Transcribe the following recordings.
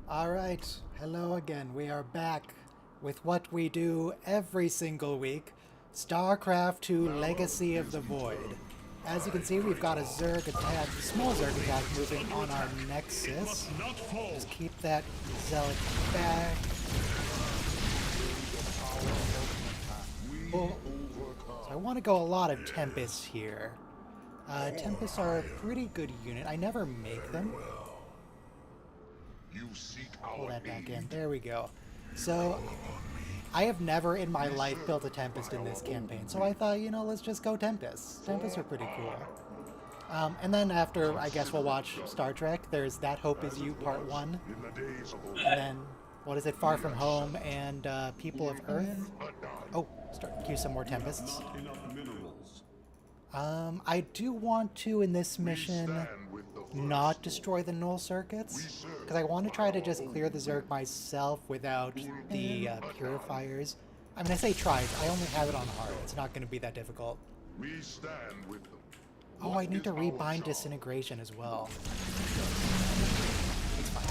Alright, hello again. We are back with what we do every single week, StarCraft 2 Legacy of the Void. As you can see, we've got a Zerg attack, small Zerg attack moving on our Nexus. Just keep that Zealot back. Cool. So I want to go a lot of Tempests here. Tempests are a pretty good unit. I never make them. Pull that back in. There we go. So, I have never in my life built a Tempest in this campaign, so I thought, you know, let's just go Tempests. Tempests are pretty cool. And then after, I guess we'll watch Star Trek. There's That Hope Is You Part 1. And then, what is it, Far From Home and People of Earth. Oh, cue some more Tempests. I do want to, in this mission, not destroy the null circuits, because I want to try to just clear the Zerg myself without the purifiers. I mean, I say try, I only have it on hard. It's not going to be that difficult. Oh, I need to rebind Disintegration as well. It's fine.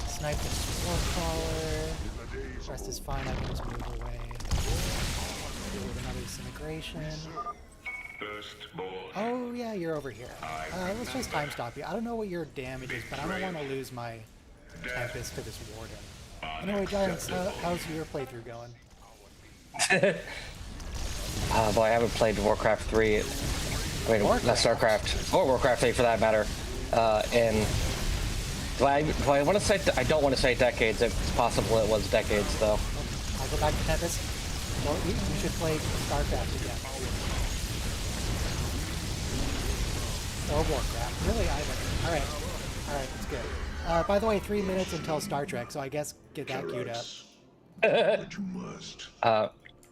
Snipe the Swarcaller. Rest is fine, I can just move away. Deal with another Disintegration. Oh yeah, you're over here. Let's just time stop you. I don't know what your damage is, but I don't want to lose my Tempest to this Warden. Anyway, Giants, how's your playthrough going? Boy, I haven't played Warcraft 3. I mean, not StarCraft, or Warcraft 3 for that matter. And do I want to say? I don't want to say decades. It's possible it was decades, though. I'll go back to Tempest. Well, you should play StarCraft again. Or Warcraft. Really, either. Alright. Alright, that's good. By the way, 3 minutes until Star Trek, so I guess get that queued up.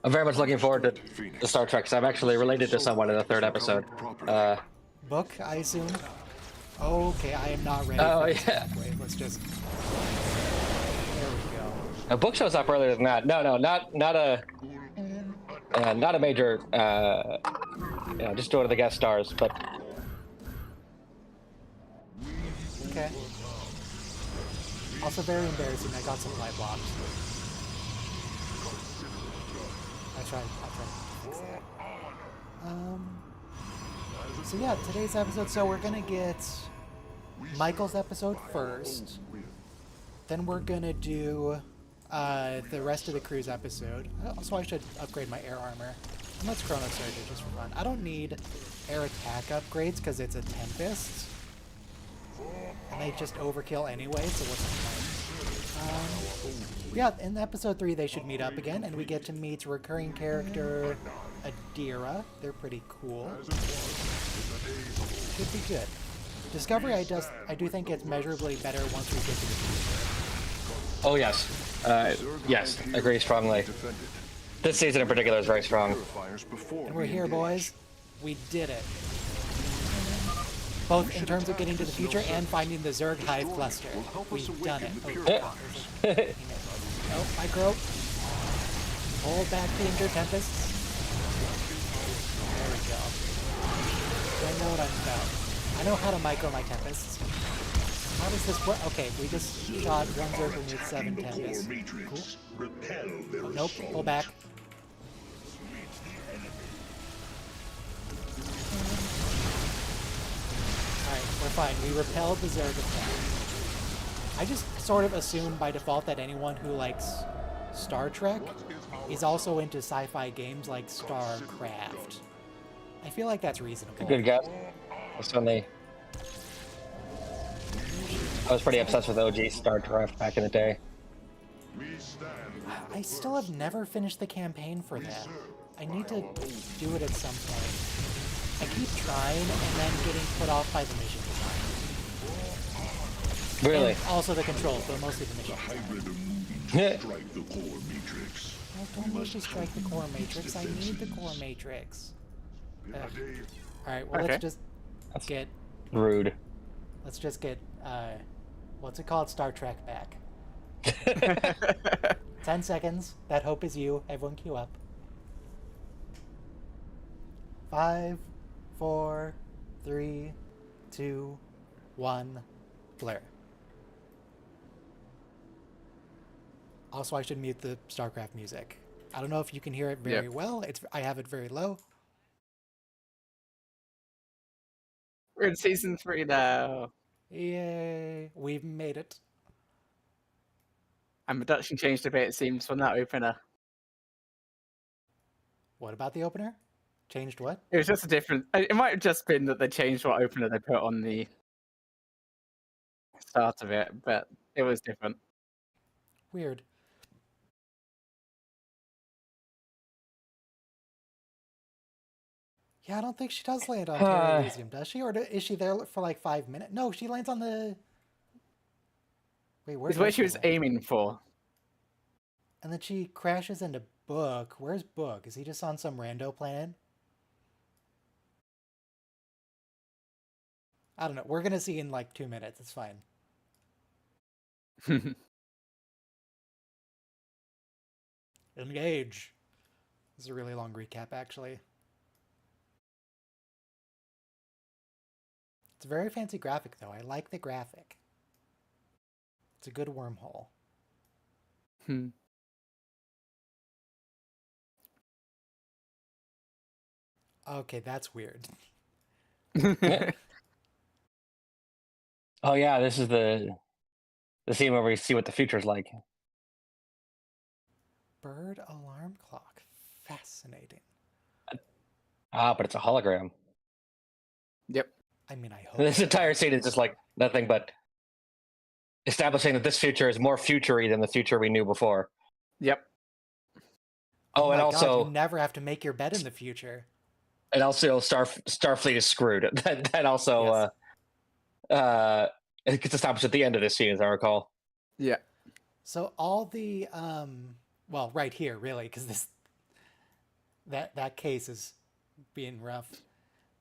I'm very much looking forward to Star Trek, because I'm actually related to someone in the third episode. Book, I assume? Okay, I am not ready for this. Wait, let's just... There we go. A book shows up earlier than that. No, not a major, just one of the guest stars, but... Okay. Also very embarrassing, I got supply blocks. I tried to fix that. So yeah, today's episode, so we're gonna get Michael's episode first. Then we're gonna do the rest of the crew's episode. Also, I should upgrade my air armor. And let's Chrono Surge it just for fun. I don't need air attack upgrades because it's a Tempest. And they just overkill anyway, so what's the point? Yeah, in episode 3 they should meet up again, and we get to meet recurring character Adira. They're pretty cool. Should be good. Discovery, I do think it's measurably better once we get to the future. Oh yes. Yes, agree strongly. This season in particular is very strong. And we're here, boys. We did it. Both in terms of getting to the future and finding the Zerg Hive cluster. We've done it. Oh, micro. Hold back the injured Tempests. There we go. I know what I'm about. I know how to micro my Tempests. How does this work? Okay, we just shot one Zerg with 7 Tempests. Cool. Oh, nope, pull back. Alright, we're fine. We repelled the Zerg attack. I just sort of assume by default that anyone who likes Star Trek is also into sci-fi games like StarCraft. I feel like that's reasonable. Good guess. That's when I was pretty obsessed with OG StarCraft back in the day. I still have never finished the campaign for that. I need to do it at some point. I keep trying and then getting put off by the mission design. Really? And also the controls, but mostly the mission design. I don't need to strike the core matrix. I need the core matrix. Alright, well let's just get... Rude. Let's just get, what's it called? Star Trek back. 10 seconds. That Hope Is You. Everyone queue up. 5, 4, 3, 2, 1, blur. Also, I should mute the StarCraft music. I don't know if you can hear it very well. I have it very low. We're in season 3 now. Yay! We've made it. And production changed a bit, it seems, from that opener. What about the opener? Changed what? It was just a different. It might have just been that they changed what opener they put on the start of it, but it was different. Weird. Yeah, I don't think she does land on Terra Elysium, does she? Or is she there for like 5 minutes? No, she lands on the... Wait, where's It's where she was land? aiming for. And then she crashes into Book. Where's Book? Is he just on some rando planet? I don't know. We're going to see in like 2 minutes. It's fine. Engage. This is a really long recap, actually. It's a very fancy graphic, though. I like the graphic. It's a good wormhole. Okay, that's weird. Oh yeah, this is the scene where we see what the future's like. Bird alarm clock. Fascinating. Ah, but it's a hologram. Yep. I mean, I hope This so. entire scene is just like nothing but establishing that this future is more future-y than the future we knew before. Yep. Oh, and my also God, you never have to make your bed in the future. And also, Starfleet is screwed. that also, it gets established at the end of this scene, as I recall. Yeah. So all the, well, right here, really, because that case is being rough.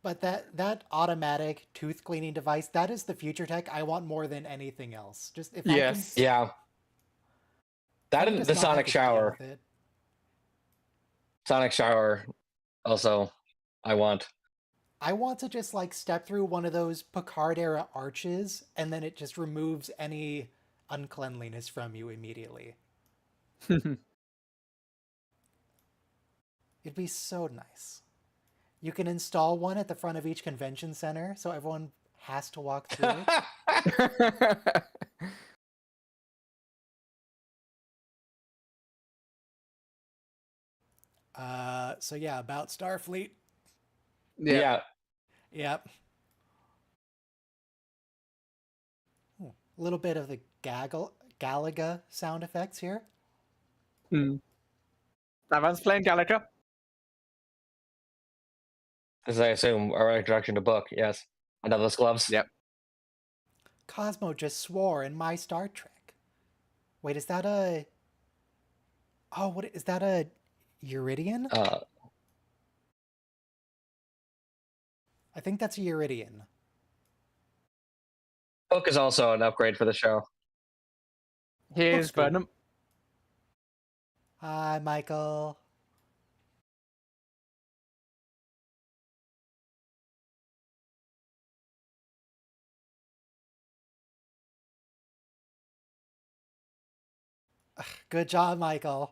But that automatic tooth cleaning device, that is the future tech I want more than anything else. Just if I can, yeah. That and the sonic shower. Sonic shower, also. I want to just like step through one of those Picard era arches and then it just removes any uncleanliness from you immediately. It'd be so nice. You can install one at the front of each convention center so everyone has to walk through it. So yeah, about Starfleet. Yeah. Yep. A little bit of the Galaga sound effects here. That man's playing Galaga. As I assume, our introduction to Book, yes. Another those gloves. Yep. Cosmo just swore in my Star Trek. Wait, is that a... Oh, what is that, a Uridian? I think that's a Uridian. Book is also an upgrade for the show. Here's Burnham. Hi, Michael. Good job, Michael.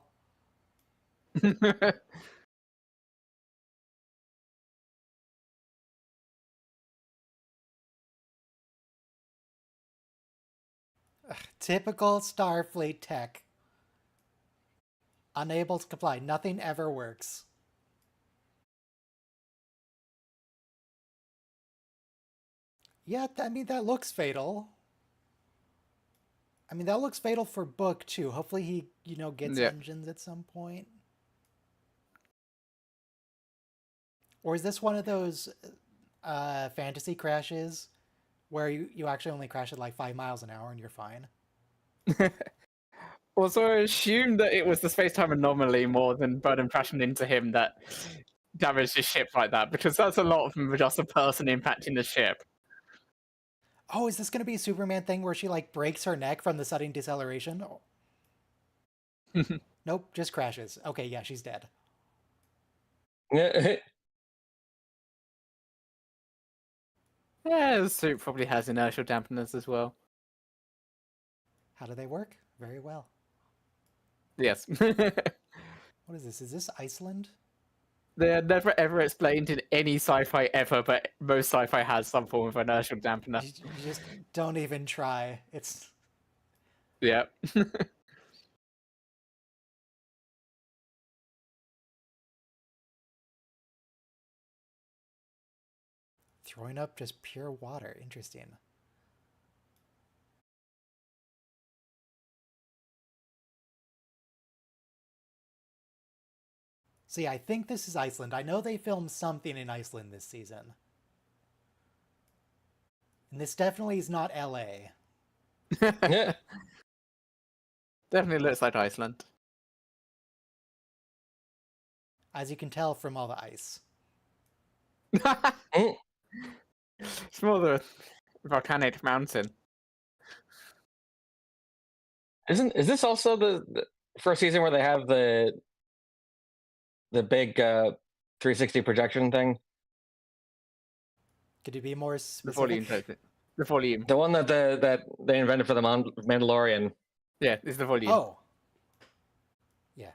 Typical Starfleet tech. Unable to comply. Nothing ever works. Yeah, I mean, that looks fatal. I mean, that looks fatal for Book, too. Hopefully he, gets engines at some point. Or is this one of those fantasy crashes where you actually only crash at like 5 miles an hour and you're fine? Also, I assume that it was the space-time anomaly more than Burnham crashing into him that damaged his ship like that, because that's a lot of them just a person impacting the ship. Oh, is this going to be a Superman thing where she like breaks her neck from the sudden deceleration? Oh. Nope, just crashes. Okay, yeah, she's dead. Yeah, the suit probably has inertial dampeners as well. How do they work? Very well. Yes. What is this? Is this Iceland? They're never ever explained in any sci-fi ever, but most sci-fi has some form of inertial dampener. You just don't even try. It's Yeah. throwing up just pure water. Interesting. See, I think this is Iceland. I know they filmed something in Iceland this season. And this definitely is not LA. Yeah. Definitely looks like Iceland. As you can tell from all the ice. Mm. It's more the volcanic mountain. Is this also the first season where they have the big 360 projection thing? Could you be more The volume. specific? The volume. The one that they invented for the Mandalorian. Yeah, it's the volume. Oh. Yeah.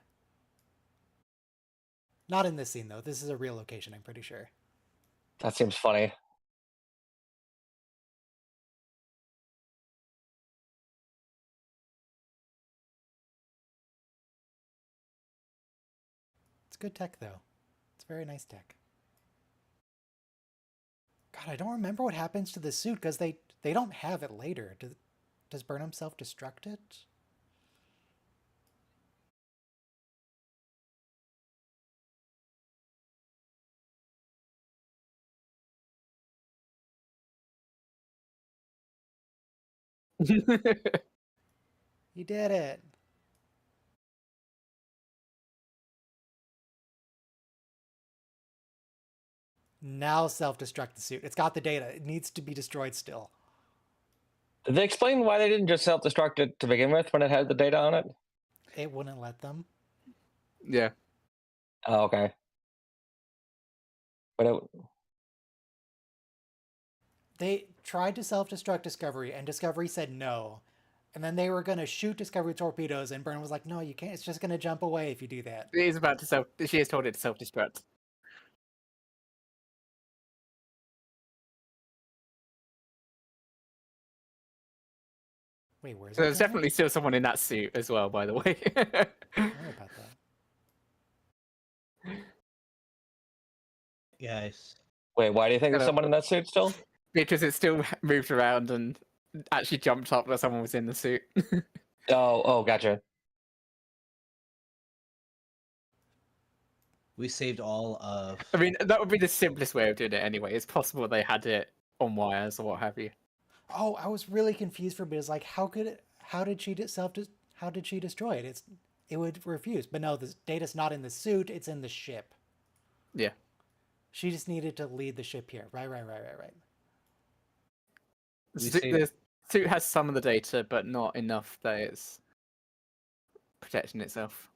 Not in this scene, though. This is a real location, I'm pretty sure. That seems funny. It's good tech, though. It's very nice tech. God, I don't remember what happens to the suit, because they don't have it later. Does Burnham self-destruct it? You did it! Now self-destruct the suit. It's got the data. It needs to be destroyed still. Did they explain why they didn't just self-destruct it to begin with when it had the data on it? It wouldn't let them. Yeah. Oh, okay. But They tried to self-destruct Discovery, and Discovery said no. And then they were going to shoot Discovery with torpedoes, and Burnham was like, no, you can't. It's just going to jump away if you do that. It is about to she has told it to self-destruct. Wait, where's So it there's going? definitely still someone in that suit as well, by the way. I don't know about that. Guys. wait, why do you think there's Hello. someone in that suit still? Because it still moved around and actually jumped up that someone was in the suit. Oh, gotcha. We saved all of. I mean, that would be the simplest way of doing it anyway. It's possible they had it on wires or what have you. Oh, I was really confused for a bit. It's like, how did she destroy it? It would refuse. But no, the data's not in the suit, it's in the ship. Yeah. She just needed to lead the ship here. Right. The suit has some of the data, but not enough that it's protecting itself.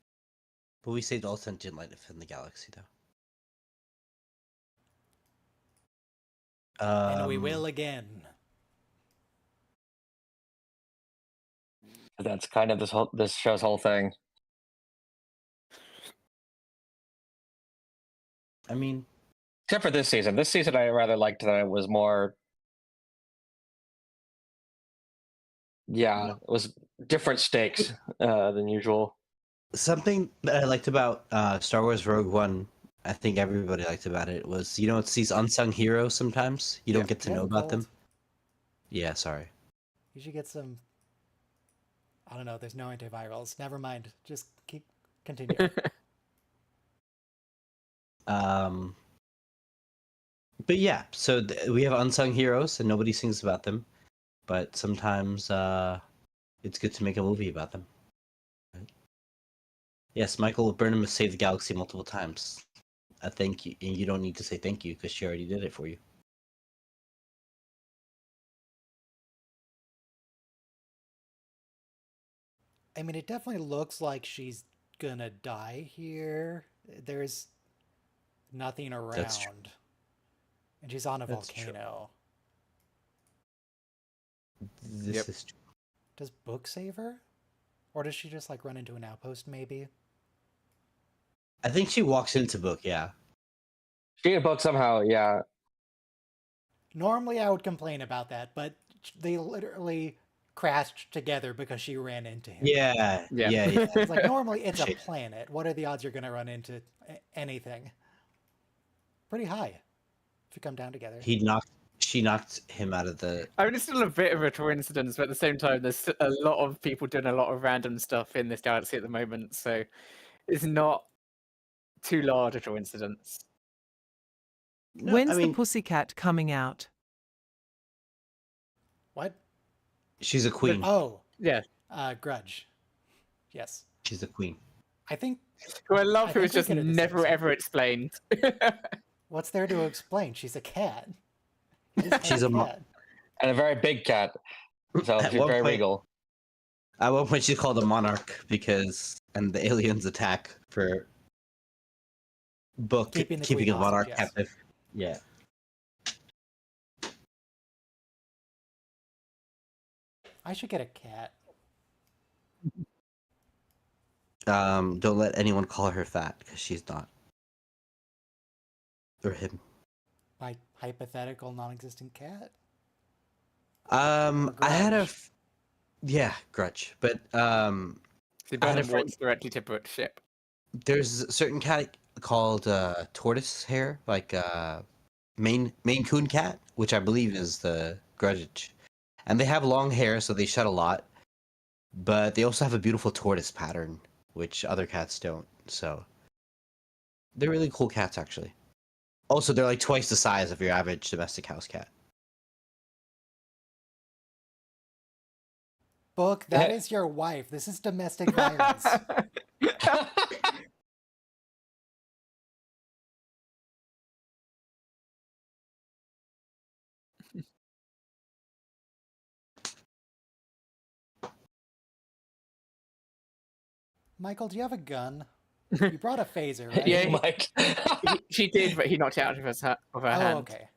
But we saved all sentient life in the galaxy, though. And we will again. That's kind of this show's whole thing. I mean, Except for this season. This season I rather liked that it was more. Yeah, it was different stakes than usual. something that I liked about Star Wars Rogue One, I think everybody liked about it, was, it's these unsung heroes sometimes. You don't get to know about them. Yeah, sorry. You should get some. I don't know. There's no antivirals. Never mind. Just continue. But yeah, so we have unsung heroes and nobody sings about them, but sometimes it's good to make a movie about them. Right? Yes, Michael Burnham has saved the galaxy multiple times. Thank you, and you don't need to say thank you because she already did it for you. I mean, it definitely looks like she's gonna die here. There's nothing That's true. around. And she's on a That's true. volcano. This is true. Does Book save her? Or does she just like run into an outpost maybe? I think she walks into Book, yeah. She and Book somehow, yeah. Normally I would complain about that, but they literally crashed together because she ran into him. Yeah. It's like normally it's a Shit. planet. What are the odds you're going to run into anything? Pretty high if you come down together. She knocked him out of the. I mean, it's still a bit of a coincidence, but at the same time, there's a lot of people doing a lot of random stuff in this galaxy at the moment, so it's not too large a coincidence. No, When's I mean, the pussycat coming out? What? she's a queen. Oh, Yeah. Grudge. Yes. She's a queen. I think. Who I love, I who think is we just get it the same never time. ever explained. What's there to explain? She's a cat. It is She's a cat. And a very big cat. So At she's one very point- regal. At one point, she's called a monarch and the aliens attack for Book Keeping the keeping queen a monarch hostage, yes. captive. Yeah. I should get a cat. Don't let anyone call her fat because she's not. Or him. My hypothetical non-existent cat. I had a. Grudge. Yeah, Grudge. But See, I had a Burnham friend- points directly to Book's ship. there's a certain cat called tortoise hair, like Maine Coon cat, which I believe is the Grudge. And they have long hair, so they shed a lot. But they also have a beautiful tortoise pattern, which other cats don't. So they're really cool cats, actually. Also, they're like twice the size of your average domestic house cat. Book, that is your wife. This is domestic violence. Michael, do you have a gun? You brought a phaser, right? Yeah, You might. She did, but he knocked it out of her Oh, hand. okay.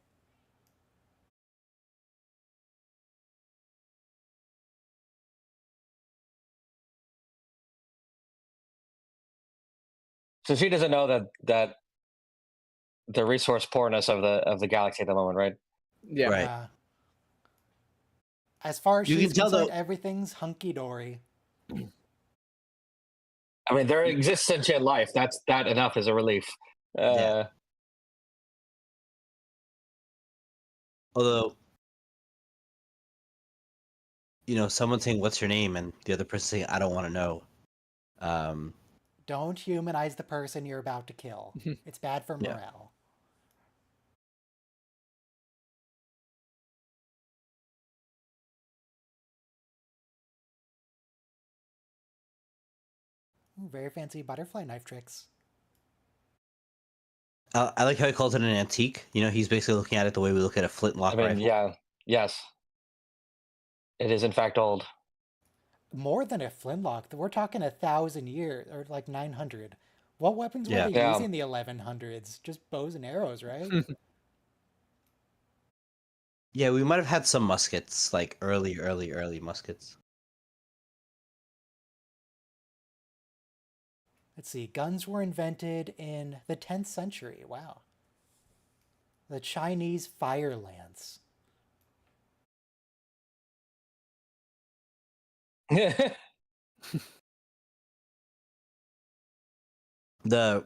So she doesn't know that the resource poorness of the galaxy at the moment, right? Yeah. Right. As far as You she's can tell, concerned, though- everything's hunky-dory. I mean, there exists sentient life. That enough is a relief. Yeah. Although, someone saying, "What's your name?" and the other person saying, "I don't want to know." Don't humanize the person you're about to kill. It's bad for Yeah. morale. Ooh, very fancy butterfly knife tricks. I like how he calls it an antique. He's basically looking at it the way we look at a flintlock I mean, rifle. yeah, yes, it is in fact old. More than a flintlock. We're talking 1,000 years, or like 900. What weapons were Yeah. they Yeah. using in the 1100s? Just bows and arrows, right? Yeah, we might have had some muskets, like early muskets. Let's see. Guns were invented in the 10th century. Wow. The Chinese fire lance. The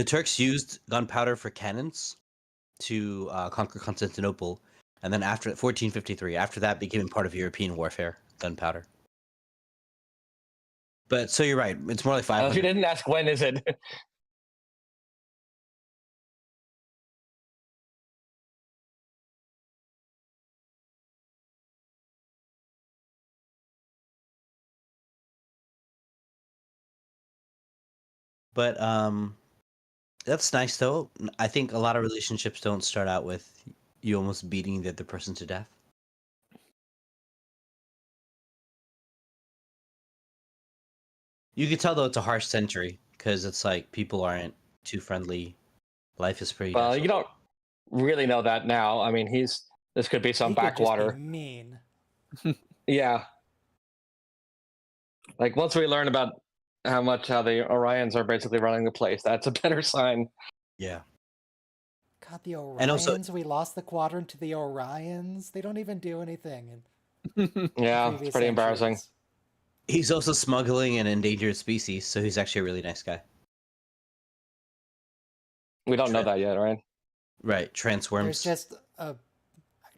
Turks used gunpowder for cannons to conquer Constantinople, and then after 1453, after that became part of European warfare, gunpowder. But so you're right, it's more like If 500. you didn't ask when is it? But that's nice though. I think a lot of relationships don't start out with you almost beating the other person to death. You can tell though it's a harsh century because it's like people aren't too friendly. Life is pretty. Well, desolate. you don't really know that now. I mean, this could be some He could just be backwater. mean. Yeah. Like once we learn about how the Orions are basically running the place, that's a better sign. Yeah. God, the Orions. And also- we lost the quadrant to the Orions. They don't even do anything. Yeah, it's pretty embarrassing. He's also smuggling an endangered species, so he's actually a really nice guy. We don't know that yet, right? Right, transworms. There's just a.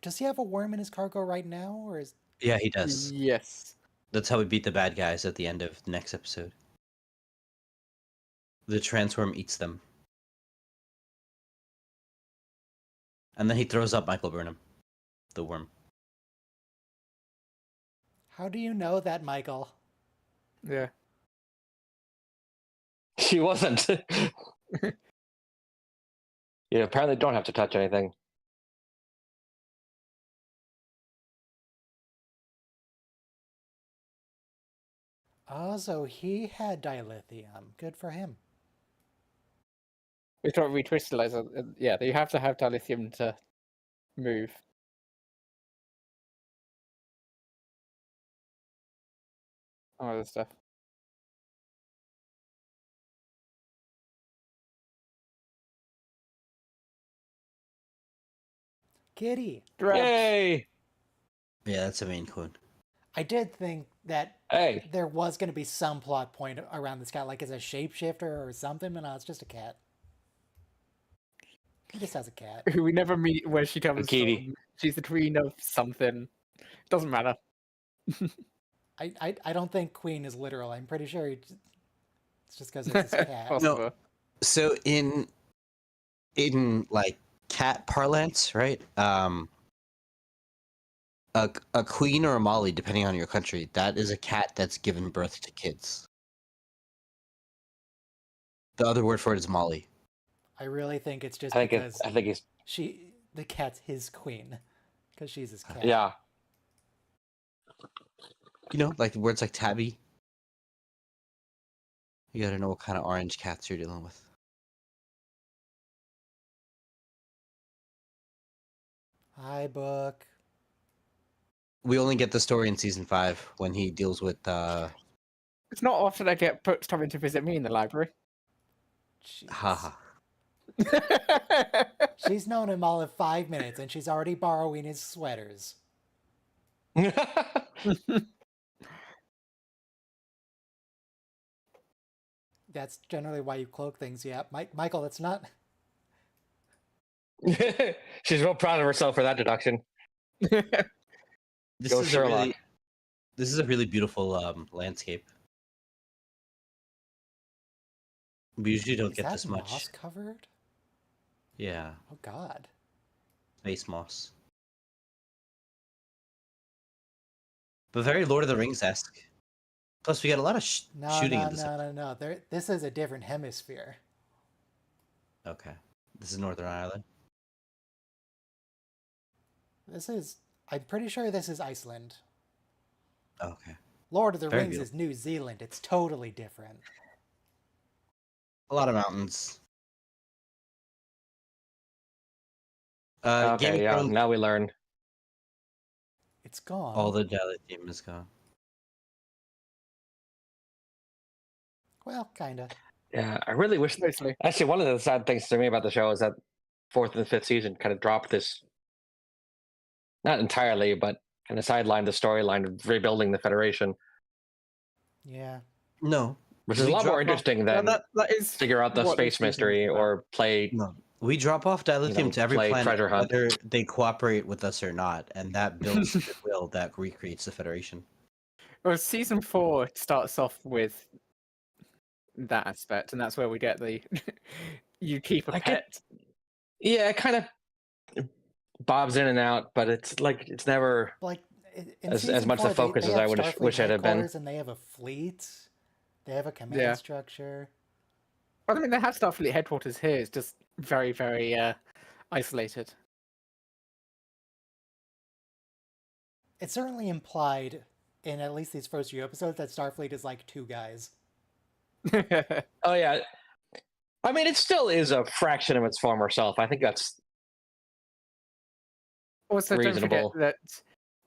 Does he have a worm in his cargo right now, or is? Yeah, he does. Yes. That's how we beat the bad guys at the end of the next episode. The transworm eats them. And then he throws up Michael Burnham, the worm. How do you know that, Michael? Yeah. She wasn't. You apparently don't have to touch anything. Oh, so he had dilithium. Good for him. We can't recrystallize it. Yeah, you have to have dilithium to move. All other stuff. Kitty. Yay! Yeah, that's a main queen. I did think that Hey, there was going to be some plot point around this cat, like it's a shapeshifter or something, but no, it's just a cat. He just has a cat. Who we never meet where she comes Kitty. from. She's the queen of something. Doesn't matter. I don't think queen is literal. I'm pretty sure it's just because it's his cat. Possible. So in like cat parlance, right? A queen or a molly, depending on your country, that is a cat that's given birth to kids. The other word for it is molly. I really think it's just I think because he's the cat's his queen, because she's his cat. yeah. You know, like words like tabby. You gotta know what kind of orange cats you're dealing with. Hi, book. We only get the story in season 5 when he deals with It's not often I get books coming to visit me in the library. Jeez. haha. She's known him all of 5 minutes, and she's already borrowing his sweaters. That's generally why you cloak things. Yeah, Michael, that's not. She's real proud of herself for that deduction. This Go is Sherlock. this is a really beautiful landscape. We usually don't Is get that this much. moss covered? Yeah, Oh God. space moss. But very Lord of the Rings-esque. Plus, we got a lot of shooting in this. No. This is a different hemisphere. Okay, this is Northern Ireland. I'm pretty sure this is Iceland. Okay, Lord of the Very Rings is New Zealand. It's totally different. a lot of mountains. Game Okay, of yeah. Thrones, Now we learn. It's gone. all the dilithium is gone. Well, kinda. Yeah, I really wish. Mostly. Actually, one of the sad things to me about the show is that 4th and 5th season kind of dropped this. Not entirely, but kind of sidelined the storyline of rebuilding the Federation, Yeah. No, which is a We lot more dropped off- interesting Now than that is figure out the what space this season is mystery about. or play. no. We drop off dilithium to every play planet, treasure hunt. whether they cooperate with us or not, and that builds the goodwill that recreates the Federation. Well, season 4 starts off with that aspect, and that's where we get the you keep a I get- pet. Yeah, it kind of bobs in and out, but it's like it's never. Like in As season much the 4, focus they as I have would Starfleet wish it had been. headquarters, and they have a fleet. They have a command Yeah. structure. Well, I mean, they have Starfleet headquarters here. It's just very, very isolated. It's certainly implied in at least these first few episodes that Starfleet is like 2 guys. Oh yeah, I mean, it still is a fraction of its former self. I think that's Also, don't Reasonable. forget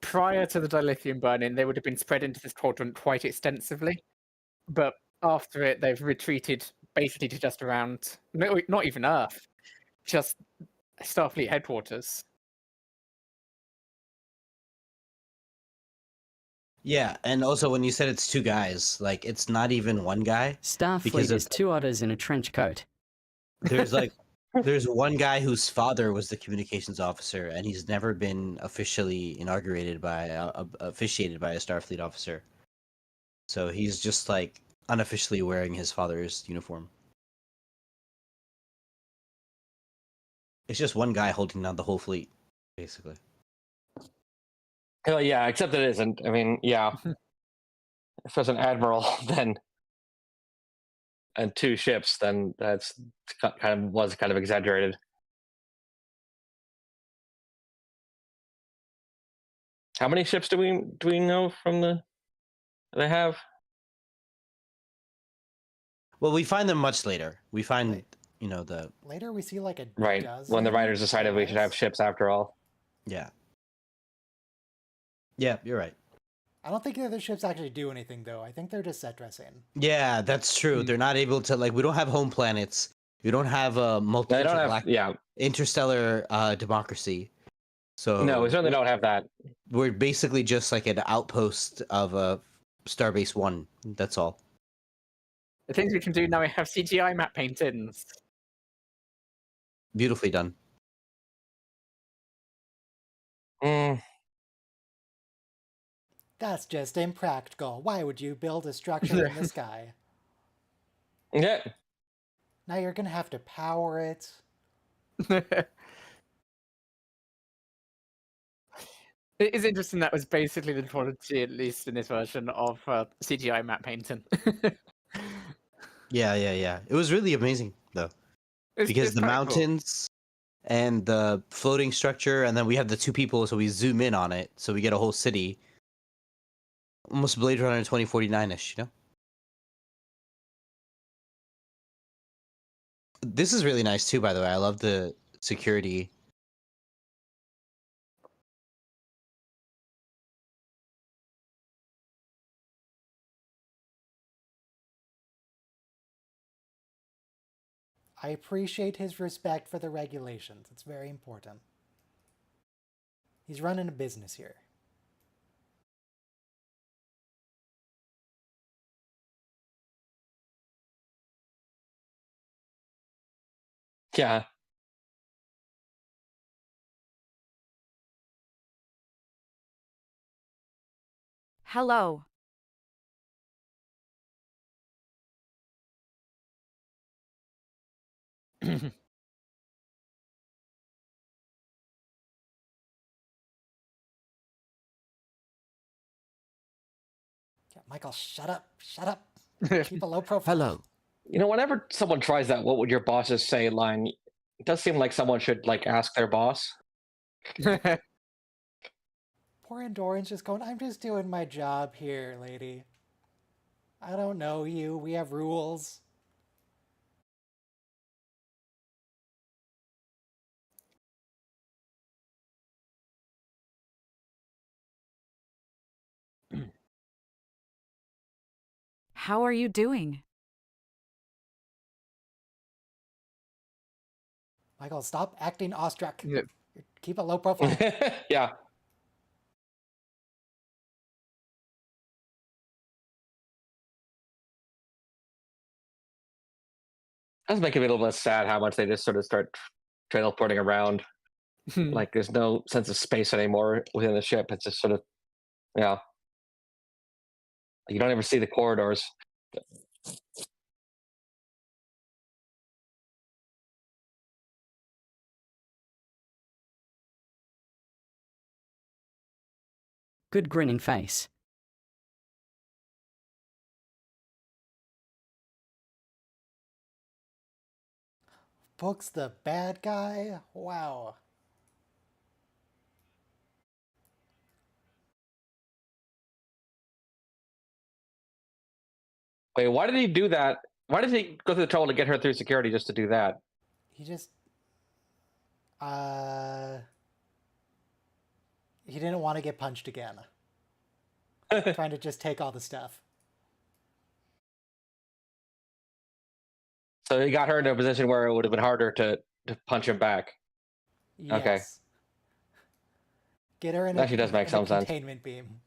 that prior to the dilithium burning, they would have been spread into this quadrant quite extensively. But after it, they've retreated basically to just around, no, not even Earth, just Starfleet headquarters. Yeah, and also when you said it's two guys, like it's not even one guy. Starfleet is two otters in a trench coat. There's there's one guy whose father was the communications officer, and he's never been officially officiated by a Starfleet officer. So he's just like unofficially wearing his father's uniform. It's just one guy holding down the whole fleet, basically. Oh yeah, except it isn't. I mean, yeah. If there's an admiral, then and two ships, then that's kind of exaggerated. How many ships do we know from they have? Well, we find them much later. We find the Later we see like a Right, dozen, when the writers decided we should have yes. ships after all. yeah, you're right. I don't think the other ships actually do anything though. I think they're just set dressing. Yeah, that's true. They're not able to we don't have home planets. We don't have a They don't have interstellar democracy. So No, we certainly don't have that. We're basically just like an outpost of a Starbase 1. That's all. The things we can do now, we have CGI map paintings. Beautifully done. That's just impractical. Why would you build a structure in the sky? Yeah. Now you're gonna have to power it. It is interesting that was basically the quality, at least in this version, of CGI map painting. Yeah. It was really amazing though, because It's the quite cool. mountains and the floating structure, and then we have the two people, so we zoom in on it, so we get a whole city. Almost Blade Runner 2049-ish, This is really nice too, by the way. I love the security. I appreciate his respect for the regulations. It's very important. He's running a business here. Yeah. Hello. Yeah, Michael, shut up. Shut up. Keep a low profile. Hello. Whenever someone tries that "what would your bosses say" line, it does seem like someone should ask their boss. Poor Andoran's just going, I'm just doing my job here, lady. I don't know you. We have rules. How are you doing? Michael, stop acting awestruck. Yeah. Keep a low profile. Yeah. That's making me a little less sad how much they just sort of start transporting around. Like there's no sense of space anymore within the ship. It's just sort of, yeah. You don't ever see the corridors. Good grinning face. Book's the bad guy? Wow. Wait, why did he do that? Why did he go through the trouble to get her through security just to do that? He just... He didn't want to get punched again. Trying to just take all the stuff. So he got her into a position where it would have been harder to punch him back. Yes. Okay. Get her in That actually does make some sense. containment beam.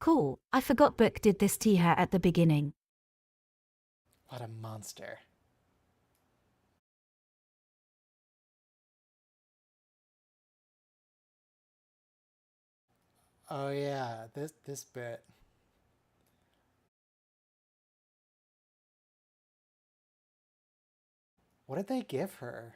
Cool, I forgot Book did this to her at the beginning. What a monster. Oh yeah, this bit. What did they give her?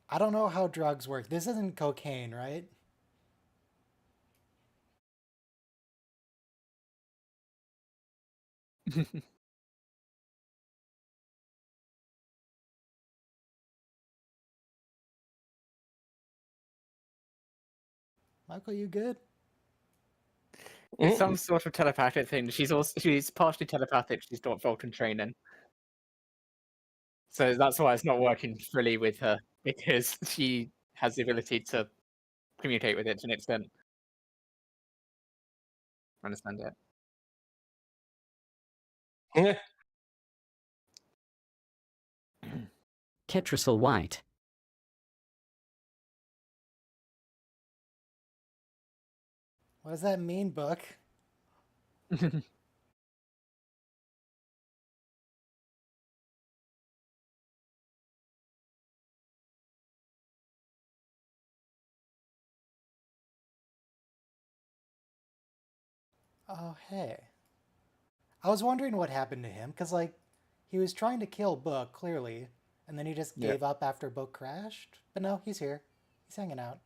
I don't know how drugs work. This isn't cocaine, right? Michael, you good? It's some sort of telepathic thing. She's partially telepathic. She's got Vulcan training, so that's why it's not working fully with her, because she has the ability to communicate with it to an extent. Understand it. Ketracel White. What does that mean, Book? Oh, hey. I was wondering what happened to him, because, like, he was trying to kill Book, clearly, and then he just gave up after Book crashed. But no, he's here. He's hanging out.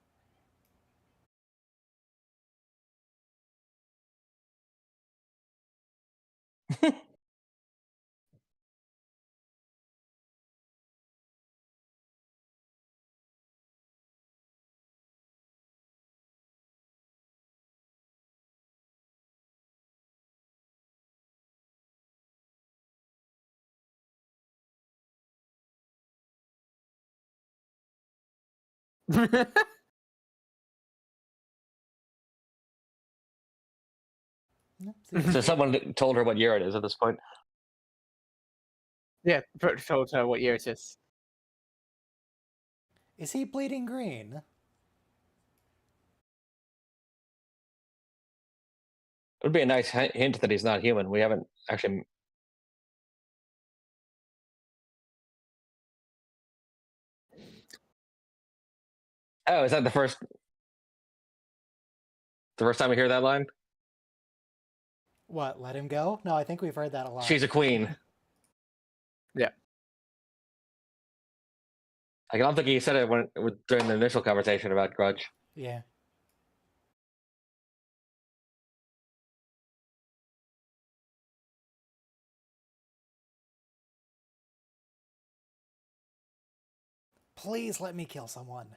So someone told her what year it is at this point. Yeah, Brooke told her what year it is. Is he bleeding green? It would be a nice hint that he's not human. We haven't actually. Oh, is that the first time we hear that line? What, let him go? No, I think we've heard that a lot. She's a queen. Yeah. I don't think he said it during the initial conversation about Grudge. Yeah. Please let me kill someone.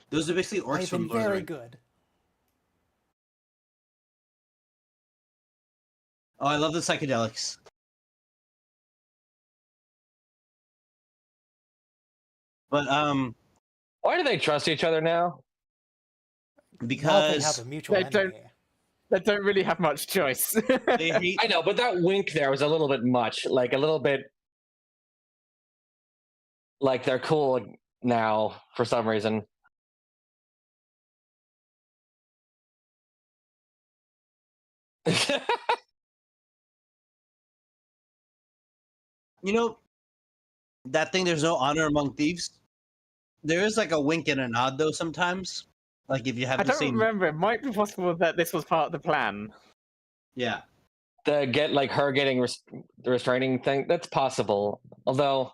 Those are basically orcs I've from been Lord of the very Rings. good. Oh, I love the psychedelics. But Why do they trust each other now? Now they because have a mutual They don't- enemy. They don't really have much choice. they hate I know, but that wink there was a little bit much. Like a little bit. Like they're cool now for some reason. you know that thing. There's no honor among thieves. There is like a wink and a nod though sometimes. Like if you have I the don't same. remember. It might be possible that this was part of the plan. Yeah. To get like her getting the restraining thing, that's possible. Although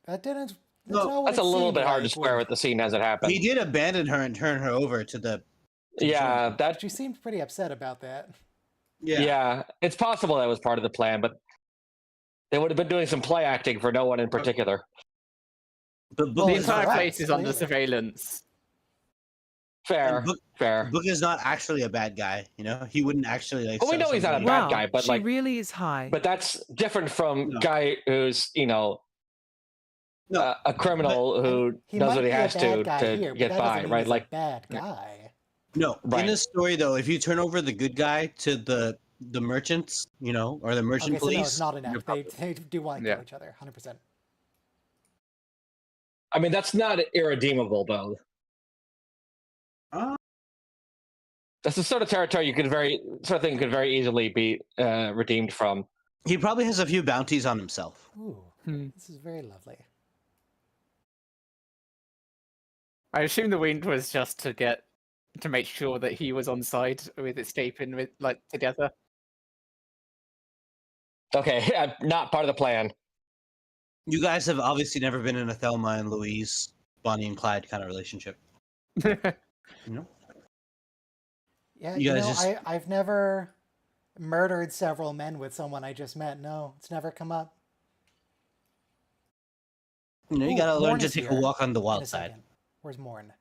That didn't. No, not what that's it a little seemed bit hard to like square when- with the scene as it happened. He did abandon her and turn her over to the. Yeah, that She seemed pretty upset about that. Yeah, it's possible that was part of the plan, but they would have been doing some play acting for no one in particular. But Well, The it's entire correct, place is under clearly. surveillance. Fair, fair. Book is not actually a bad guy. You know, he wouldn't actually like. Well, we sell know he's not a somebody- bad Wow, guy, but she really is high. but that's different from No. guy who's No, a criminal who He does might what he be a has bad to guy to here, but get that by, doesn't mean right? he's Like, a bad guy. no. Right. In this story, though, if you turn over the good guy to the merchants, you know, or the merchant Okay, so no, police, it's not enough. No They do want to Yeah. kill each other, 100%. I mean, that's not irredeemable, though. Uh, That's the sort of territory you could very easily be redeemed from. he probably has a few bounties on himself. Ooh, Hmm. this is very lovely. I assume the wind was just to make sure that he was on side with escaping with like together. Okay, not part of the plan. You guys have obviously never been in a Thelma and Louise, Bonnie and Clyde kind of relationship. You know? Yeah, You you guys know, just- I've never murdered several men with someone I just met. No, it's never come up. You know, you Ooh, gotta learn Morn to is take a here walk on the in wild a side. second. Where's Morn?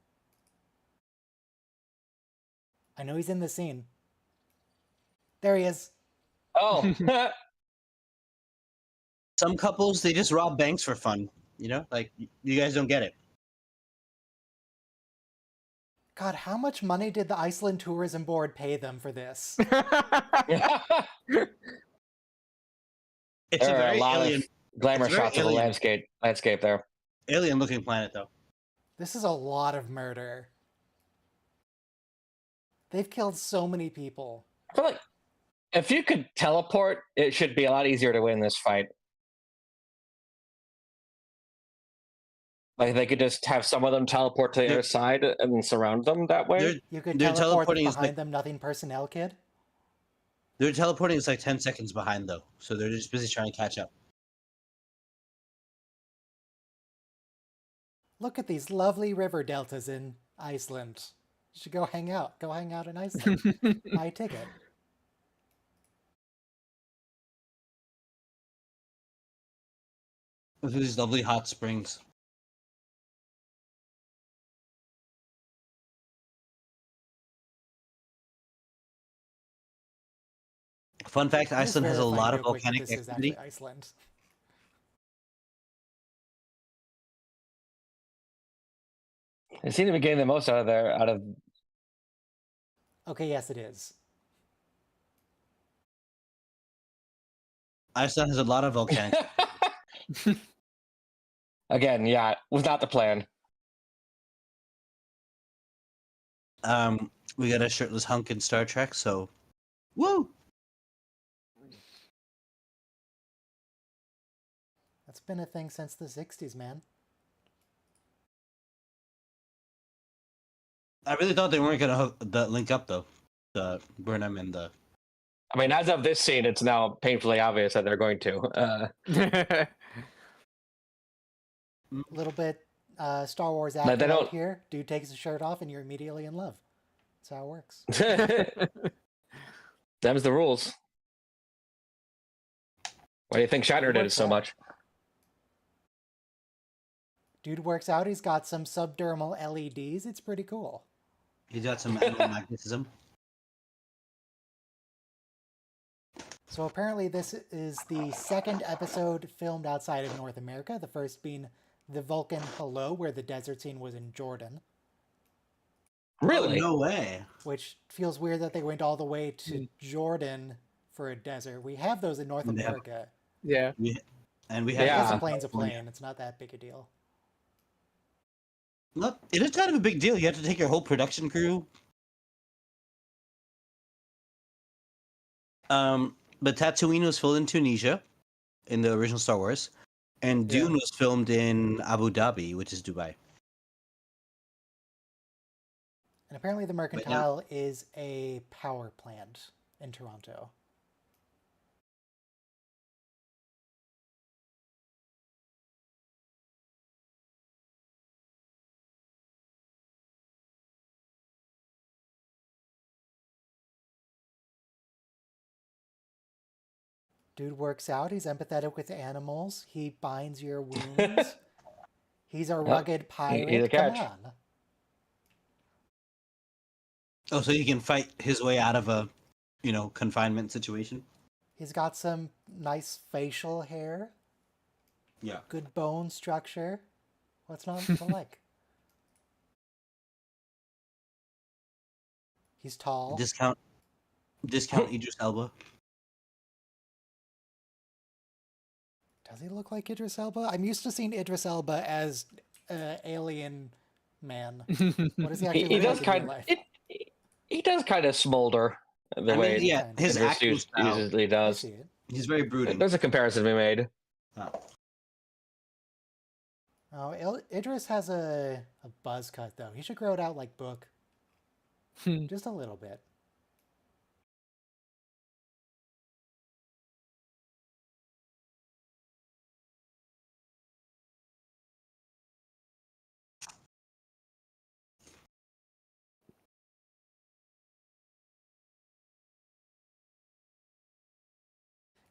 I know he's in the scene. There he is. Oh, Some couples they just rob banks for fun. You know, like you guys don't get it. God, how much money did the Iceland Tourism Board pay them for this? It's a there are a very lot alien, of glamour it's very shots of the alien. landscape there. alien-looking planet, though. This is a lot of murder. They've killed so many people. I feel like if you could teleport, it should be a lot easier to win this fight. Like they could just have some of them teleport to the other side and surround them that way. They're, You could They're teleport teleporting is behind like- them, nothing personnel, kid. Their teleporting is like 10 seconds behind, though, so they're just busy trying to catch up. Look at these lovely river deltas in Iceland. You should go hang out. Go hang out in Iceland. Buy a ticket. Look at these lovely hot springs. Fun fact: Let us Iceland has a verify lot of real quick that volcanic this is activity. actually Iceland. They seem to be getting the most out of Okay, yes, it is. Iceland has a lot of volcanic. Again, yeah, was not the plan. We got a shirtless hunk in Star Trek, so woo! That's been a thing since the 60s, man. I really thought they weren't gonna link up though, the Burnham and the. I mean, as of this scene, it's now painfully obvious that they're going to. A little bit Star Wars they actor don't- right here. Dude takes his shirt off and you're immediately in love. That's how it works. Them's the rules. Why do you think Shatner did it so much? Dude works out. He's got some subdermal LEDs. It's pretty cool. He's got some magnetism. So apparently this is the second episode filmed outside of North America. The first being the Vulcan Hello, where the desert scene was in Jordan. Really? Oh, no way. Which feels weird that they went all the way to Jordan for a desert. We have those in North Yeah. America. Yeah. And we I have. Yeah. guess a plane's a plane. It's not that big a deal. Look, it is kind of a big deal. You have to take your whole production crew. But Tatooine was filmed in Tunisia, in the original Star Wars, and Yeah. Dune was filmed in Abu Dhabi, which is Dubai. And apparently the Mercantile is a power plant in Toronto. Dude works out. He's empathetic with animals. He binds your wounds. He's a rugged pirate. he's a Come catch. on. Oh, so he can fight his way out of a, confinement situation? He's got some nice facial hair. Yeah. Good bone structure. What's not to like? He's tall. Discount Idris Elba. Does he look like Idris Elba? I'm used to seeing Idris Elba as alien man. What does he actually He look does like in kind real of. life? He does kind of smolder the way yeah, his Idris acting style. usually I does. see it. He's very brooding. There's a comparison to be made. Oh. Oh, Idris has a buzz cut though. He should grow it out like Book. Just a little bit.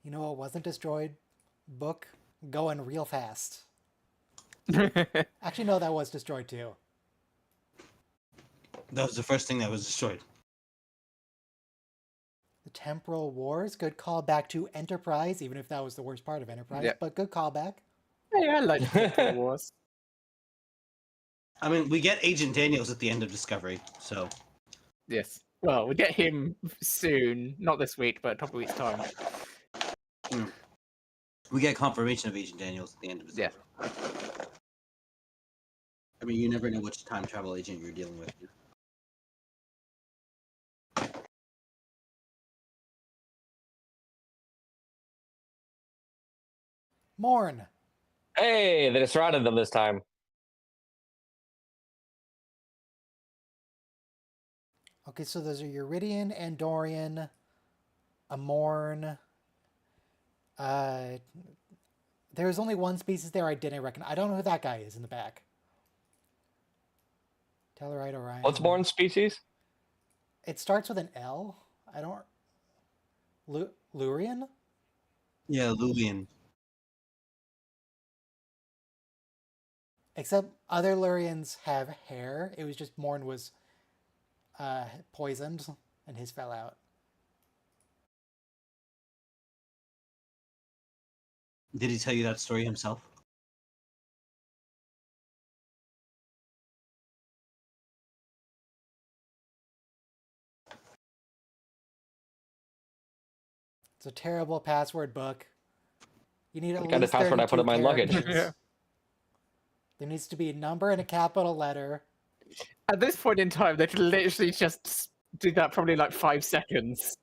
You know what wasn't destroyed? Book going real fast. Actually, no, that was destroyed too. That was the first thing that was destroyed. The Temporal Wars, good callback to Enterprise, even if that was the worst part of Enterprise, Yep. but good callback. Yeah, I like Temporal Wars. I mean, we get Agent Daniels at the end of Discovery, so Yes. Well, we get him soon. Not this week, but a couple of weeks' time. we get confirmation of Agent Daniels at the end of Yeah. Discovery. I mean, you never know which time travel agent you're dealing with. Morn. Hey, they surrounded them this time. Okay, so those are Uridian, Andorian, Amorn. There's only one species there I didn't recognize. I don't know who that guy is in the back. Tellarite, Orion. What's born species? It starts with an L. I don't. Lurian? Yeah, Lulian. Except other Lurians have hair. It was just Morn was poisoned and his fell out. Did he tell you that story himself? It's a terrible password book. You need at What kind of least password I put in my 32 luggage? characters. There needs to be a number and a capital letter. At this point in time, they could literally just do that probably like 5 seconds.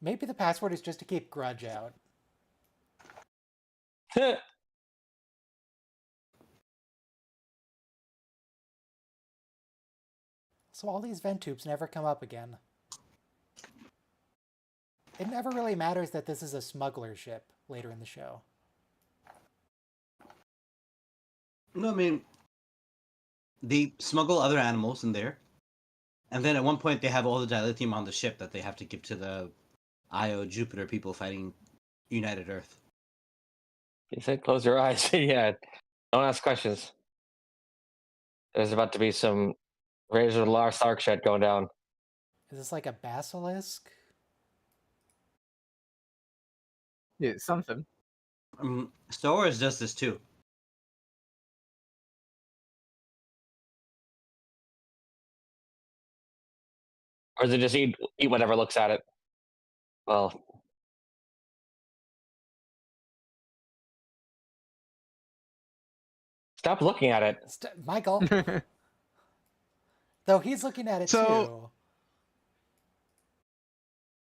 Maybe the password is just to keep Grudge out. So all these vent tubes never come up again. It never really matters that this is a smuggler ship later in the show. No, I mean, they smuggle other animals in there. And then at one point they have all the dilithium on the ship that they have to give to the Io Jupiter people fighting United Earth. You said close your eyes. Yeah. Don't ask questions. There's about to be some Razor Lars Stark shit going down. Is this like a basilisk? Yeah, it's something. Star Wars does this too. Or does it just eat whatever looks at it? Well, stop looking at it. Michael! Though he's looking at it So-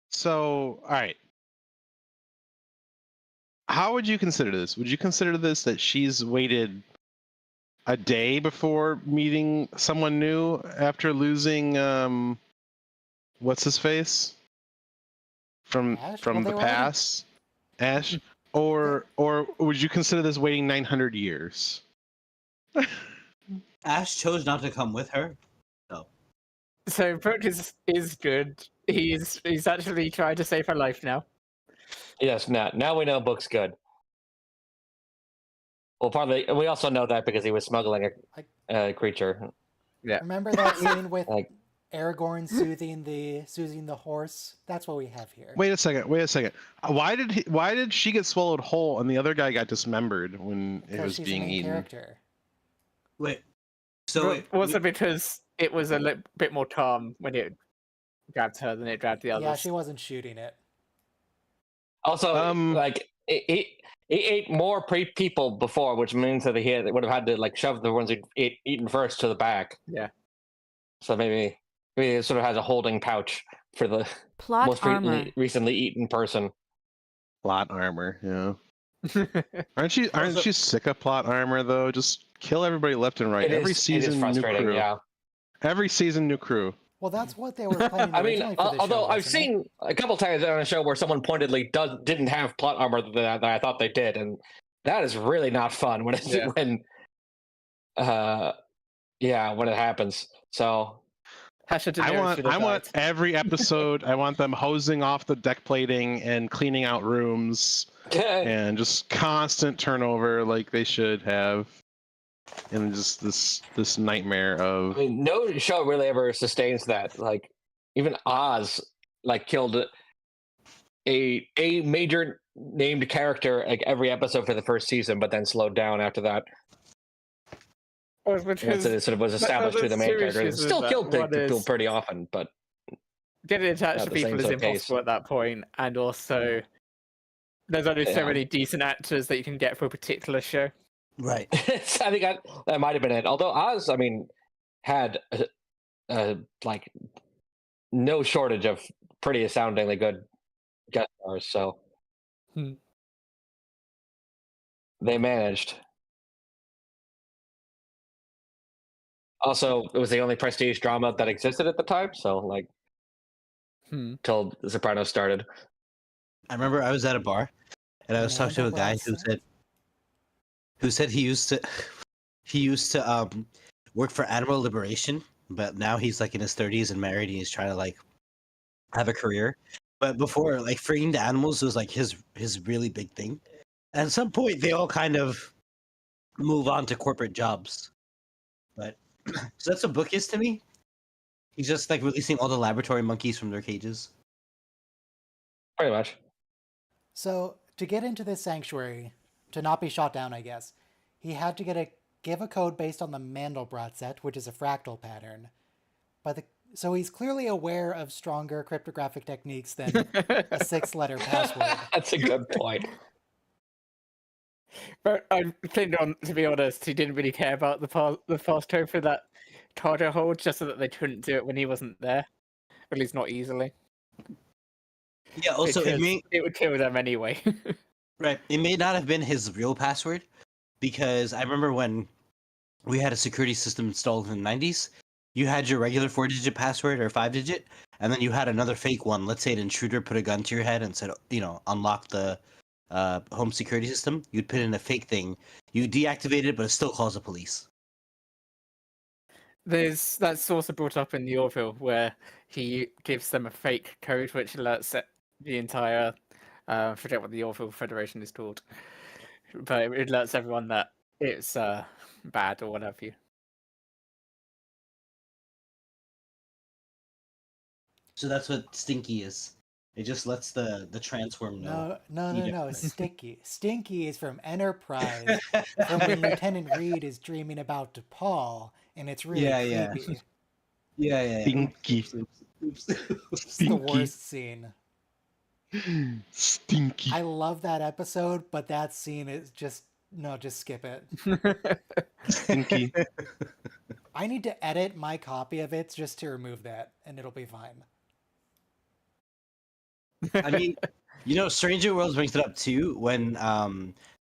So, all right. How would you consider this? Would you consider this that she's waited a day before meeting someone new after losing what's his face from Ash? Well, they the were already- past, Ash, or would you consider this waiting 900 years? Ash chose not to come with her. So Brooke is good. He's actually trying to save her life now. Yes, now we know Book's good. Well, partly we also know that because he was smuggling a creature. Remember that scene with Like, Aragorn soothing the horse? That's what we have here. Wait a second. Why did she get swallowed whole and the other guy got dismembered when it Because was she's being the main eaten? character. Wait. So Was it because it was a bit more calm when it grabbed her than it grabbed the others? Yeah, she wasn't shooting it. also, like he ate more people before, which means that he would have had to like shove the ones he'd eaten first to the back. Yeah. So maybe it sort of has a holding pouch for the Plot most armor. recently eaten person. Plot armor, yeah. Aren't you sick of plot armor though? Just kill everybody left and right. It is frustrating, new crew. yeah. Every season, new crew. Well, that's what they were planning I mean, originally for the although show, I've wasn't it? seen a couple times on a show where someone pointedly didn't have plot armor that I thought they did, and that is really not fun when when it happens. So I want every episode. I want them hosing off the deck plating and cleaning out rooms and just constant turnover like they should have. And just this nightmare of. I mean, no show really ever sustains that. Like even Oz, like killed a major named character like every episode for the first season, but then slowed down after that. Once it sort of was established who the main character is. Still killed people pretty often, but getting attached to people is impossible at that point, and also there's only so many decent actors that you can get for a particular show. Right. I think that might have been it. Although Oz, I mean, had like no shortage of pretty astoundingly good guest stars, so they managed. Also, it was the only prestige drama that existed at the time, so like till The Sopranos started. I remember I was at a bar and I was talking to a guy who said he used to work for Animal Liberation, but now he's like in his 30s and married and he's trying to like have a career. But before, like freeing the animals was like his really big thing. And at some point they all kind of move on to corporate jobs. But so that's what Book is to me. He's just like releasing all the laboratory monkeys from their cages. Pretty much. So to get into this sanctuary, to not be shot down, I guess, he had to give a code based on the Mandelbrot set, which is a fractal pattern. So he's clearly aware of stronger cryptographic techniques than a 6-letter password. That's a good point. But I think, to be honest, he didn't really care about the passcode for that cargo hold, just so that they couldn't do it when he wasn't there. At least not easily. Yeah, also it would kill them anyway. Right. It may not have been his real password, because I remember when we had a security system installed in the 90s, you had your regular 4-digit password or 5-digit, and then you had another fake one. Let's say an intruder put a gun to your head and said, unlock the home security system. You'd put in a fake thing. You deactivate it, but it still calls the police. That's also brought up in the Orville, where he gives them a fake code which alerts the entire forget what the Orville Federation is called, but it alerts everyone that it's bad or what have you. So that's what Stinky is. It just lets the transform know. No. Stinky. Stinky is from Enterprise, from when Lieutenant Reed is dreaming about DePaul, and it's really creepy. Yeah. Stinky. It's the worst scene. Stinky. I love that episode, but that scene is just skip it. Stinky. I need to edit my copy of it just to remove that, and it'll be fine. I mean, Stranger Worlds brings it up too when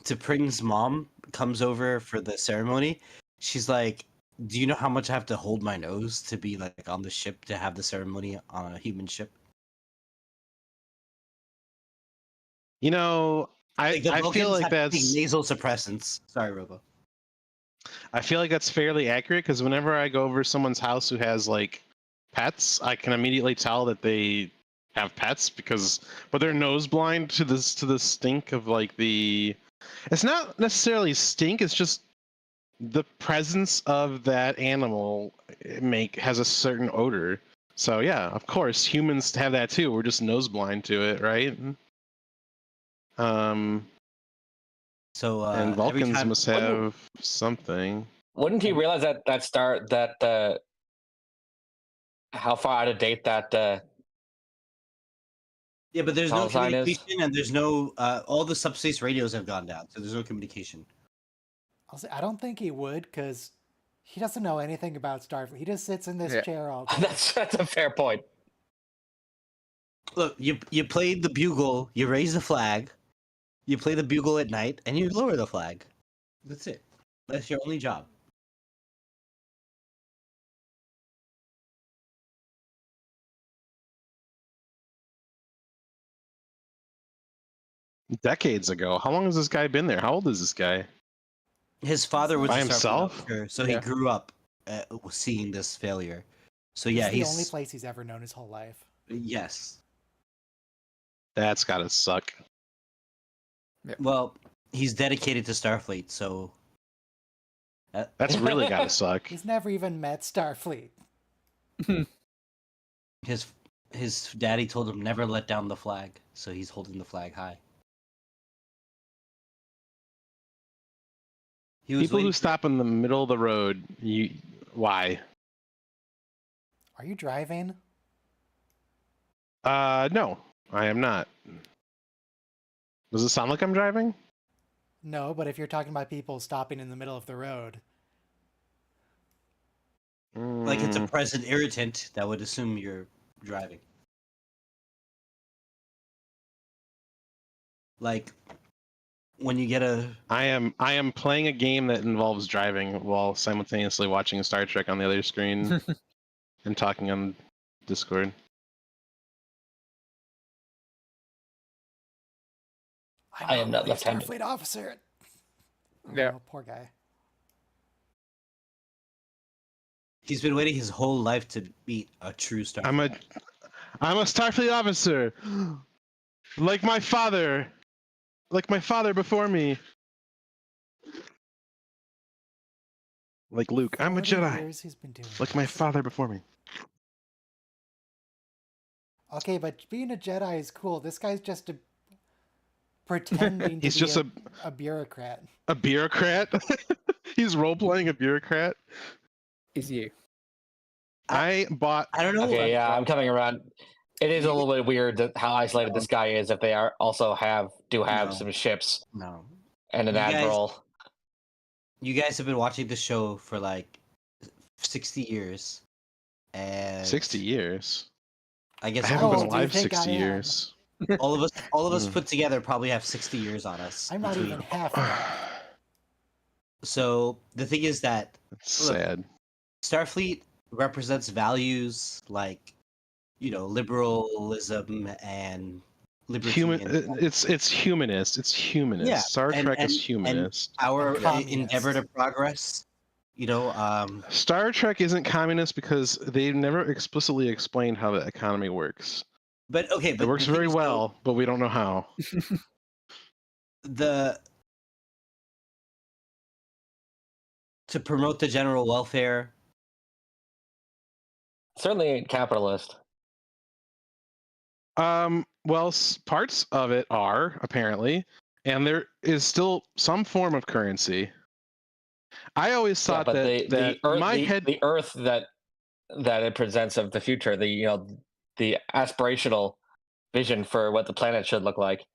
T'Pring's mom comes over for the ceremony. She's like, "Do you know how much I have to hold my nose to be like on the ship to have the ceremony on a human ship?" I feel like that's nasal suppressants. Sorry, Robo. I feel like that's fairly accurate because whenever I go over someone's house who has like pets, I can immediately tell that they have pets but they're nose blind to the stink of like the. It's not necessarily stink. It's just the presence of that animal has a certain odor. So yeah, of course, humans have that too. We're just nose blind to it, right? So And every Vulcans time, must have something. Wouldn't you realize how far out of date that yeah, but there's no call sign is? communication, and there's no all the subspace radios have gone down, so there's no communication. I'll say, I don't think he would, because he doesn't know anything about Starfleet. He just sits in this Yeah. chair all day. That's a fair point. Look, you played the bugle, you raise the flag, you play the bugle at night, and you lower the flag. That's it. That's your only job. Decades ago. How long has this guy been there? How old is this guy? His father was By a Starfleet himself? officer, so Yeah. he grew up seeing this failure. So yeah, It's the only place he's ever known his whole life. yes. That's gotta suck. Well, he's dedicated to Starfleet, so That's really gotta suck. He's never even met Starfleet. his daddy told him never let down the flag, so he's holding the flag high. He was People who waiting stop in the middle of the road, why? Are you driving? No, I am not. Does it sound like I'm driving? No, but if you're talking about people stopping in the middle of the road. like it's a present irritant that would assume you're driving. Like when you get a I am playing a game that involves driving while simultaneously watching Star Trek on the other screen and talking on Discord. I am not a left-handed. Starfleet officer. Yeah. Oh, poor guy. he's been waiting his whole life to meet a true Starfleet. I'm a Starfleet officer, like my father before me. Like Luke, I'm a 40 Jedi, years he's been doing like my this. father before me. Okay, but being a Jedi is cool. This guy's just pretending He's to just be a bureaucrat. A bureaucrat. He's role playing a bureaucrat. Is you. I don't know. Okay, yeah, I'm coming around. It is a little bit weird how isolated this guy is. If they are also have No. some ships No. and an You guys- admiral. You guys have been watching the show for like 60 years. And 60 years. I guess I haven't How been old do you alive think 60 I am? years. all of us put together probably have 60 years on us. I'm not between. even half that. So the thing is that It's Look, sad. Starfleet represents values like, liberalism and liberty. and It's humanist. It's humanist. Yeah, Star and- Trek is and- humanist. our and communist. endeavor to progress. Star Trek isn't communist because they never explicitly explained how the economy works. But okay, but It works the thing very is, though, well, but we don't know how. To promote the general welfare. Certainly ain't capitalist. Well, parts of it are apparently, and there is still some form of currency. I always Yeah, thought but that the Earth, my head. the Earth that it presents of the future, the aspirational vision for what the planet should look like.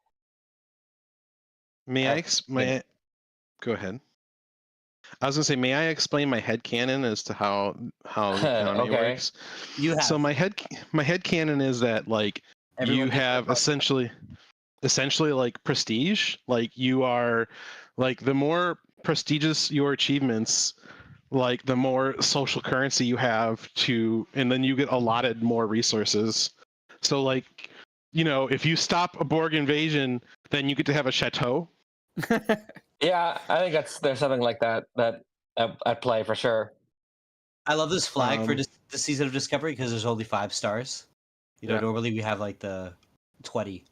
May I? Go ahead. I was gonna say, may I explain my headcanon as to how the economy Okay. works? You have So my headcanon is that like everyone you gets have their essentially like prestige. Like you are like the more prestigious your achievements, like the more social currency you have and then you get allotted more resources. So like, if you stop a Borg invasion, then you get to have a chateau. Yeah, I think there's something like that at play for sure. I love this flag for Um, this season of Discovery because there's only 5 stars. You know, Yeah. normally we have like the 20.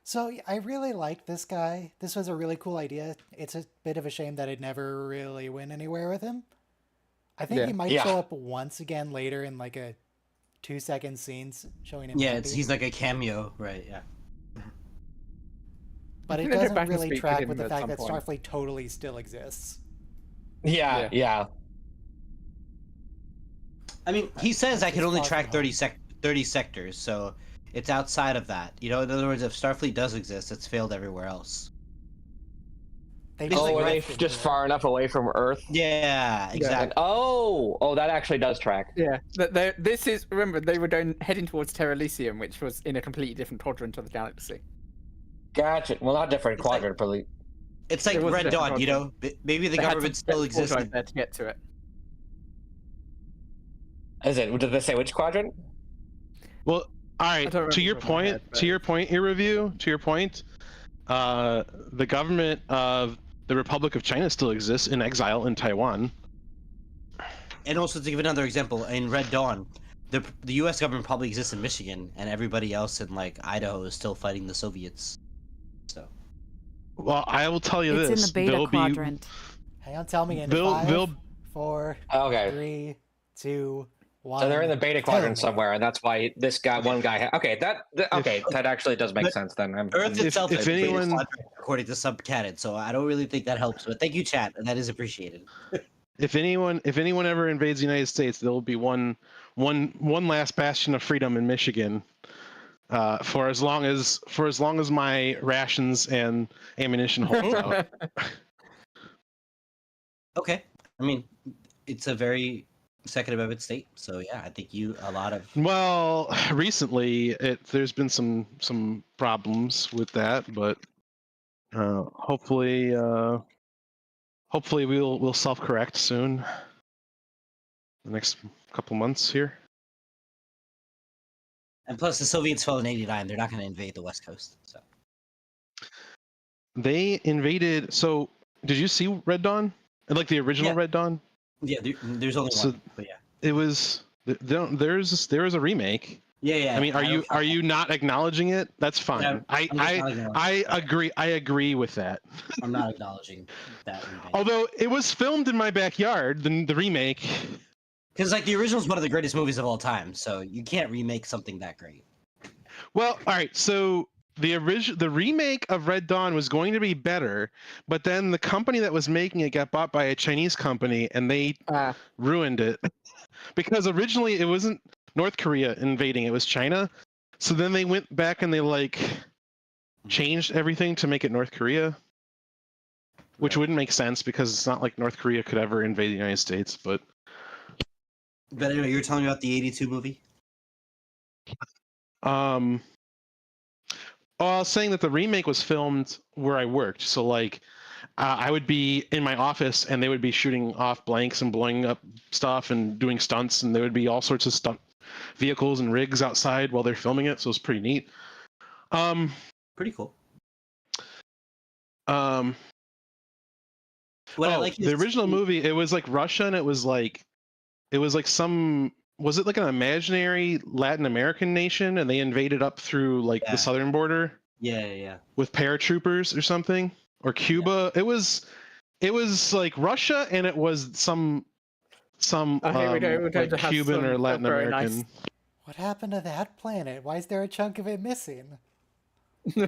So I really like this guy. This was a really cool idea. It's a bit of a shame that it never really went anywhere with him. I think Yeah. he might Yeah. show up once again later in like a 2-second scenes showing him. Yeah, happy. he's like a cameo, right? Yeah. But I'm it gonna go doesn't back and really speak with track him with the at fact some that point. Starfleet totally still exists. Yeah, yeah. I mean, he says I can It's only far track from 30 sectors, so it's outside of that. You know, in other words, if Starfleet does exist, it's failed everywhere else. They Oh, Oh, are they drifted just here. far enough away from Earth? Yeah, exactly. And, oh, that actually does track. Yeah, this is, remember, they were heading towards Terra Elysium, which was in a completely different quadrant of the galaxy. Gotcha. Well, not different It's like- quadrant, probably. It's like It was a Red different Dawn, you know? Maybe the They had to government get still the exists. drive there to get to it. Is it? Did they say which quadrant? well, all I right. don't To your remember off my point, head, but- to your point, your review. To your point, the government of the Republic of China still exists in exile in Taiwan. And also, to give another example, in Red Dawn, the U.S. government probably exists in Michigan, and everybody else in like Idaho is still fighting the Soviets. So Well, I will tell you It's this: in the beta there'll quadrant. Hang on, tell me in They'll- 5, they'll- 4, Okay. 3, 2, 1. So they're in the beta tell quadrant me. somewhere, and that's why this guy, one guy. Okay, okay, that actually does make But sense then. Earth itself if is a beta anyone- quadrant, according to subcanon, so I don't really think that helps. But thank you, chat, and that is appreciated. If anyone ever invades the United States, there will be one last bastion of freedom in Michigan, for as long as my rations and ammunition holds out. Okay, I mean, it's a very Second Amendment state, so yeah, I think a lot of Well, recently there's been some problems with that, but hopefully we'll self-correct soon. The next couple months here. and plus the Soviets fell in '89. They're not going to invade the West Coast. So They invaded. So did you see Red Dawn? Like the original Yeah. Red Dawn? yeah, there's only So- one, but yeah, It was there was a remake. yeah. I mean, are you not acknowledging it? That's fine. Yeah, I'm just not acknowledging I agree with that. I'm not acknowledging that remake. Although it was filmed in my backyard, the remake. Because like the original is one of the greatest movies of all time, so you can't remake something that great. Well, all right. So the remake of Red Dawn was going to be better, but then the company that was making it got bought by a Chinese company, and they ruined it because originally it wasn't North Korea invading; it was China. So then they went back and they changed everything to make it North Korea, which wouldn't make sense because it's not like North Korea could ever invade the United States. But anyway, you were telling me about the '82 movie. I was saying that the remake was filmed where I worked. So I would be in my office and they would be shooting off blanks and blowing up stuff and doing stunts, and there would be all sorts of stunt vehicles and rigs outside while they're filming it. So it's pretty neat. Pretty cool. What What I like the is original movie, it was like Russia, and it was like was it like an imaginary Latin American nation, and they invaded up through like Yeah. the southern border Yeah. with paratroopers or something, or Cuba. It was like Russia, and it was some Okay, we don't like have Cuban some or Latin very American. nice- What happened to that planet? Why is there a chunk of it missing? It's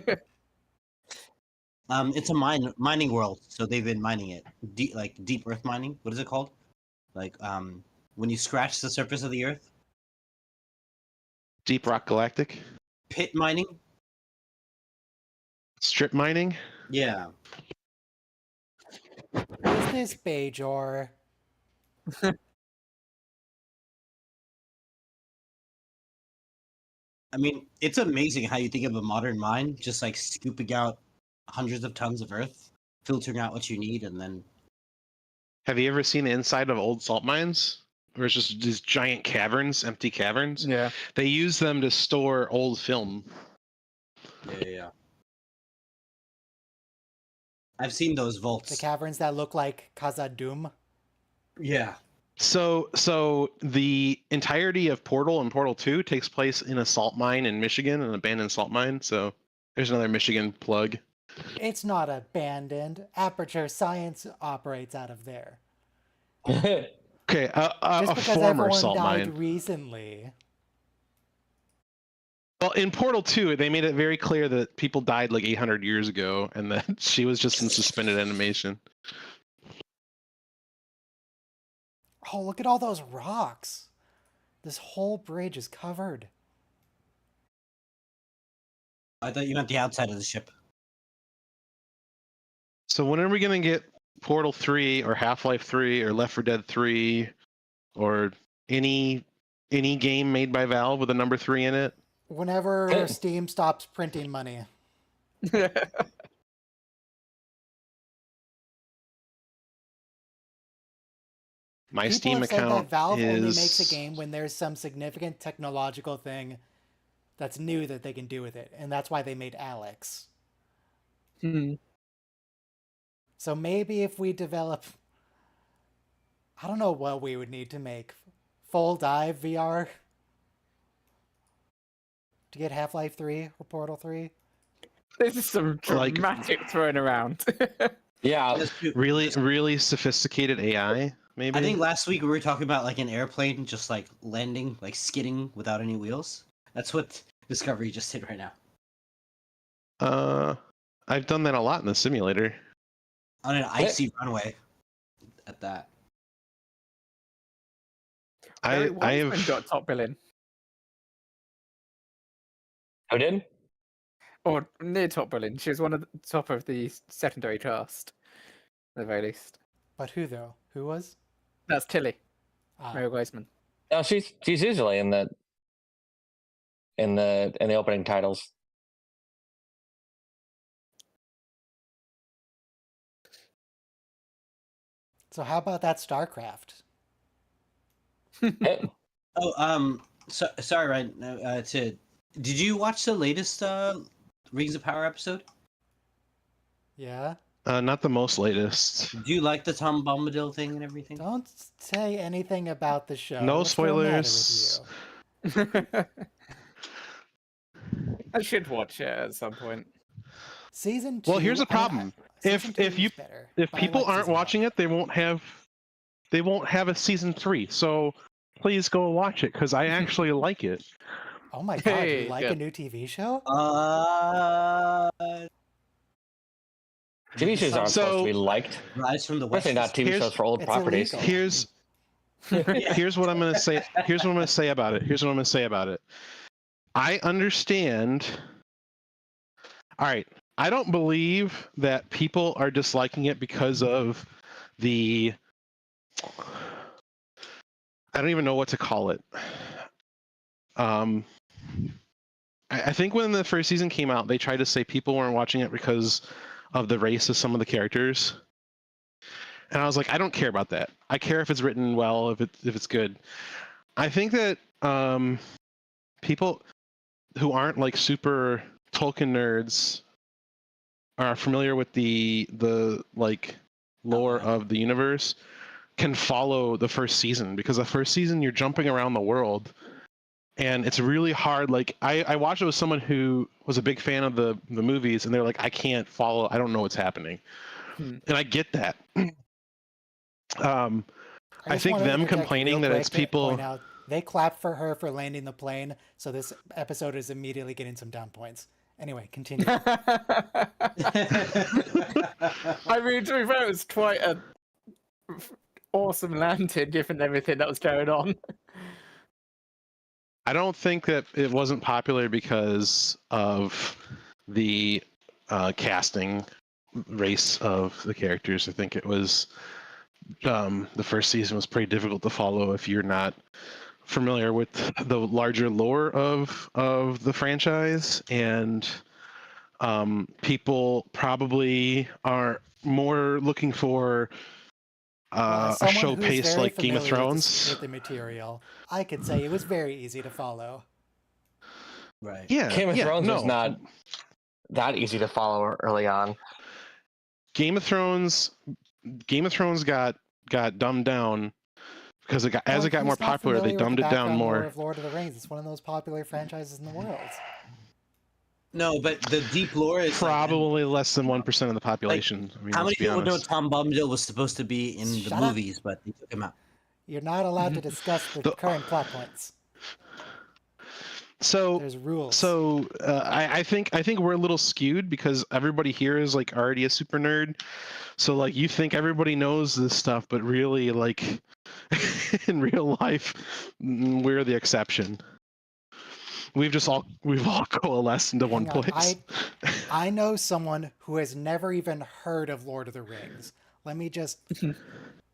a mining world, so they've been mining it. Deep earth mining. What is it called? Like when you scratch the surface of the earth. Deep Rock Galactic, Pit mining. strip mining. Yeah. Is this Bajor? I mean, it's amazing how you think of a modern mine just like scooping out hundreds of tons of earth, filtering out what you need, and then Have you ever seen the inside of old salt mines? Where it's just these giant caverns, empty caverns. Yeah. They use them to store old film. yeah. I've seen those The vaults. caverns that look like Khazad-dûm. Yeah. So the entirety of Portal and Portal 2 takes place in a salt mine in Michigan, an abandoned salt mine. So there's another Michigan plug. It's not abandoned. Aperture Science operates out of there. Okay, Just a because former everyone salt died mine. recently. Well, in Portal 2, they made it very clear that people died like 800 years ago, and that she was just in suspended animation. Oh, look at all those rocks. This whole bridge is covered. I thought you meant the outside of the ship. So when are we gonna get Portal 3 or Half-Life 3 or Left 4 Dead 3 or any game made by Valve with a number 3 in it? Whenever Steam stops printing money. My People Steam have said account that Valve only is makes a game when there's some significant technological thing that's new that they can do with it, and that's why they made Alex. So maybe if we develop, I don't know what we would need to make, full dive VR to get Half-Life 3 or Portal 3. This is some Like- dramatic throwing around. Yeah. really sophisticated AI. Maybe I think last week we were talking about like an airplane just like landing, like skidding without any wheels. That's what Discovery just did right now. I've done that a lot in the simulator. On an icy runway at that. Barry I Wiseman have got top billing, Who did? or near top billing. She was one of the top of the secondary cast, at the very least. But who though? Who was? That's Tilly, Ah, Mary Wiseman. No, she's usually in the opening titles. so how about that StarCraft? Oh, sorry, Ryan. Did you watch the latest Rings of Power episode? Yeah? not the most latest. Do you like the Tom Bombadil thing and everything? Don't say anything about the show. No What's the matter spoilers. with you? I should watch it at some point. Season 2. Well, here's the problem. If If people aren't watching it, they won't have a season 3. So please go watch it because I actually like it. Oh my god, Hey, you like yeah. a new TV show? TV shows aren't supposed to be liked. Rise from the West. Especially not TV Here's- shows for old It's properties. illegal. Here's what I'm gonna say. Here's what I'm gonna say about it. I understand. All right. I don't believe that people are disliking it because of the. I don't even know what to call it. I think when the first season came out, they tried to say people weren't watching it because of the race of some of the characters. And I was like, I don't care about that. I care if it's written well, if it's good. I think that people who aren't like super Tolkien nerds are familiar with the like lore of the universe can follow the first season, because the first season you're jumping around the world and it's really hard. Like I watched it with someone who was a big fan of the movies, and they're like, I can't follow, I don't know what's happening. And I get that. I just think wanted to them interject complaining real that it's quick to people. point out, they clapped for her for landing the plane, so this episode is immediately getting some down points. Anyway, continue. I mean, to be fair, it was quite a awesome landing given everything that was going on. I don't think that it wasn't popular because of the casting race of the characters. I think it was the first season was pretty difficult to follow if you're not familiar with the larger lore of the franchise, and people probably are more looking for As a someone show who's paced very like Game of familiar Thrones. with the material, I could say it was very easy to follow. Right. Yeah, Game of yeah, Thrones was no. not that easy to follow early on. Game of Thrones got dumbed down because it got as it got more who's not popular, they familiar with dumbed the it down background lore more. of Lord of the Rings? It's one of the most popular franchises in the world. No, but the deep lore is Probably less than 1% of the population. I mean, how many let's be people know honest. Tom Bombadil was supposed to be in the Shut up. movies, but they took him out. You're not allowed to discuss the current plot points. So There's rules. So I think we're a little skewed because everybody here is like already a super nerd. So like you think everybody knows this stuff, but really like in real life, we're the exception. We've all coalesced into one Hang on, place. I know someone who has never even heard of Lord of the Rings. Let me just...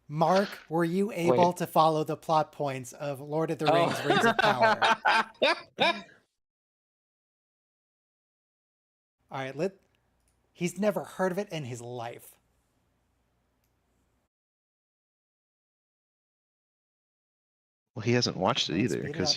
Mark, were you able to follow the plot points of Lord of the Rings, Rings of Power? All right, he's never heard of it in his life. Well, he hasn't watched it Let's either speed it because up,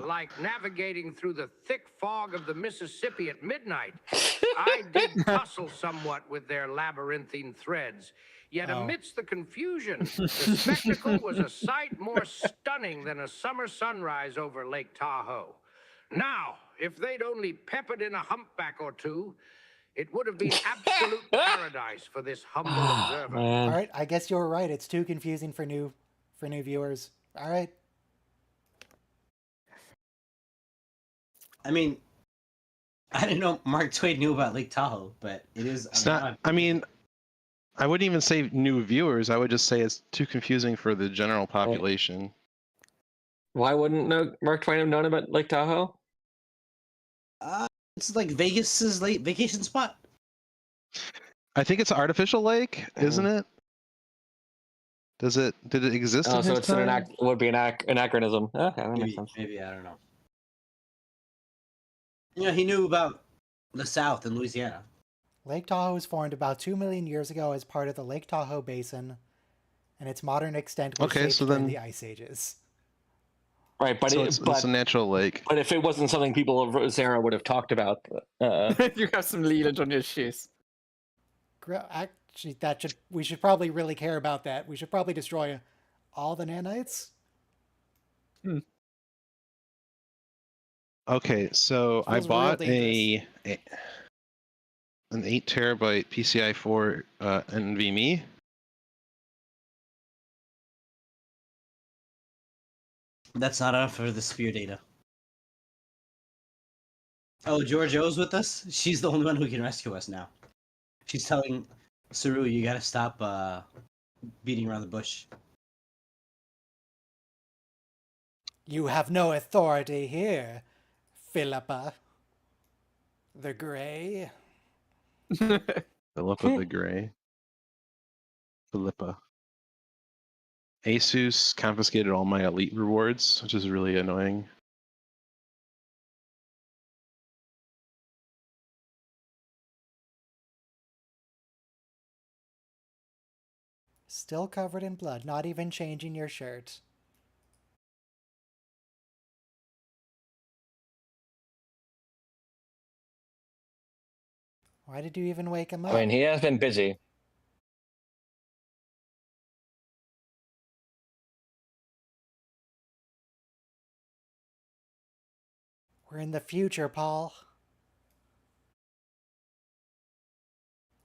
he's like navigating through the thick fog of the Mississippi at midnight. I did tussle somewhat with their labyrinthine threads. Yet amidst the confusion, the spectacle was a sight more stunning than a summer sunrise over Lake Tahoe. Now, if they'd only peppered in a humpback or two, it would have been absolute paradise for this humble observer. All right, I guess you're right. It's too confusing for new viewers. All right. I mean, I didn't know Mark Twain knew about Lake Tahoe, but it is. It's not. I mean, I wouldn't even say new viewers. I would just say it's too confusing for the general population. Why wouldn't Mark Twain have known about Lake Tahoe? It's like Vegas's late vacation spot. I think it's an artificial lake, isn't it? Did it exist? Oh, in so his it's time? would be an anachronism. Okay, that makes sense. Maybe I don't know. You know, he knew about the South and Louisiana. Lake Tahoe was formed about 2 million years ago as part of the Lake Tahoe Basin, and its modern extent was shaped during the Ice Ages. Right, but So it's a natural lake. But if it wasn't something people of Rosera would have talked about, You have some Leland on your shoes. Actually, we should probably really care about that. We should probably destroy all the nanites. Okay, so I Feels real bought dangerous. an 8 terabyte PCI 4 NVMe. That's not enough for the spear data. Oh, George O's with us? She's the only one who can rescue us now. She's telling Saru, you gotta stop beating around the bush. You have no authority here, Philippa. The Grey. Philippa the Grey. Philippa. Asus confiscated all my elite rewards, which is really annoying. Still covered in blood, not even changing your shirt. Why did you even wake him up? I mean, he has been busy. We're in the future, Paul.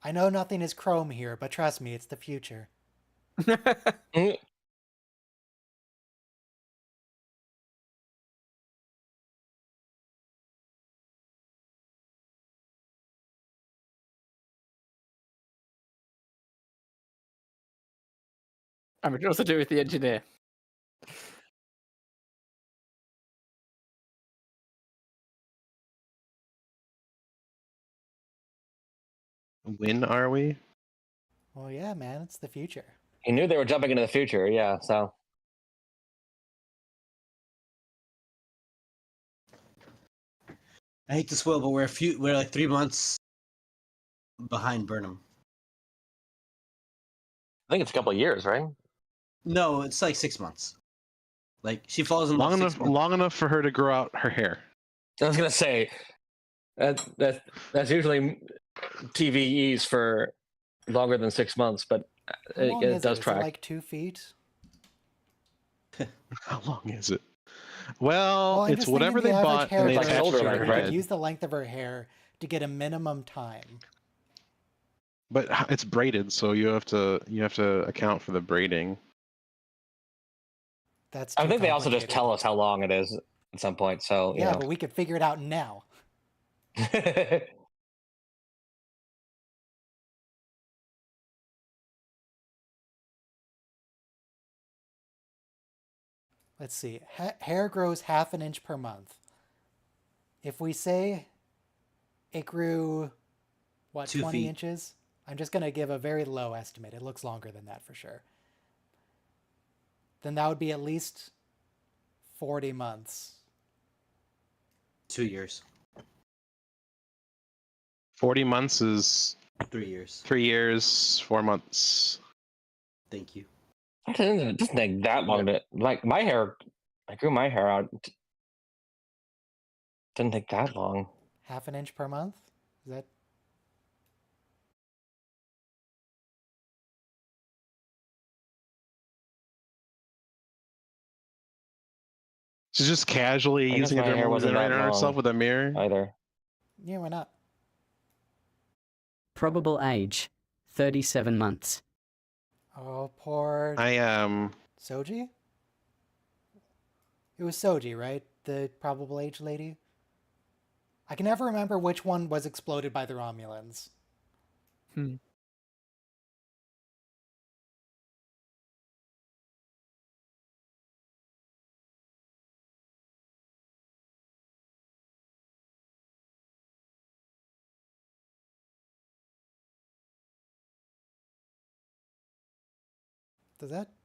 I know nothing is chrome here, but trust me, it's the future. I mean, also do with the engineer. When are we? Well, yeah, man, it's the future. He knew they were jumping into the future, yeah, so. I hate to spoil, but we're like 3 months behind Burnham. I think it's a couple of years, right? No, it's like 6 months. Like she falls in love Long enough for her to grow out her hair. I was gonna say that's usually TVEs for longer than 6 months, but How long it is does it? track. Is it like 2 feet? How long is it? Well, I'm it's just whatever thinking they the average bought hair and they Like growth, attached shoulder to her length, we right? could head. use the length of her hair to get a minimum time. But it's braided, so you have to account for the braiding. That's I too think they also just complicated. tell us how long it is at some point. So Yeah, you but we could figure it out now. know. Let's see. Hair grows half an inch per month. If we say it grew, what, 2 20 feet. inches? I'm just going to give a very low estimate. It looks longer than that for sure. Then that would be at least 40 months. 2 years. 40 months is 3 years. 3 years, 4 months. Thank you. It doesn't take that long to like my hair. I grew my hair out. Didn't take that long. Half an inch per month? Is that... She's just casually I guess using a my hair dermal wasn't that regenerator on herself long with a mirror. either. Yeah, why not? Probable age 37 months. Oh, poor I Soji? It was Soji, right? The probable age lady? I can never remember which one was exploded by the Romulans. Hmm.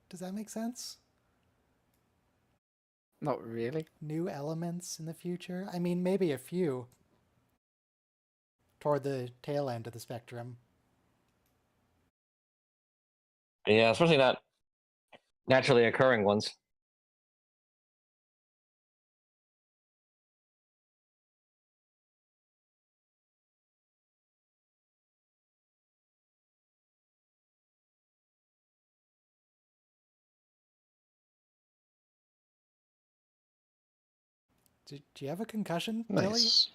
Does that make sense? Not really. New elements in the future? I mean, maybe a few. Toward the tail end of the spectrum. Yeah, especially not naturally occurring ones. Do you have a concussion, Billy? nice.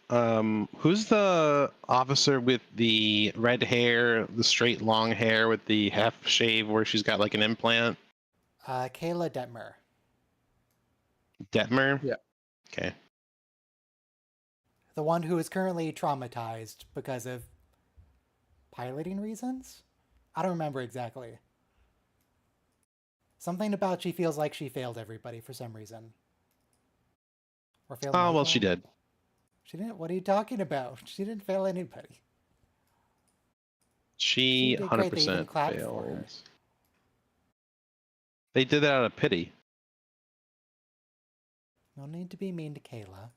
Who's the officer with the red hair, the straight long hair with the half shave where she's got like an implant? Kayla Detmer. Detmer? Yeah. Okay. The one who is currently traumatized because of piloting reasons? I don't remember exactly. Something about she feels like she failed everybody for some reason. Or failed Oh, well, Michael? she did. She didn't. What are you talking about? She didn't fail anybody. She did great. They even 100% clapped for her. failed. They did that out of pity. No need to be mean to Kayla.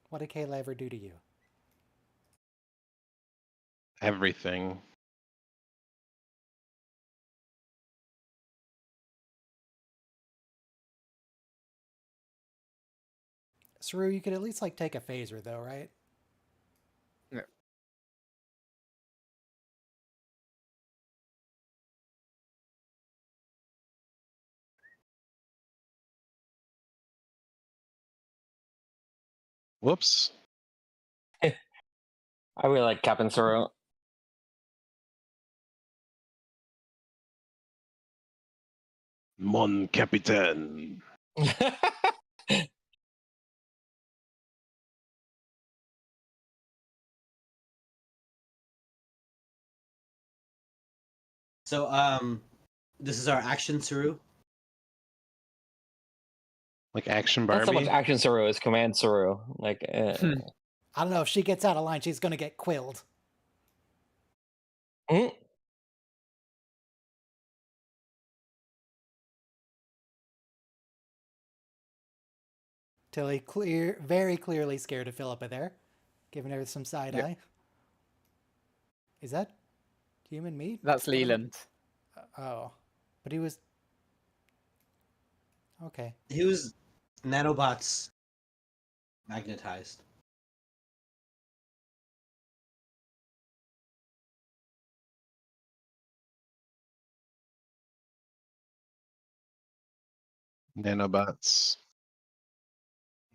What did Kayla ever do to you? Everything. Saru, you could at least like take a phaser though, right? Yeah. Whoops. I really like Captain Saru. Mon Capitaine. So, this is our action Saru. Like Action Not so much Barbie. Action Saru as Command Saru. Like, I don't know. If she gets out of line, she's gonna get quilled. mm, Tilly very clearly scared of Philippa there, giving her some side eye. Is that human meat? That's Leland. Oh, but he was okay. He was nanobots Magnetized. Nanobots.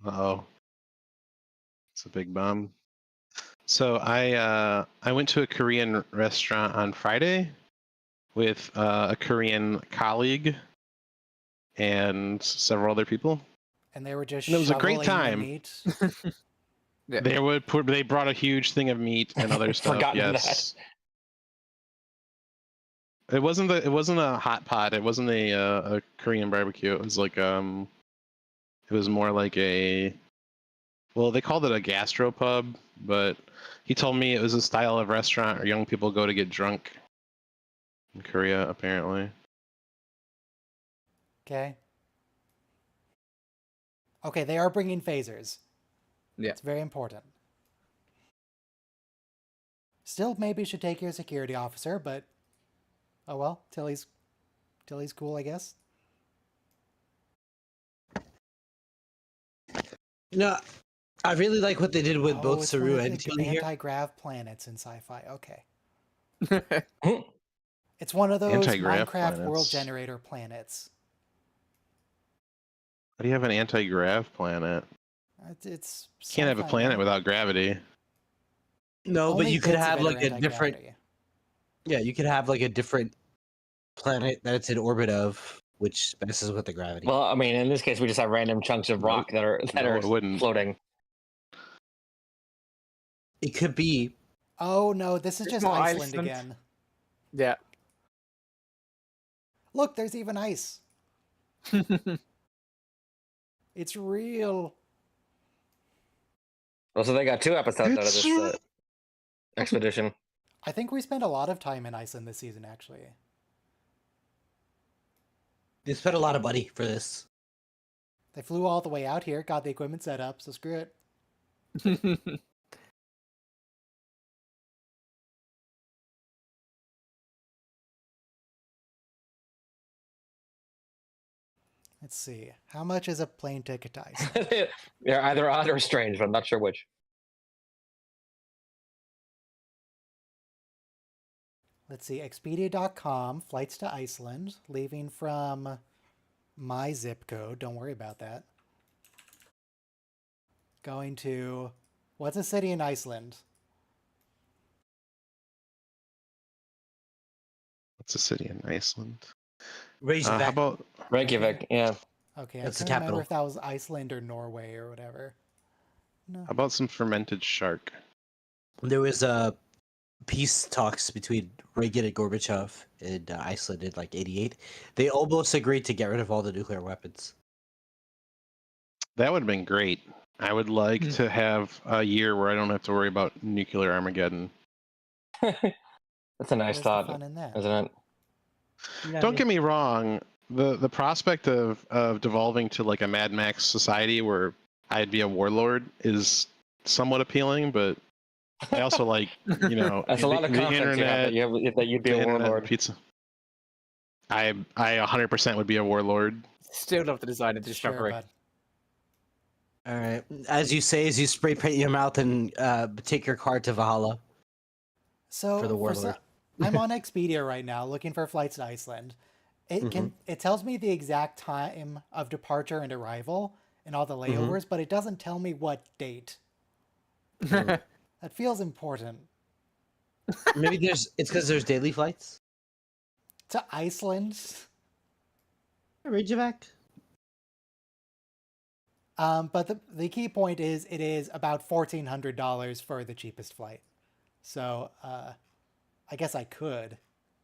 Uh-oh. It's a big bomb. So I went to a Korean restaurant on Friday with a Korean colleague and several other people. And they were just And it was a great shoveling the time. meat. Yeah. They brought a huge thing of meat and other stuff. Forgotten Yes. It wasn't a hot pot. It wasn't a Korean barbecue. It was like it was more like a, well, they called it a gastropub, but he told me it was a style of restaurant where young people go to get drunk in Korea, apparently. Okay. Okay, they are bringing phasers. Yeah. It's very important. Still, maybe should take your security officer, but oh well. Tilly's cool, I guess. No, I really like what they did with both it's one Saru of and the Tilly here. anti-grav planets in sci-fi. Okay. It's one of those Anti-grav Minecraft world planets. generator planets. How do you have an anti-grav planet? It's Can't have a sci-fi, planet man. without gravity. No, but Only you could bits of have it are like a different. anti-gravity. Yeah, you could have like a different planet that it's in orbit of, which messes with the gravity. Well, I mean, in this case, we just have random chunks of rock that are No, it wouldn't. floating. It could be. Oh no, this is It's just more Iceland Iceland. again. Yeah. Look, there's even ice. It's real. Well, so they got 2 episodes out of this expedition. I think we spent a lot of time in Iceland this season, actually. They spent a lot of money for this. They flew all the way out here, got the equipment set up, so screw it. Let's see. How much is a plane ticket to Iceland? They're either odd or strange, but I'm not sure which. Let's see. Expedia.com, flights to Iceland, leaving from my zip code. Don't worry about that. Going to, what's a city in Iceland? What's a city in Iceland? Reykjavik. How about Reykjavik, yeah. Okay, That's I the can't remember capital. if that was Iceland or Norway or whatever. No. how about some fermented shark? There was peace talks between Reagan and Gorbachev in Iceland in like '88. They almost agreed to get rid of all the nuclear weapons. That would have been great. I would like to have a year where I don't have to worry about nuclear Armageddon. That's a nice Where's the thought, fun in that? isn't it? Don't get me wrong. The prospect of devolving to like a Mad Max society where I'd be a warlord is somewhat appealing, but I also like, you know, That's a lot of the confidence you have that you'd be the a internet, warlord. pizza. I 100% would be a warlord. Still love the design of Sure, Discovery. bud. All right. As you say, as you spray paint your mouth and take your car to Valhalla. So For the so- warlord. I'm on Expedia right now looking for flights to Iceland. It tells me the exact time of departure and arrival and all the layovers, but it doesn't tell me what date. That feels important. Maybe it's because there's daily flights. To Iceland. Reykjavik. But the key point is it is about $1,400 for the cheapest flight. So I guess I could.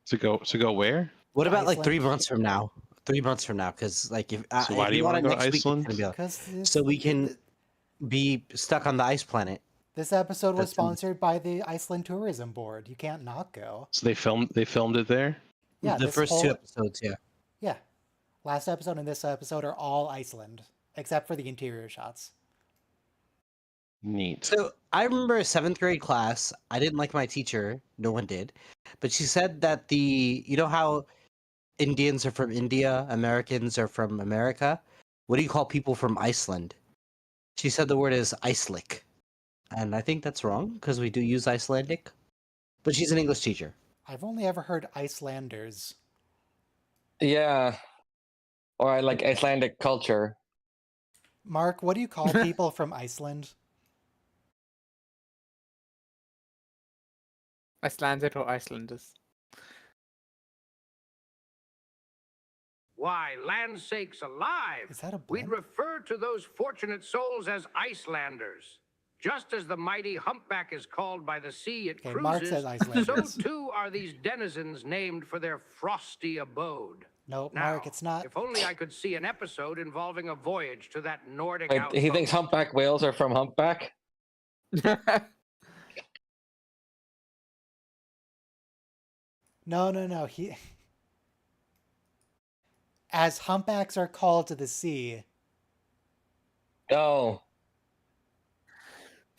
To go where? What about like 3 Iceland. months from now? 3 months from now, because like if So why if do you want wanna it go to next week, it's Iceland? gonna be like- Because so we can be stuck on the ice planet. this episode was That's sponsored by the Iceland Tourism Board. You can't not go. So they filmed it there. Yeah, the this first whole- 2 episodes, yeah. Yeah. Last episode and this episode are all Iceland, except for the interior shots. Neat. So I remember a 7th grade class. I didn't like my teacher. No one did, but she said that you know how Indians are from India, Americans are from America. What do you call people from Iceland? She said the word is Icelandic, and I think that's wrong because we do use Icelandic. But she's an English teacher. I've only ever heard Icelanders. Yeah. Or I like Icelandic culture. Mark, what do you call people from Iceland? Icelandic or Icelanders? Why, land sakes alive! Is that a We'd blimp? refer to those fortunate souls as Icelanders. Just as the mighty humpback is called by the sea at Okay, Mark cruises, says Icelanders. so too are these denizens named for their frosty abode. No, Now, Mark, it's not. if only I could see an episode involving a voyage to that Nordic Wait, he thinks outpost. humpback whales are from humpback? No. As humpbacks are called to the sea. No.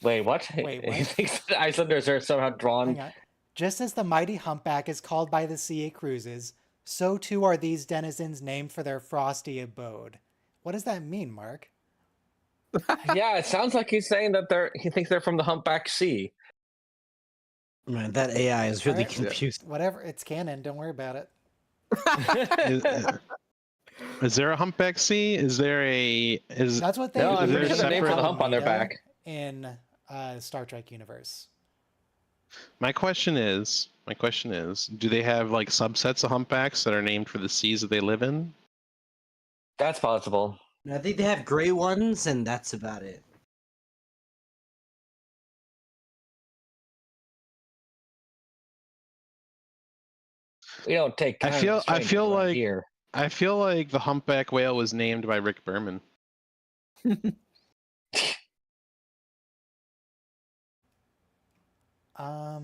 Wait, what? Wait, He what? thinks that Icelanders are somehow drawn. Hang on. Just as the mighty humpback is called by the sea at cruises, so too are these denizens named for their frosty abode. What does that mean, Mark? Yeah, it sounds like he's saying that he thinks they're from the humpback sea. Man, that AI is really Alright. confused. Whatever, it's canon. Don't worry about it. Is there a humpback sea? Is there a That's what they No, I'm Is pretty there sure the name for the separate- hump on their back. in Star Trek universe. My question is, do they have like subsets of humpbacks that are named for the seas that they live in? That's possible. I think they have gray ones, and that's about it. We don't take. I kind feel- of I strangers feel around like- here. I feel like the humpback whale was named by Rick Berman.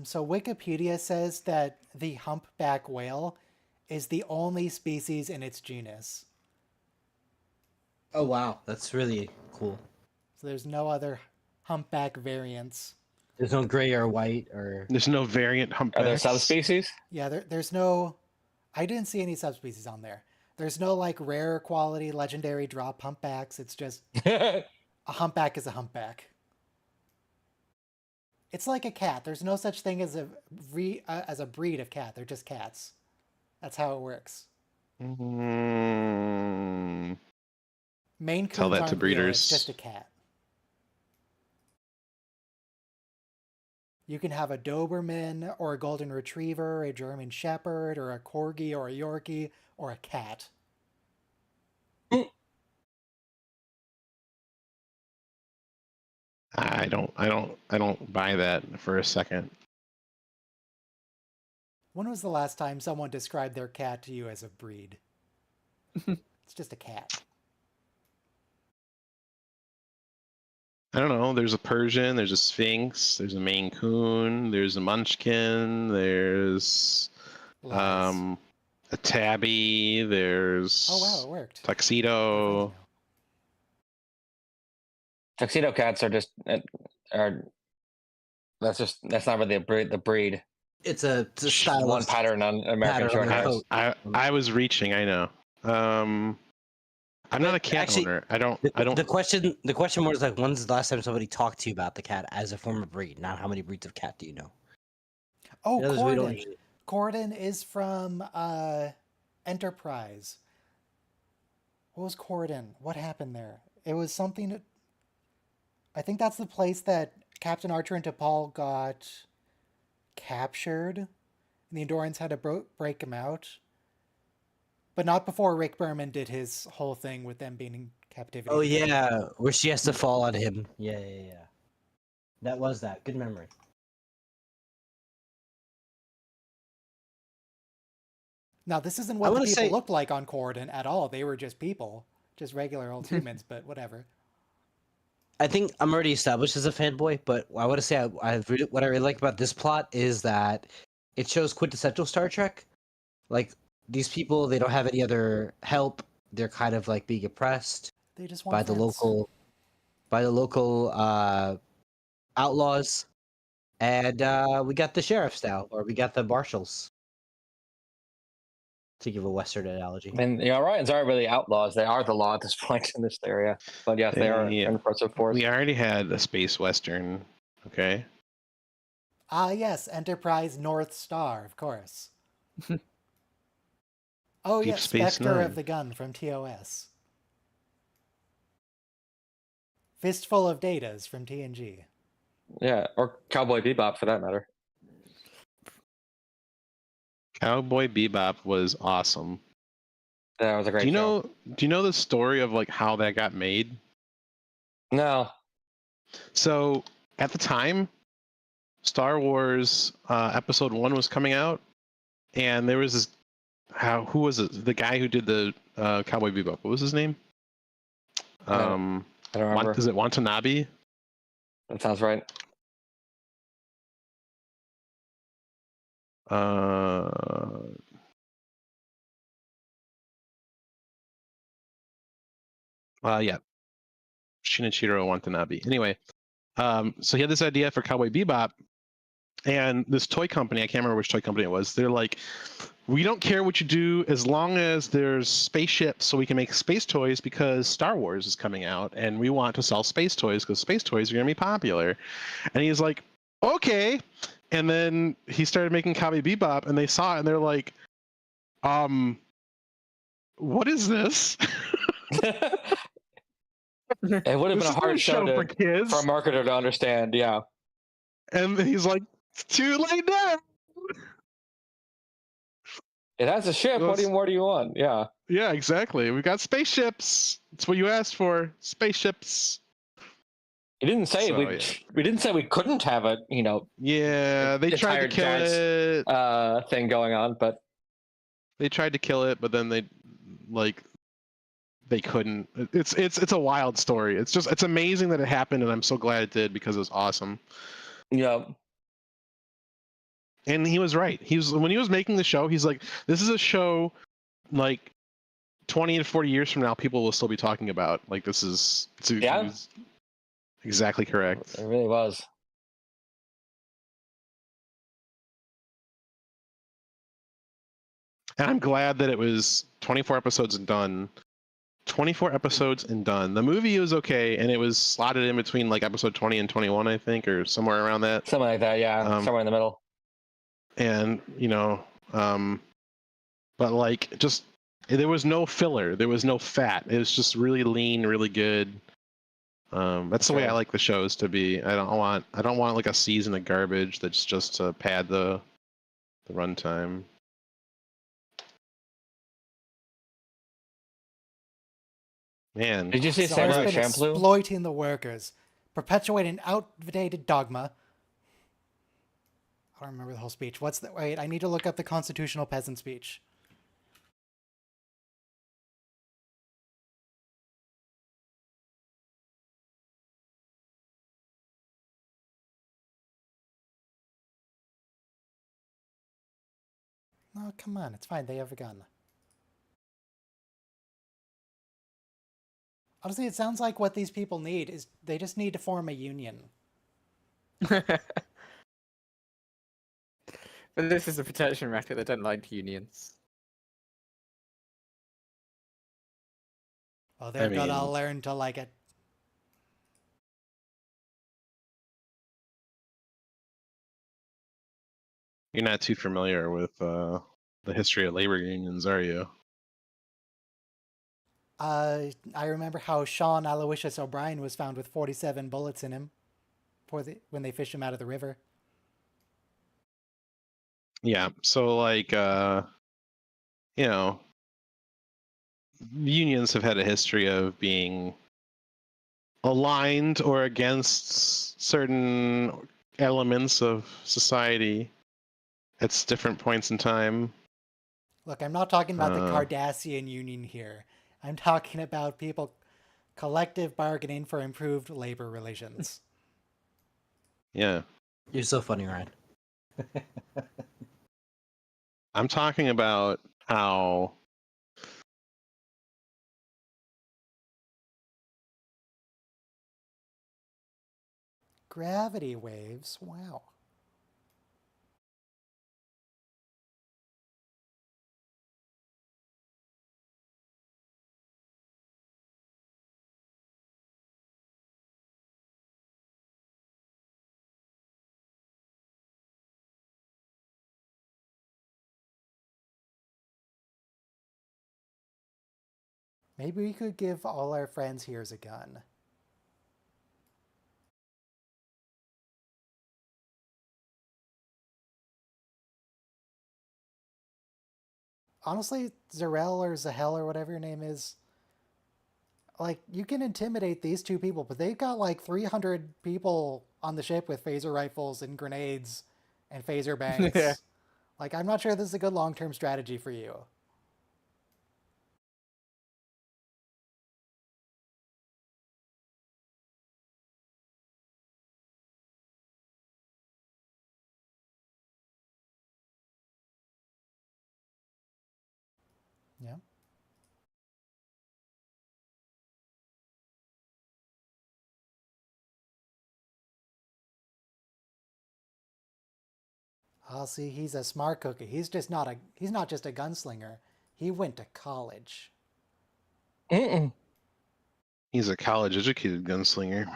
So Wikipedia says that the humpback whale is the only species in its genus. Oh wow, that's really cool. So there's no other humpback variants. There's no gray or white or. There's no variant Are humpbacks. there subspecies? Yeah, there's no... I didn't see any subspecies on there. There's no, like, rare quality, legendary drop humpbacks. It's just a humpback is a humpback. It's like a cat. There's no such thing as a breed of cat. They're just cats. That's how it works. Mm, Maine Tell Coons that to aren't real, breeders. It's just a cat. You can have a Doberman or a Golden Retriever, a German Shepherd, or a Corgi or a Yorkie, or a cat. I don't buy that for a second. When was the last time someone described their cat to you as a breed? It's just a cat. I don't know. There's a Persian, there's a Sphinx, there's a Maine Coon, there's a Munchkin, there's Lies. a Tabby, there's Oh wow, it worked. Tuxedo. Tuxedo cats are just that's not really the breed. It's a style. One pattern on American pattern on their Shorthairs. coat. I was reaching. I know. I'm not a cat Actually, owner. I don't. The question was like, when's the last time somebody talked to you about the cat as a form of breed? Not how many breeds of cat do you know? Oh, In others, we don't Corden. usually- Corden is from Enterprise. What was Corden? What happened there? It was something that... I think that's the place that Captain Archer and T'Pol got captured. And the Andorians had to break him out. But not before Rick Berman did his whole thing with them being in captivity. Oh yeah, where she has to fall on him. Yeah. That was that. Good memory. Now, this isn't I what the wanna people say- looked like on Corden at all. They were just people. Just regular old humans, but whatever. I think I'm already established as a fanboy, but I want to say what I really like about this plot is that it shows quintessential Star Trek. Like, these people, they don't have any other help. They're kind of like being oppressed They just want by the friends. local outlaws, and we got the sheriffs now, or we got the marshals. to give a Western analogy. And the Orions aren't really outlaws; they are the law at this point in this area. But yes, they are Yeah. an oppressive force. We already had a space western. Okay. Ah, yes, Enterprise North Star, of course. Oh, Deep yes, Space Spectre Nine. of the Gun from TOS. Fistful of Datas from TNG. Yeah, or Cowboy Bebop for that matter. Cowboy Bebop was awesome. That was a great Do you show. know? Do you know the story of like how that got made? No. So at the time, Star Wars Episode 1 was coming out, and there was this. Who was it? The guy who did the Cowboy Bebop. What was his name? I don't remember. Is it Watanabe? That sounds right. Yeah. Shinichiro Watanabe. Anyway, so he had this idea for Cowboy Bebop, and this toy company, I can't remember which toy company it was, they're like, we don't care what you do as long as there's spaceships so we can make space toys because Star Wars is coming out and we want to sell space toys because space toys are going to be popular. And he's like, okay. And then he started making Cowboy Bebop and they saw it and they're like, what is this? It would have been a hard show for kids. for a marketer to understand, yeah. And he's like, it's too late now. It has a ship. Well, What more do you want? Yeah. Yeah, exactly. We got spaceships. It's what you asked for. Spaceships. He didn't say So, we. yeah. We didn't say we couldn't have a Yeah, they tried to kill it. thing going on, but They tried to kill it, but then they couldn't. It's a wild story. It's amazing that it happened, and I'm so glad it did because it was awesome. yeah. And he was right. When he was making the show, he's like, this is a show like 20 to 40 years from now, people will still be talking about. Like this is Yeah. Exactly correct. It really was. And I'm glad that it was 24 episodes and done. 24 episodes and done. The movie was okay, and it was slotted in between like episode 20 and 21, I think, or somewhere around that. Something like that, yeah. Somewhere in the middle. And but like just there was no filler, there was no fat. It was just really lean, really good. That's the way I like the shows to be. I don't want like a season of garbage that's just to pad the runtime. Man, Did you see So it's Samurai been Champloo? exploiting the workers, perpetuating outdated dogma. I don't remember the whole speech. What's the wait? I need to look up the constitutional peasant speech. Oh, come on, it's fine. They have a gun. Honestly, it sounds like what these people need is they just need to form a union. But this is a protection racket that don't like unions. Oh, they're gonna learn to like it. You're not too familiar with the history of labor unions, are you? I remember how Sean Aloysius O'Brien was found with 47 bullets in him when they fished him out of the river. Yeah, so like unions have had a history of being aligned or against certain elements of society at different points in time. Look, I'm not talking about the Cardassian Union here. I'm talking about people collective bargaining for improved labor relations. Yeah. You're so funny, Ryan. I'm talking about how Gravity waves, wow. Maybe we could give all our friends here's a gun. Honestly, Zarel or Zahel or whatever your name is, like, you can intimidate these two people, but they've got like 300 people on the ship with phaser rifles and grenades and phaser bangs. Like, I'm not sure this is a good long-term strategy for you. Yeah. Oh, see, he's a smart cookie. He's not just a gunslinger. He went to college. Mm-mm. He's a college-educated gunslinger.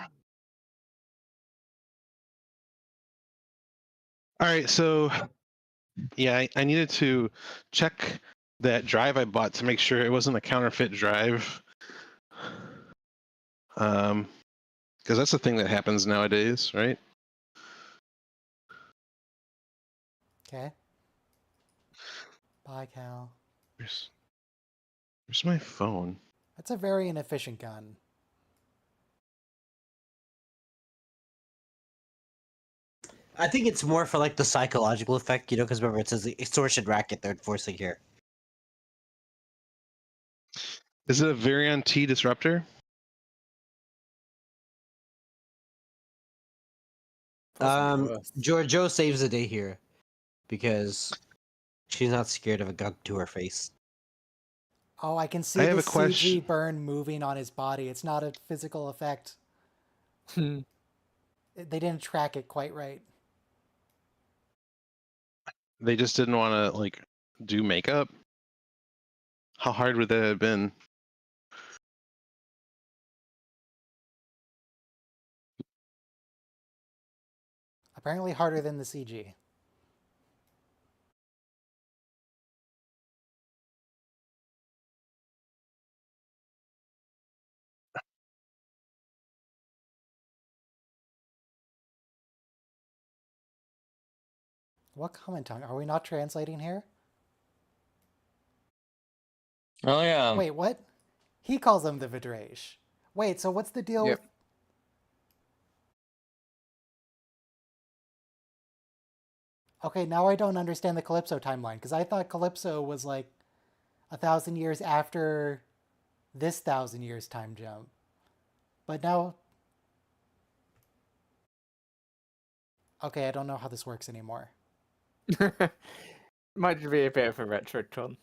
All right, so yeah, I needed to check that drive I bought to make sure it wasn't a counterfeit drive. Because that's the thing that happens nowadays, right? Okay. Bye, Cal. Where's my phone? That's a very inefficient gun. I think it's more for like the psychological effect, you know, because remember it says the extortion racket they're enforcing here. Is it a Varian T disruptor? Giorgio saves the day here because she's not scared of a gun to her face. Oh, I can see I the have a CG question. burn moving on his body. It's not a physical effect. They didn't track it quite right. They just didn't want to like do makeup. How hard would that have been? Apparently harder than the CG. What common tongue? Are we not translating here? Oh yeah. Wait, what? He calls them the Vidrage. Wait, so what's the deal with... Okay, now I don't understand the Calypso timeline, because I thought Calypso was like 1,000 years after this 1,000 years time jump. But now... Okay, I don't know how this works anymore. Might be a bit of a retron.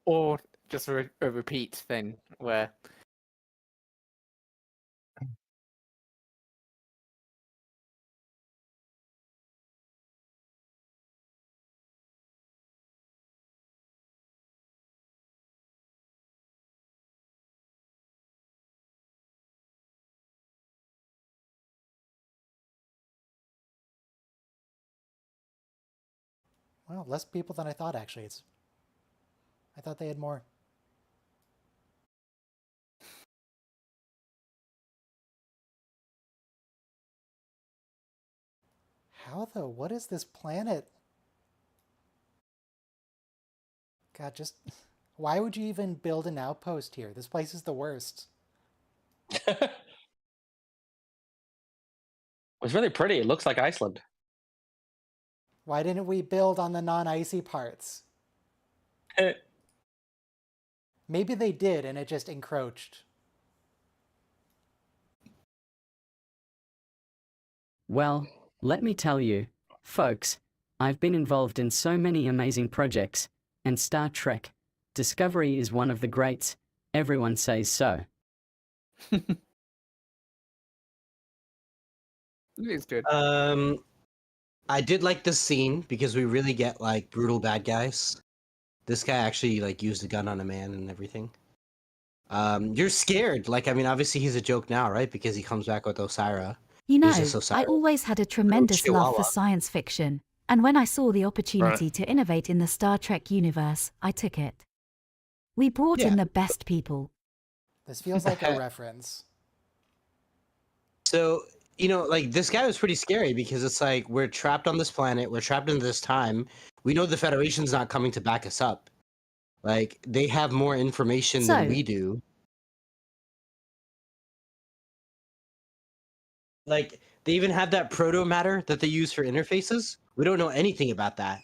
Or just a repeat thing where Well, less people than I thought, actually. I thought they had more. How, though? What is this planet? God, just... Why would you even build an outpost here? This place is the worst. It's really pretty. It looks like Iceland. Why didn't we build on the non-icy parts? Maybe they did, and it just encroached. Well, let me tell you, folks, I've been involved in so many amazing projects, and Star Trek Discovery is one of the greats. Everyone says so. it is good. I did like this scene because we really get like brutal bad guys. This guy actually like used a gun on a man and everything. You're scared. Like, I mean, obviously he's a joke now, right? Because he comes back with Osira. You He's know, just Osira. I always had a tremendous love for Chihuahua. science fiction, and when I saw the opportunity Right. to innovate in the Star Trek universe, I took it. We brought in Yeah. the best people. This feels like a reference. So, you know, like, this guy was pretty scary because it's like, we're trapped on this planet, we're trapped in this time. We know the Federation's not coming to back us up. Like, they have more information than So- we do. Like, they even have that proto matter that they use for interfaces. We don't know anything about that.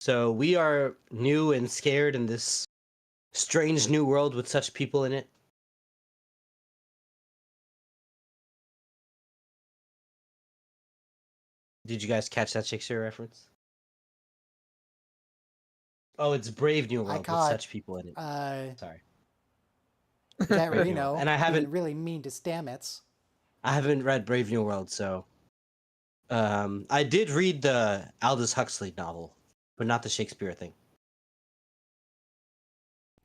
So we are new and scared in this strange new world with such people in it. Did you guys catch that Shakespeare reference? Oh, it's Brave New World with caught, such people in it. Sorry. Jet Brave New Reno, World. And I haven't being really mean to Stamets. I haven't read Brave New World, so I did read the Aldous Huxley novel, but not the Shakespeare thing.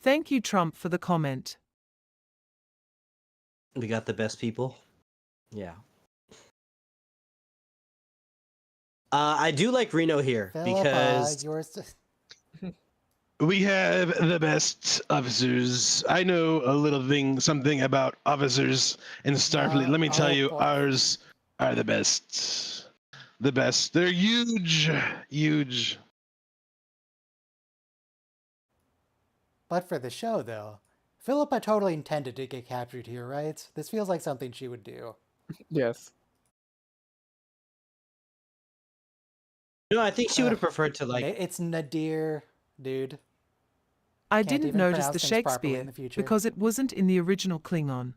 Thank you, Trump, for the comment. We got the best people. Yeah. I do like Reno here Philippa, because yours. We have the best officers. I know a little thing, something about officers in Starfleet. Let me tell you, boy. ours are the best. The best. They're huge, huge. But for the show, though, Philippa totally intended to get captured here, right? This feels like something she would do. Yes. no, I think she would have preferred to like. It's Nadir, dude. I Can't didn't even notice pronounce the things properly in Shakespeare the future. because it wasn't in the original Klingon.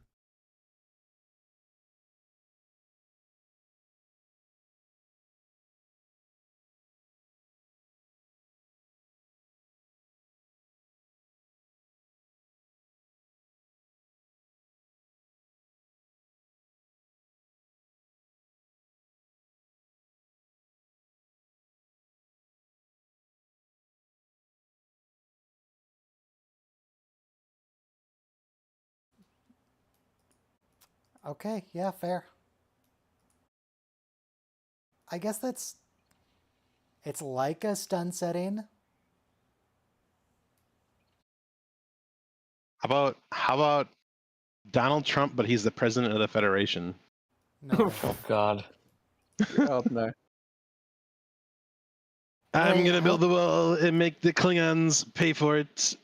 Okay, yeah, fair. I guess that's... It's like a stun setting. How about Donald Trump, but he's the president of the Federation? No way. Oh God. God, no. I'm Wait, gonna build the wall and make the Klingons pay for it.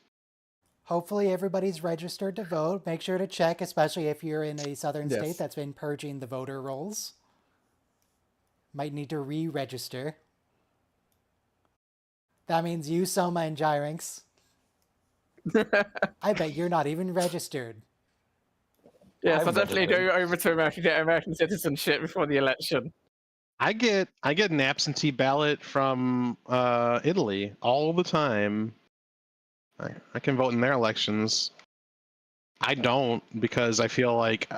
Hopefully everybody's registered to vote. Make sure to check, especially if you're in a southern Yes. state that's been purging the voter rolls. Might need to re-register. That means you, Soma, and Gyrinx. I bet you're not even registered. Yes, I I'll definitely registered. go over to America to get American citizenship before the election. I get an absentee ballot from Italy all the time. I can vote in their elections. I don't because I feel like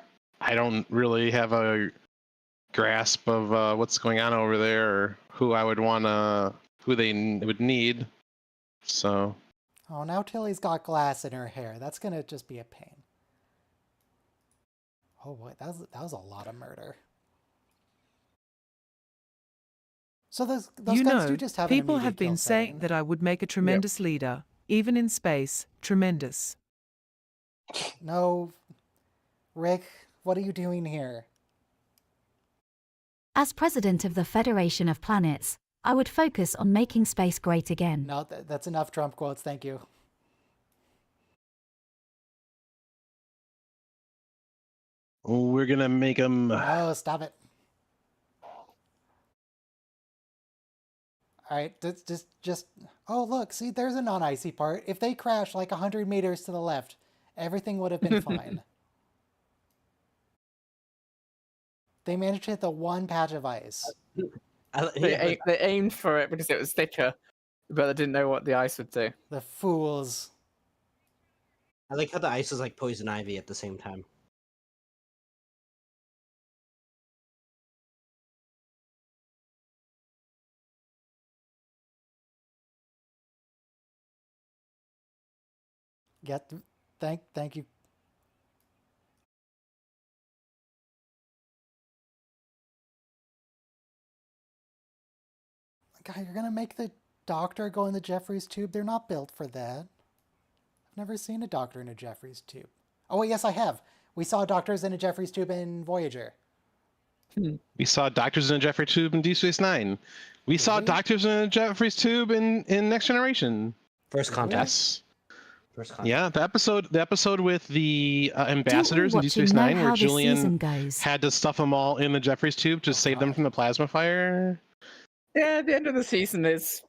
I don't really have a grasp of what's going on over there or who I would who they would need. So Oh, now Tilly's got glass in her hair. That's gonna just be a pain. Oh boy, that was a lot of murder. So those You guns do know, just have people an have immediate kill been saying setting. that I would make a tremendous leader, even in space. Tremendous. No, Rick, what are you doing here? As president of the Federation of Planets, I would focus on making space great again. No, that's enough Trump quotes. Thank you. we're gonna make them. No, stop it. All right, just. Oh, look, see, there's a non-icy part. If they crash like 100 meters to the left, everything would have been fine. They managed to hit the one patch of ice. They aimed for it because it was thicker, but they didn't know what the ice would do. The fools. I like how the ice is like poison ivy at the same time. Thank you. God, you're gonna make the Doctor go in the Jeffries tube? They're not built for that. I've never seen a Doctor in a Jeffries tube. Oh, wait, yes, I have. We saw Doctors in a Jeffries tube in Voyager. We saw Doctors in a Jeffries tube in Deep Space Nine. We saw we? Doctors in a Jeffries tube in Next Generation. First Contact. Yes. First Contact. Yeah, the episode with the ambassadors in Deep watching Space know Nine, where how this season Julian goes? had to stuff them all in the Jeffries tube to save them God. from the plasma fire. Yeah, the end of the season is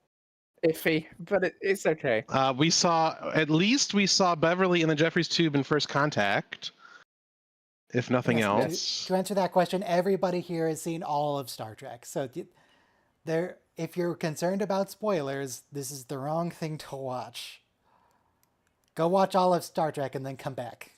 iffy, but it's okay. We saw Beverly in the Jeffries tube in First Contact. If nothing Yes, else. to answer that question, everybody here has seen all of Star Trek. So if you're concerned about spoilers, this is the wrong thing to watch. Go watch all of Star Trek and then come back.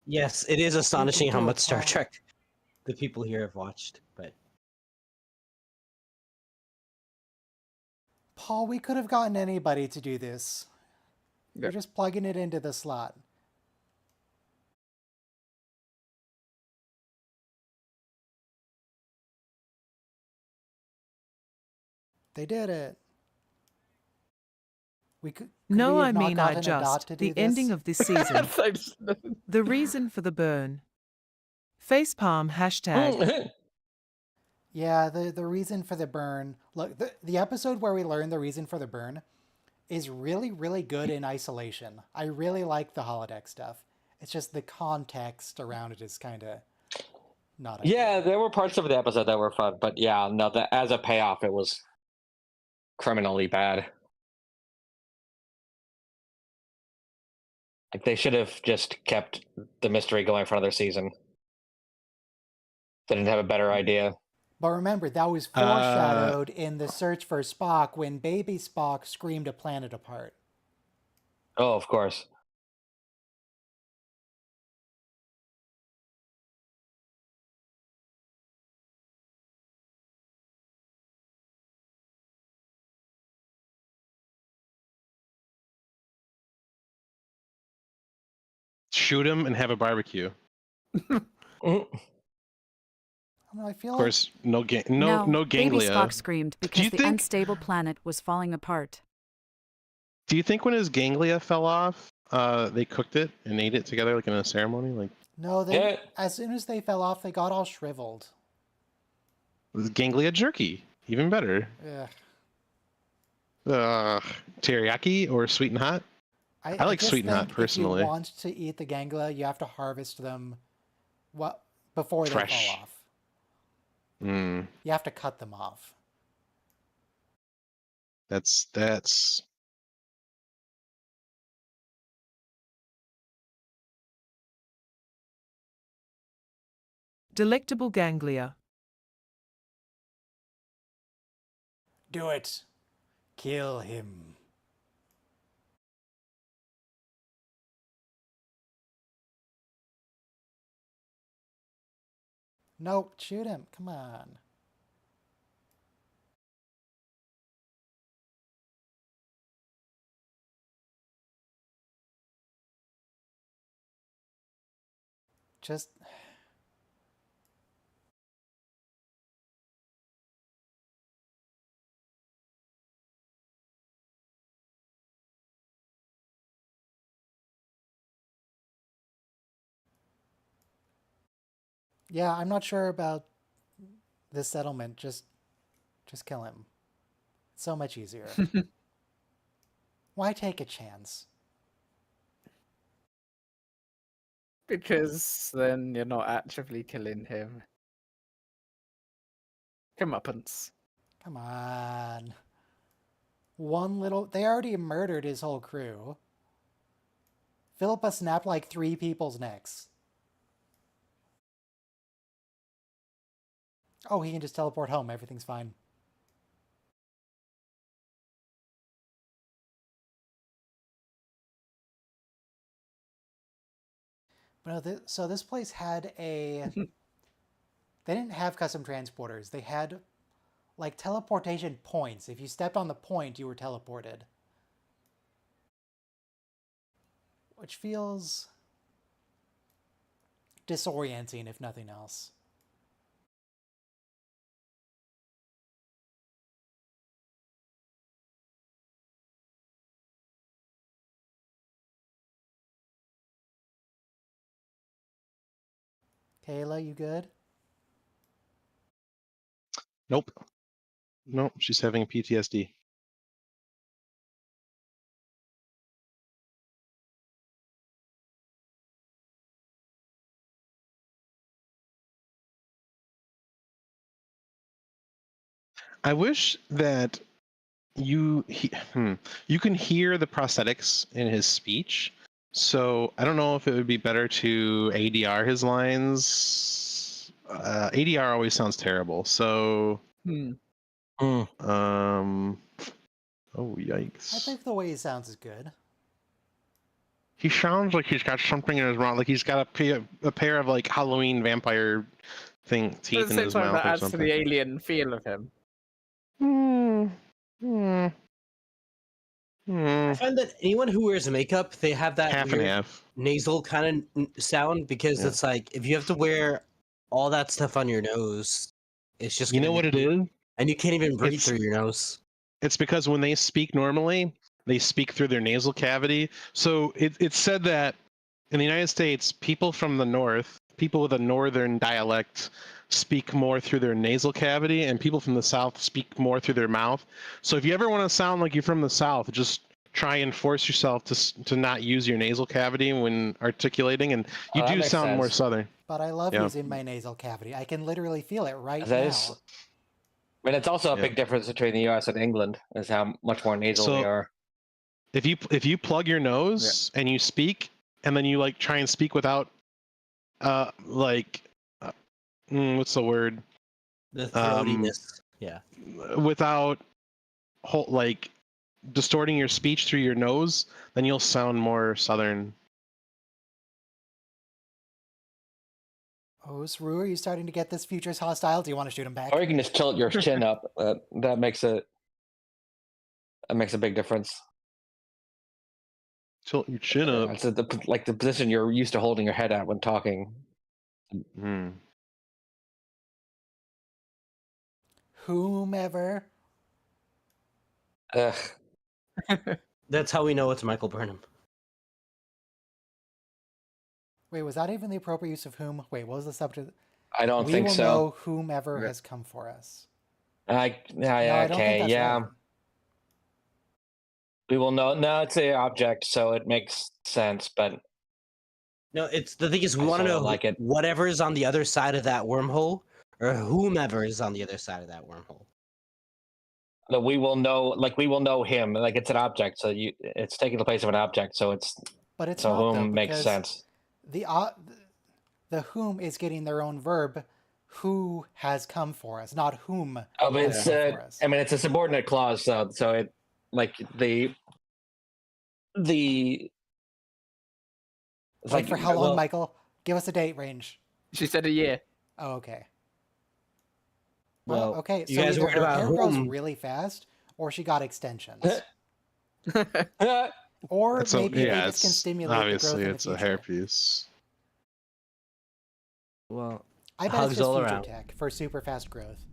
Yes, it is astonishing how do it, much Star Paul. Trek the people here have watched, but Paul, we could have gotten anybody to do this. You're just plugging it into the slot. They did it. Could No, we I have not mean I gotten a dot just. to do The ending this? of this season. The reason for the burn. Facepalm hashtag. Yeah, the reason for the burn. Look, the episode where we learn the reason for the burn is really, really good in isolation. I really like the holodeck stuff. It's just the context around it is kind of not ideal. Yeah, there were parts of the episode that were fun, but yeah, no, as a payoff, it was criminally bad. Like, they should have just kept the mystery going for another season. They didn't have a better idea. But remember, that was foreshadowed in the search for Spock when baby Spock screamed a planet apart. Oh, of course. Shoot him and have a barbecue. I feel Of course, no Baby ganglia. Spock screamed because the think- unstable planet was falling apart. Do you think when his ganglia fell off, they cooked it and ate it together like in a ceremony? Like, no, Yeah. as soon as they fell off, they got all shriveled. with ganglia jerky, even better. Ugh. Teriyaki or sweet and hot? I like just sweet and hot, think personally. If you want to eat the ganglia, you have to harvest them before they Fresh. fall off. Mm, You have to cut them off. that's Delectable ganglia. Do it. Kill him. Nope, shoot him. Come on. Just... Yeah, I'm not sure about this settlement. Just kill him. It's so much easier. Why take a chance? Because then you're not actively killing him. Comeuppance. Come on. One little... They already murdered his whole crew. Philippa snapped like 3 people's necks. Oh, he can just teleport home. Everything's fine. But no, so this place had a... They didn't have custom transporters. They had, like, teleportation points. If you stepped on the point, you were teleported. Which feels disorienting, if nothing else. Kayla, you good? Nope. Nope. She's having PTSD. I wish that you can hear the prosthetics in his speech. So I don't know if it would be better to ADR his lines. ADR always sounds terrible. So oh yikes. I think the way he sounds is good. He sounds like he's got something in his mouth, like he's got a pair of like Halloween vampire teeth in his mouth that or adds something. to the alien feel of him. I find that anyone who wears makeup, they have that Half weird and half. nasal kind of sound because it's like if you have to wear all that stuff on your nose, it's just You know what it is? and you can't even breathe through your nose. It's because when they speak normally, they speak through their nasal cavity. So it's said that in the United States, people from the north, people with a northern dialect, speak more through their nasal cavity, and people from the south speak more through their mouth. So if you ever want to sound like you're from the south, just try and force yourself to not use your nasal cavity when articulating, and you do sound more southern. But I love using my nasal cavity. I can literally feel it right now. I mean, it's also a big difference between the U.S. and England, is how much more nasal we are. If you plug your nose and you speak, and then you like try and speak without, what's the word? The throatiness. Without like distorting your speech through your nose, then you'll sound more southern. Oh, Sru, are you starting to get this future's hostile? Do you want to shoot him back? Or you can just tilt your chin up. That makes a big difference. Tilt your chin up. It's like the position you're used to holding your head at when talking. Whomever. Ugh. That's how we know it's Michael Burnham. Wait, was that even the appropriate use of whom? Wait, what was the subject? I don't think so. We will know whomever has come for us. Okay, Right. We will know. No, it's an object, so it makes sense. But no, it's the thing is we want to know whatever is on the other side of that wormhole, or whomever is on the other side of that wormhole. No, we will know him. Like it's an object, so it's taking the place of an object. So it's. But it's so not, whom though, makes sense. The whom is getting their own verb. Who has come for us, not whom. Oh, but it's I mean, it's a subordinate clause, so it like the. Like for how long, Michael? Give us a date range. She said a year. Oh, okay. Well, okay. You so guys either worried her about hair whom? grows really fast, or she got extensions. Or maybe this can stimulate obviously the growth it's in the a future. hairpiece. Well, I bet it's just future tech for super fast growth.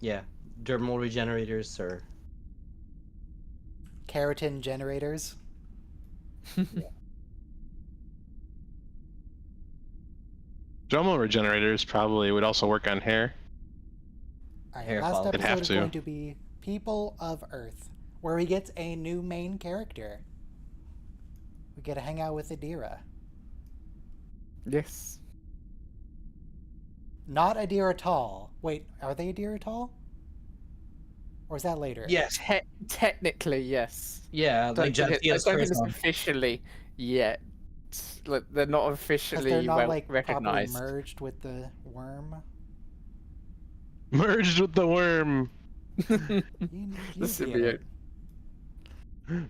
Yeah, dermal regenerators or Keratin generators. Dermal regenerators probably would also work on hair. All right, Hair last follicles. episode is going to be People of Earth, where we get a new main character. We get to hang out with Adira. Yes. Not Adira Tall. Wait, are they Adira Tall? Or is that later? yes, Technically, yes. yeah, like I don't think it's person. officially yet. Like, they're not 'Cause officially they're not well like properly recognized. merged with the worm. Merged with the worm. You The symbiote.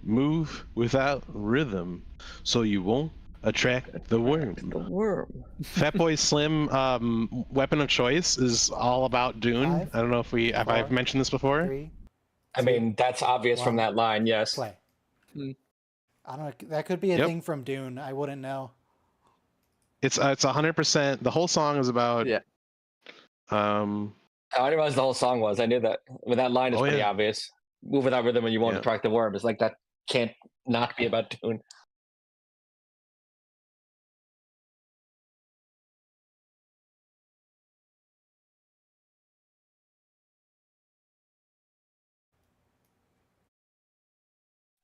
Move without rhythm, so you won't attract the worm. The worm. Fatboy Slim weapon of choice is all about Dune. 5, I don't know if I've mentioned this before. 3, I mean, that's obvious from 1, that line. Yes. play. I don't know. That could be a thing from Dune. I wouldn't know. It's 100%. The whole song is about. Yeah. Um. I didn't realize the whole song was. I knew that. I mean, that line is Oh, pretty yeah. obvious. Move without rhythm and you won't Yeah. attract the worm. It's like that can't not be about tune.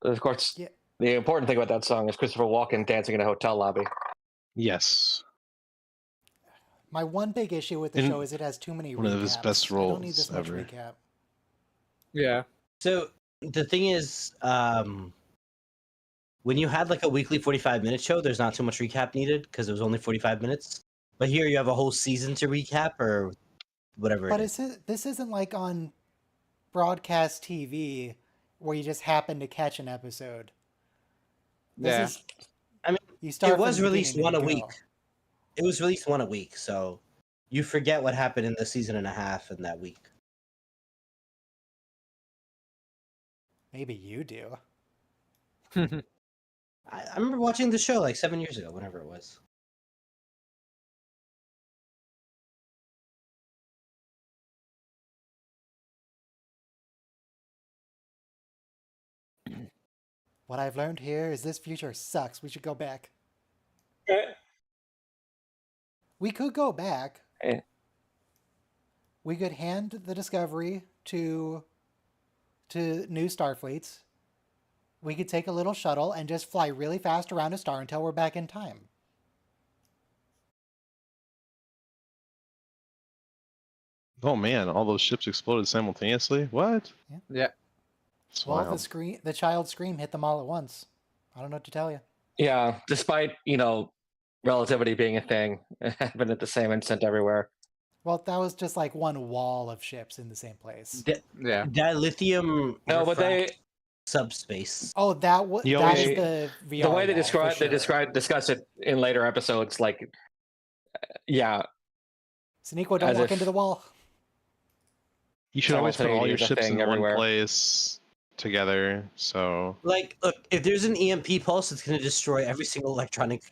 Of course, Yeah. the important thing about that song is Christopher Walken dancing in a hotel lobby. Yes. My one big issue with the And show is it has too many one recaps. of his best I don't need roles this much ever. recap. Yeah. So the thing is, when you had like a weekly 45-minute show, there's not too much recap needed because it was only 45 minutes. But here you have a whole season to recap or whatever But it is. this isn't like on broadcast TV where you just happen to catch an episode. This Yeah. is. I mean, you start it was from the released beginning one a and week. go. It was released one a week, so you forget what happened in the season and a half in that week. Maybe you do. I remember watching the show like 7 years ago, whenever it was. What I've learned here is this future sucks. We should go back. We could go back. Eh. We could hand the Discovery to new Starfleets. We could take a little shuttle and just fly really fast around a star until we're back in time. Oh man, all those ships exploded simultaneously. What? Yeah. It's Well, wild. the child scream hit them all at once. I don't know what to tell you. Yeah, despite relativity being a thing, it happened at the same instant everywhere. Well, that was just like one wall of ships in the same place. Yeah. Dilithium No, but they refract subspace. Oh, that was You that always- is the VR the way they wall, for discuss it in later episodes. Like, yeah, Sneako, don't as walk if- into the wall. You should always put all your Simultaneity is a ships thing in everywhere. one place together. So Like, look, if there's an EMP pulse, it's going to destroy every single electronic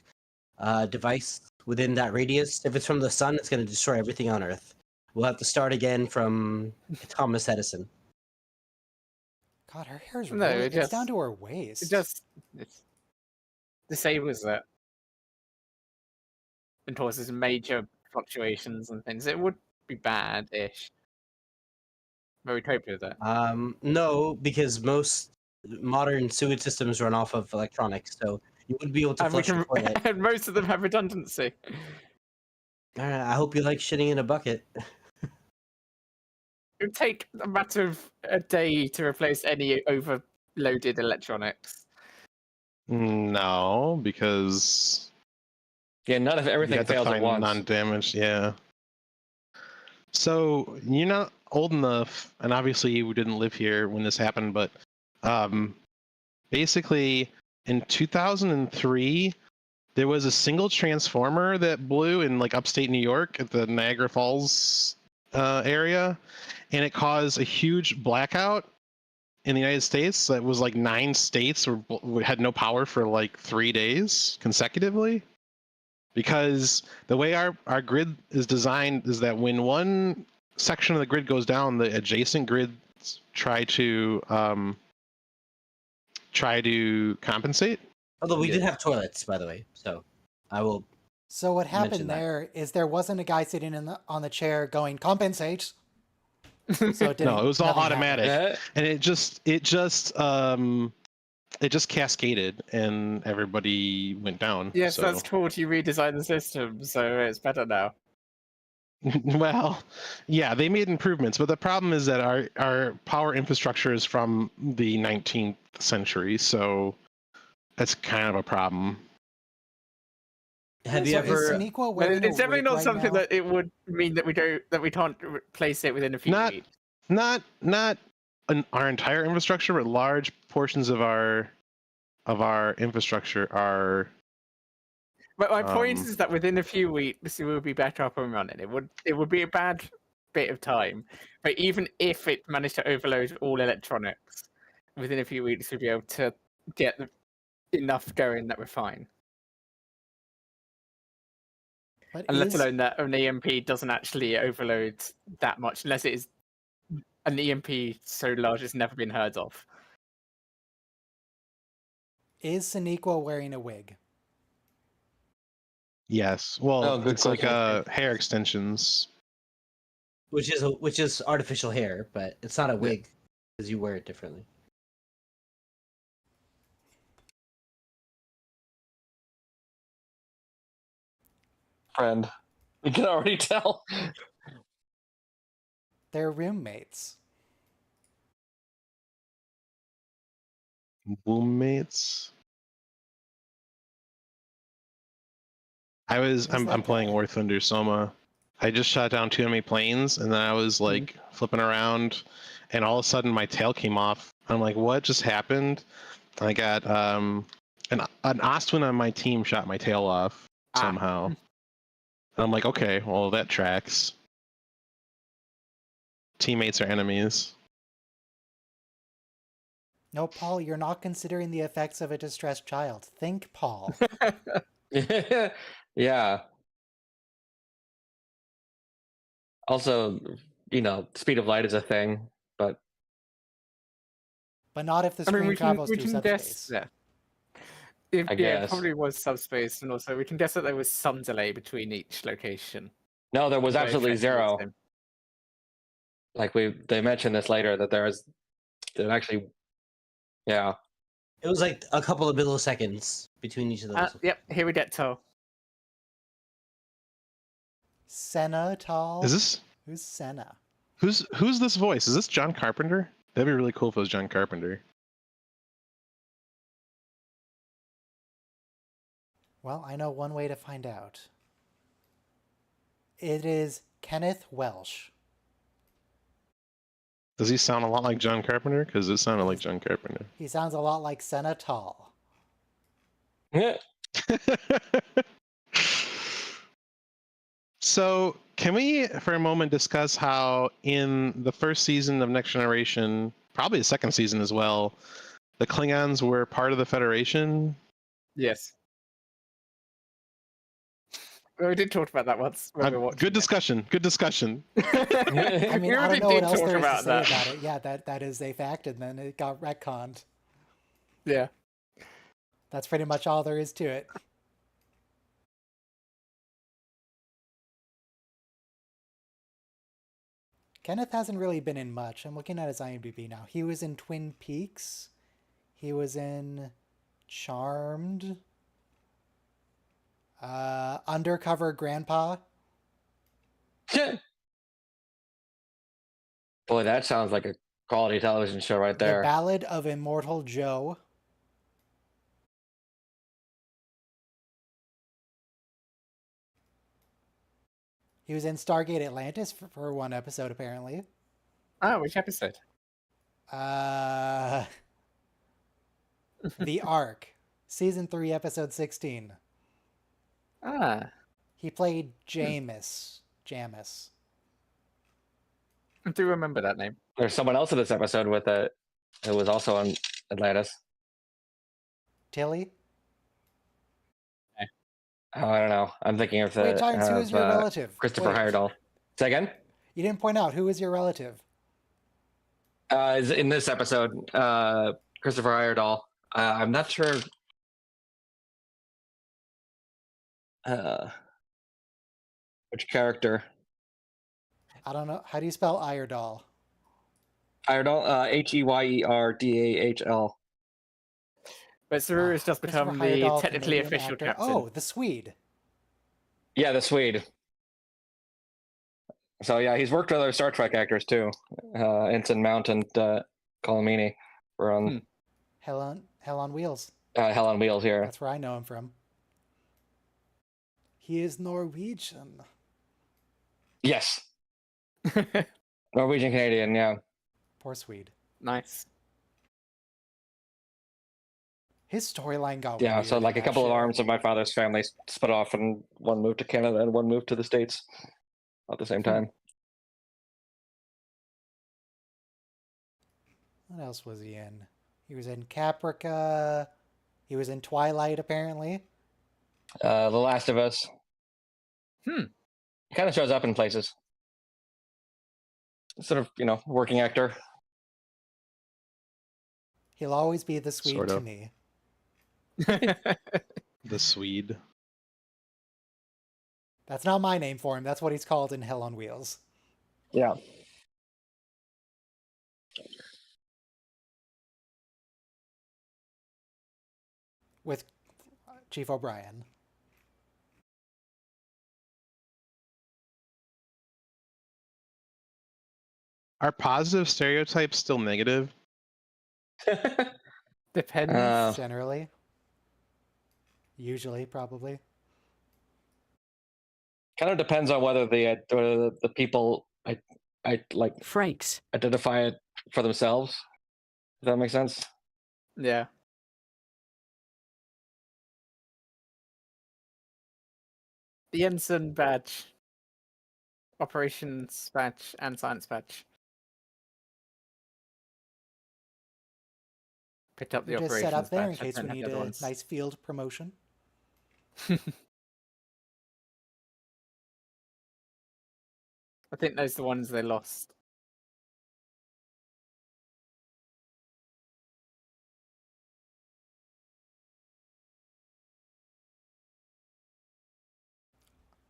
device within that radius. If it's from the sun, it's going to destroy everything on Earth. We'll have to start again from Thomas Edison. God, her hair's No, really, it it's down just- to her waist. It just disables it and causes major fluctuations and things. It would be bad-ish. But we cope with it. No, because most modern sewage systems run off of electronics, so you wouldn't be able to And we flush the toilet. and most of them have redundancy. I hope you like shitting in a bucket. It would take a matter of a day to replace any overloaded electronics. no, because yeah, none of you everything have to fails at find once. non-damaged. Yeah. So you're not old enough, and obviously you didn't live here when this happened, but basically in 2003 there was a single transformer that blew in like upstate New York at the Niagara Falls area, and it caused a huge blackout in the United States. That was like 9 states had no power for like 3 days consecutively. Because the way our grid is designed is that when one section of the grid goes down, the adjacent grids try to compensate. Although we did have toilets, by the way, so I will. So what mention happened that. there is there wasn't a guy sitting on the chair going compensate. So it didn't. No, it was all nothing automatic, happened. and it just cascaded, and everybody went down. Yes, so. that's cool to redesign the system, so it's better now. Well, yeah, they made improvements, but the problem is that our power infrastructure is from the 19th century, so that's kind of a problem. Have So you is ever? Sneako But wearing it's a definitely wig not right something now? that it would mean that we can't replace it within a few Not- weeks. Not our entire infrastructure, but large portions of our infrastructure are. But my point Um, is that within a few weeks we will be back up and running. It would be a bad bit of time, but even if it managed to overload all electronics, within a few weeks we'd be able to get enough going that we're fine. But And let is alone that an EMP doesn't actually overload that much, unless it is an EMP so large it's never been heard of. Sonequa wearing a wig? Yes. Well, Oh, good it's like question. hair extensions. Which is artificial hair, but it's not a wig because you wear it differently. Friend. You can already tell. They're roommates. Roommates. I'm playing War Thunder Soma. I just shot down too many planes, and then I was like flipping around, and all of a sudden my tail came off. I'm like, what just happened? I got an Ostwin on my team shot my tail off somehow. And I'm like, okay, well that tracks. Teammates are enemies. No, Paul, you're not considering the effects of a distressed child. Think, Paul. Yeah. Also, speed of light is a thing, but But not if the screen travels we through can subspace. guess. Yeah. I guess. It probably was subspace, and also we can guess that there was some delay between each location. No, there was So absolutely effectively the zero. same. Like they mentioned this later that there actually, yeah. It was like a couple of milliseconds between each of those. Yep, here we get to. Senna Tall? Is this Who's Senna? who's this voice? Is this John Carpenter? That'd be really cool if it was John Carpenter. Well, I know one way to find out. It is Kenneth Welsh. Does he sound a lot like John Carpenter? Because it sounded like John Carpenter. He sounds a lot like Senna Tall. Yeah. So, can we, for a moment, discuss how in the first season of Next Generation, probably the second season as well, the Klingons were part of the Federation? Yes. Well, we did talk about that once when we were watching. Good discussion. Good discussion. I mean, We I already don't know what did else talk there is to about say that. about it. Yeah, that is a fact, and then it got retconned. Yeah. That's pretty much all there is to it. Kenneth hasn't really been in much. I'm looking at his IMDb now. He was in Twin Peaks. He was in Charmed. Undercover Grandpa. Boy, that sounds like a quality television show right The there. Ballad of Immortal Joe. He was in Stargate Atlantis for one episode, apparently. Oh, which episode? The Ark, Season 3, Episode 16. Ah. He played Jamis. I do remember that name. There's someone else in this episode with it who was also on Atlantis. Tilly? Oh, I don't know. I'm thinking of the Wait, Giants, who is your relative? Christopher Wait. Heyerdahl. Say again? You didn't point out who is your relative. Is in this episode, Christopher Heyerdahl. I'm not sure. Which character? I don't know. How do you spell Iredall? Heyerdahl. Heyerdahl. But Saru has just Christopher become the Heyerdahl, technically Canadian official actor. captain. Oh, the Swede. Yeah, the Swede. So yeah, he's worked with other Star Trek actors too. Ensign Mount and Colomini were on Hell on Wheels. Hell on Wheels here. That's where I know him from. He is Norwegian. Yes. Norwegian Canadian, yeah. Poor Swede. Nice. His storyline got Yeah, weird so like in a that couple of show. arms of my father's family split off, and one moved to Canada and one moved to the States at the same time. What else was he in? He was in Caprica. He was in Twilight, apparently. The Last of Us. He kind of shows up in places. Sort of, working actor. He'll always be the Swede Sort to of. me. The Swede. That's not my name for him. That's what he's called in Hell on Wheels. Yeah. With Chief O'Brien. Are positive stereotypes still negative? Depends. Generally. Usually, probably. Kind of depends on whether the people I like Frakes. identify it for themselves. Does that make sense? Yeah. The ensign badge, operations badge, and science badge. Picked up the We just operations set up there in badge. I case we don't have need the other a ones. nice field promotion. I think those are the ones they lost.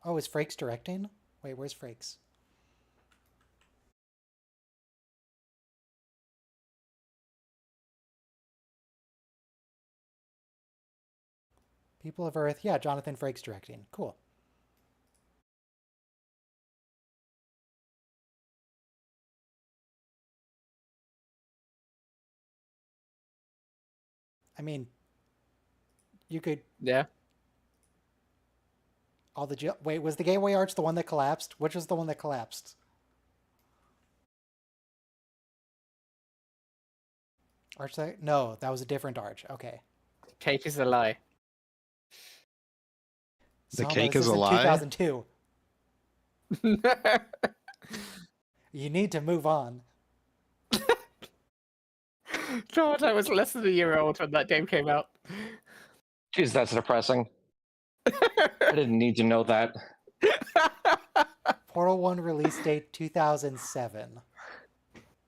Oh, is Frakes directing? Wait, where's Frakes? People of Earth. Yeah, Jonathan Frakes directing. Cool. I mean, you could... Yeah. All the... Wait, was the Gateway Arch the one that collapsed? Which was the one that collapsed? Arch that? No, that was a different arch. Okay. Cake is a lie. The Soma, cake this is a isn't lie? 2002. You need to move on. God, I was less than a year old when that game came out. Jeez, that's depressing. I didn't need to know that. Portal 1 release date 2007.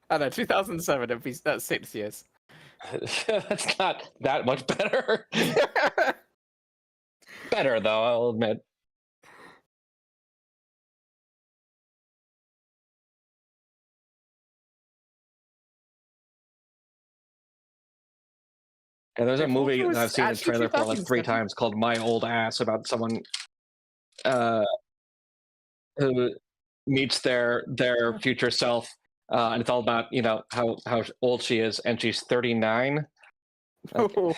I know, 2007, that's 6 years. That's not that much better. Better, though, I'll admit. Yeah, there's a movie that I've seen a trailer for like 3 times called My Old Ass, about someone who meets their future self, and it's all about how old she is, and she's 39. Like,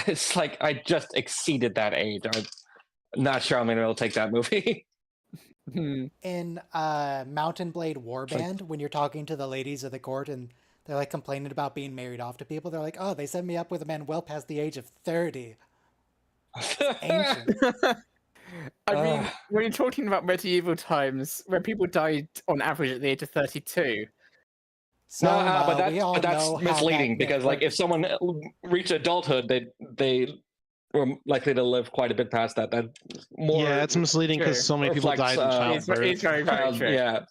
it's like I just exceeded that age. I'm not sure I'm gonna be able to take that movie. In Mountain Blade Warband, when you're talking to the ladies of the court and they're like complaining about being married off to people, they're like, oh, they set me up with a man well past the age of 30. It's ancient. I mean, when you're talking about medieval times, where people died on average at the age of 32. So, but we all that's know how misleading, that because like if someone reached adulthood, they were likely to live quite a bit past that. That more Yeah, it's misleading because so many people reflects, died in childbirth. It's very, very true. Yeah.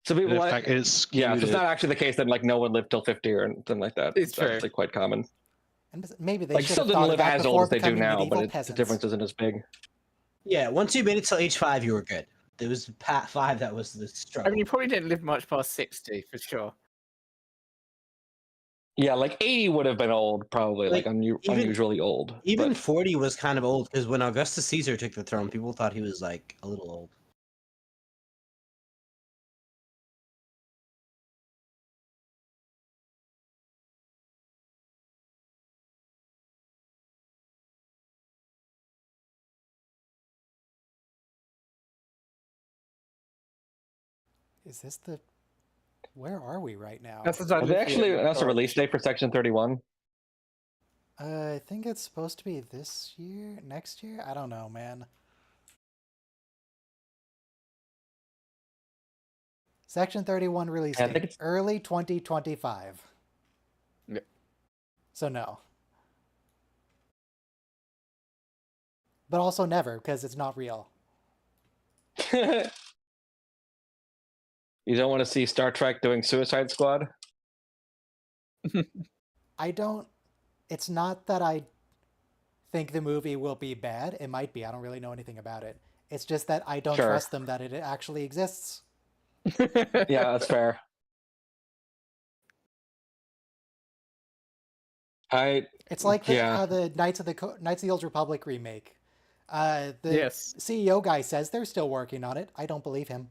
So people It is yeah, if it's skewed not actually the case, then like no one lived till 50 or anything like that. It's true. actually quite common. And maybe they Like should still have didn't thought live of that as before old as they do becoming now, medieval but the peasants. difference isn't as big. Yeah, once you made it till age 5, you were good. There was Pat 5 that was the I struggle. mean, you probably didn't live much past 60, for sure. Yeah, like 80 would have been old, probably, like unusually old. Even but 40 was kind of old, because when Augustus Caesar took the throne, people thought he was like a little old. Is this the... Where are we right now? have they actually announced a release date for Section 31? I think it's supposed to be this year? Next year? I don't know, man. Section 31 release Yeah, I think date. it's- Early 2025. Yeah. So no. But also never, because it's not real. You don't want to see Star Trek doing Suicide Squad? I don't. It's not that I think the movie will be bad. It might be. I don't really know anything about it. It's just that I don't Sure. trust them that it actually exists. Yeah, that's fair. It's like yeah. the Knights of the Old Republic remake. The Yes. CEO guy says they're still working on it. I don't believe him.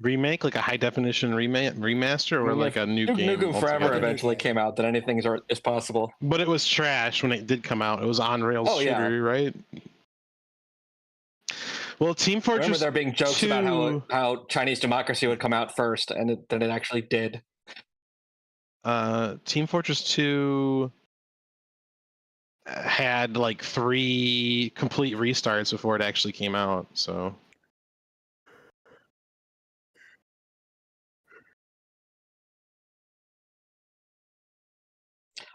Remake, like a high definition remaster, or like a new game? Nukem Forever Like a new eventually game. came out. Then anything is possible. But it was trash when it did come out. It was on rails Oh, yeah. shooter, right? Well, Team I Fortress. remember there being jokes 2... about how Chinese democracy would come out first, and then it actually did. Team Fortress 2 had like 3 complete restarts before it actually came out. So.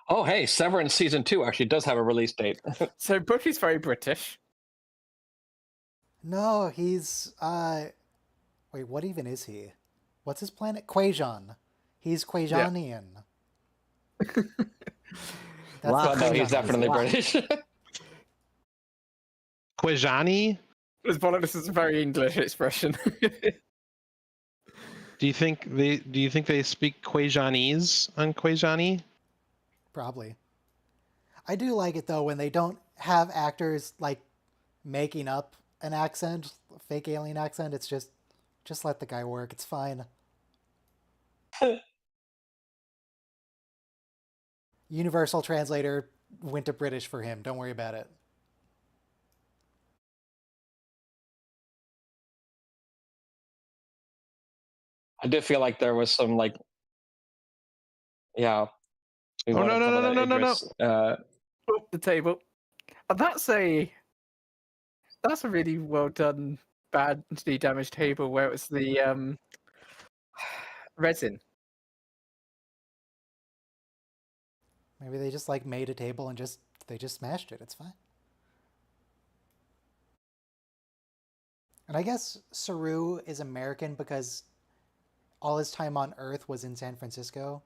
Oh, hey, Severance Season 2 actually does have a release date. So Buffy's very British. No, he's wait, what even is he? What's his planet? Quajon. He's Quajonian. That's Wow. the No, Quajon he's definitely Wow. British. Quajani? This is a very English expression. Do you think they speak Quajanese on Quajani? Probably. I do like it though when they don't have actors like making up an accent, a fake alien accent. It's just let the guy work. It's fine. Universal translator went to British for him. Don't worry about it. I did feel like there was some yeah. We Oh, wanted no, some no, of no, that no, no, no. Idris, Up the table. And that's a really well done, badly damaged table where it was the resin. Maybe they just like made a table and they just smashed it. It's fine. And I guess Saru is American because all his time on Earth was in San Francisco.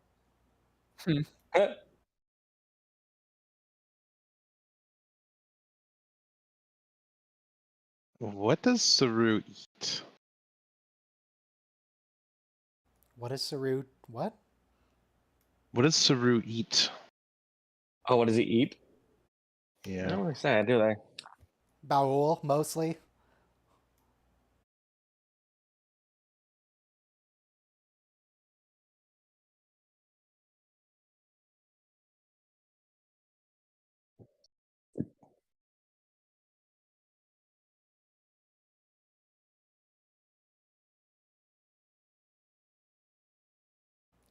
What does Saru eat? What is Saru? What? What does Saru eat? Oh, what does he eat? They Yeah. don't really say, do they? Baul, mostly.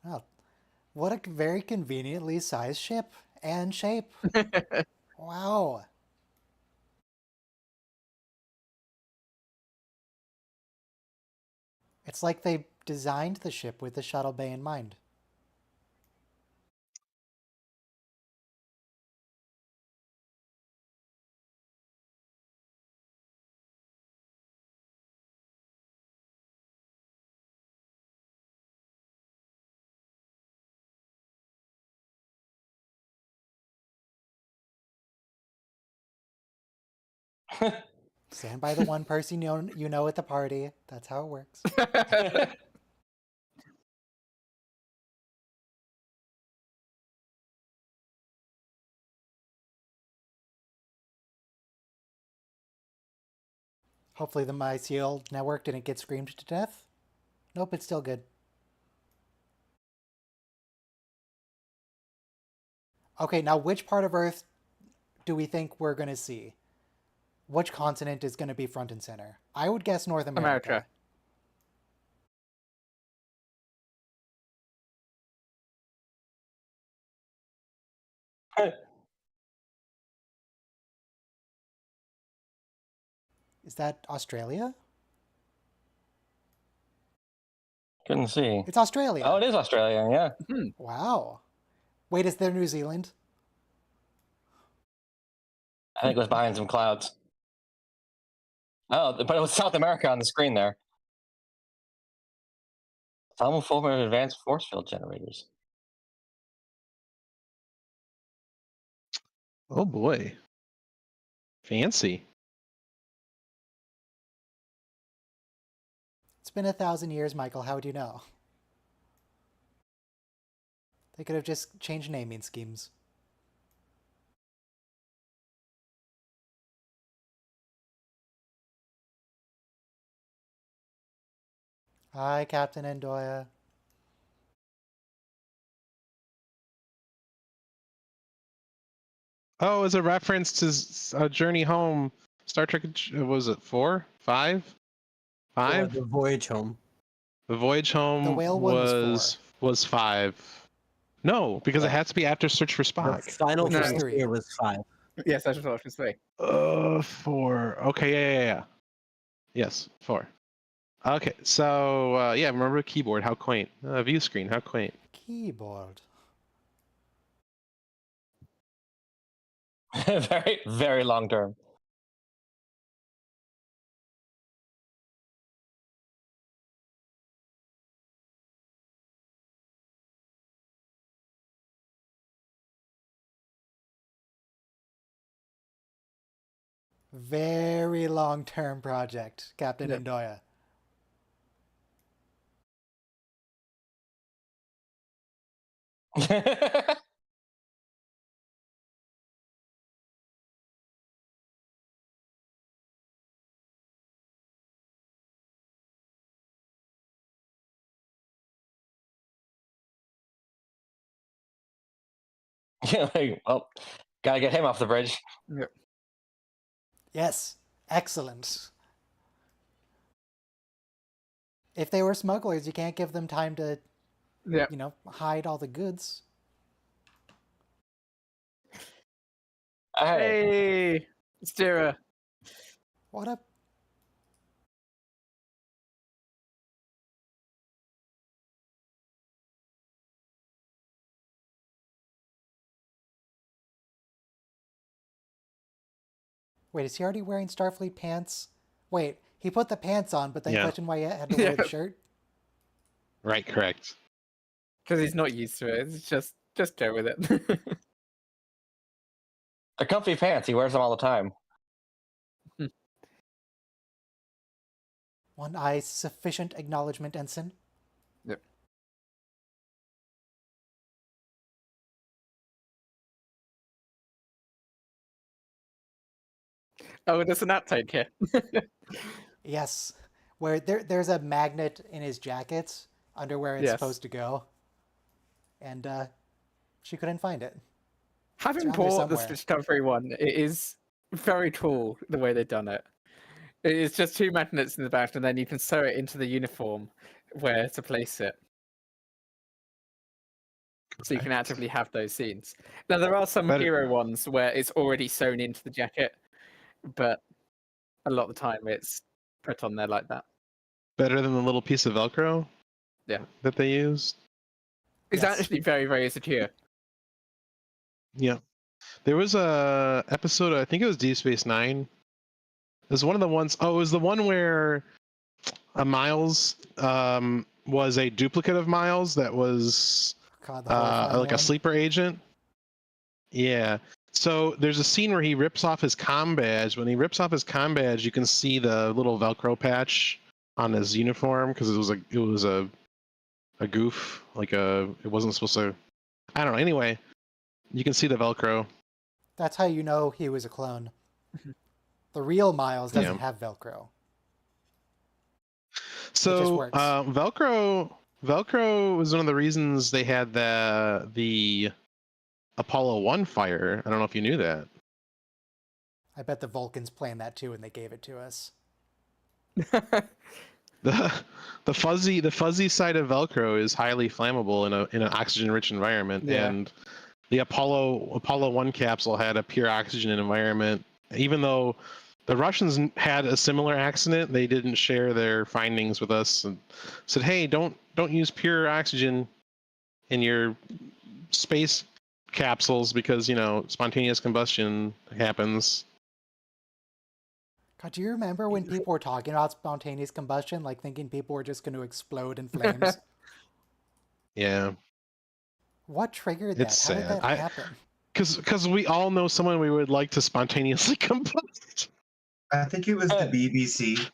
Oh, what a very conveniently sized ship and shape. Wow. It's like they designed the ship with the shuttle bay in mind. Stand by the one person you know at the party. That's how it works. Hopefully the MySeal network didn't get screamed to death. Nope, it's still good. Okay, now which part of Earth do we think we're going to see? Which continent is going to be front and center? I would guess North America. Is that Australia? Couldn't see. It's Australia. Oh, it is Australia, yeah. Wow. Wait, is there New Zealand? I think it was behind some clouds. Oh, but it was South America on the screen there. Some form of advanced force field generators. Oh boy. Fancy. It's been 1,000 years, Michael. How would you know? They could have just changed naming schemes. Hi, Captain Endoya. Oh, as a reference to Journey Home, Star Trek, was it 4? 5? 5? The Voyage Home. The Voyage Home The whale one was 5. No, because it Yeah. has to be after Search for The Spock. final Which was frontier 3. was 5. Yes, that's what I was going to say. 4. Okay, yeah. Yes, 4. Okay, so yeah, remember keyboard? How quaint. View screen? How quaint. Keyboard. Very, very long term. Very long-term project, Captain Yep. Endoya. Well, gotta get him off the bridge. Yep. Yes, excellent. If they were smugglers, you can't give them time to, Yep. hide all the goods. Hey, Stira. What up? Wait, is he already wearing Starfleet pants? Wait, he put the pants on, but then Yeah. question why he had to wear the Yeah. shirt? Right, correct. Because he's not used to it. It's just go with it. They're comfy pants. He wears them all the time. One eye sufficient acknowledgement, Ensign. Yep. Oh, there's an outtake here. Yes, where there's a magnet in his jacket under where it's Yes. supposed to go, and she couldn't find it. Having around there bought the somewhere. Discovery one, it is very cool the way they've done it. It is just 2 magnets in the back, and then you can sew it into the uniform where to place it. So you can Correct. actively have those scenes. Now there are some But- hero ones where it's already sewn into the jacket, but a lot of the time it's put on there like that. Better than the little piece of Velcro? Yeah. That they used? It's Yes. actually very, very secure. Yeah. There was a episode, I think it was Deep Space Nine. It was one of the ones, it was the one where Miles was a duplicate of Miles that was God, the horrifying like a one. sleeper agent. Yeah. So there's a scene where he rips off his comm badge. When he rips off his comm badge, you can see the little Velcro patch on his uniform because it was a goof, it wasn't supposed to. I don't know. Anyway, you can see the Velcro. That's how you know he was a clone. The real Miles doesn't Yeah. have Velcro. So works. Velcro was one of the reasons they had the Apollo 1 fire. I don't know if you knew that. I bet the Vulcans planned that too, and they gave it to us. The fuzzy side of Velcro is highly flammable in an oxygen rich environment, Yeah. and the Apollo 1 capsule had a pure oxygen environment. Even though the Russians had a similar accident, they didn't share their findings with us and said, "Hey, don't use pure oxygen in your space capsules because spontaneous combustion happens." God, do you remember when people were talking about spontaneous combustion, like thinking people were just going to explode in flames? Yeah, What triggered that? it's How did sad. that happen? Because we all know someone we would like to spontaneously combust. I think it was the BBC.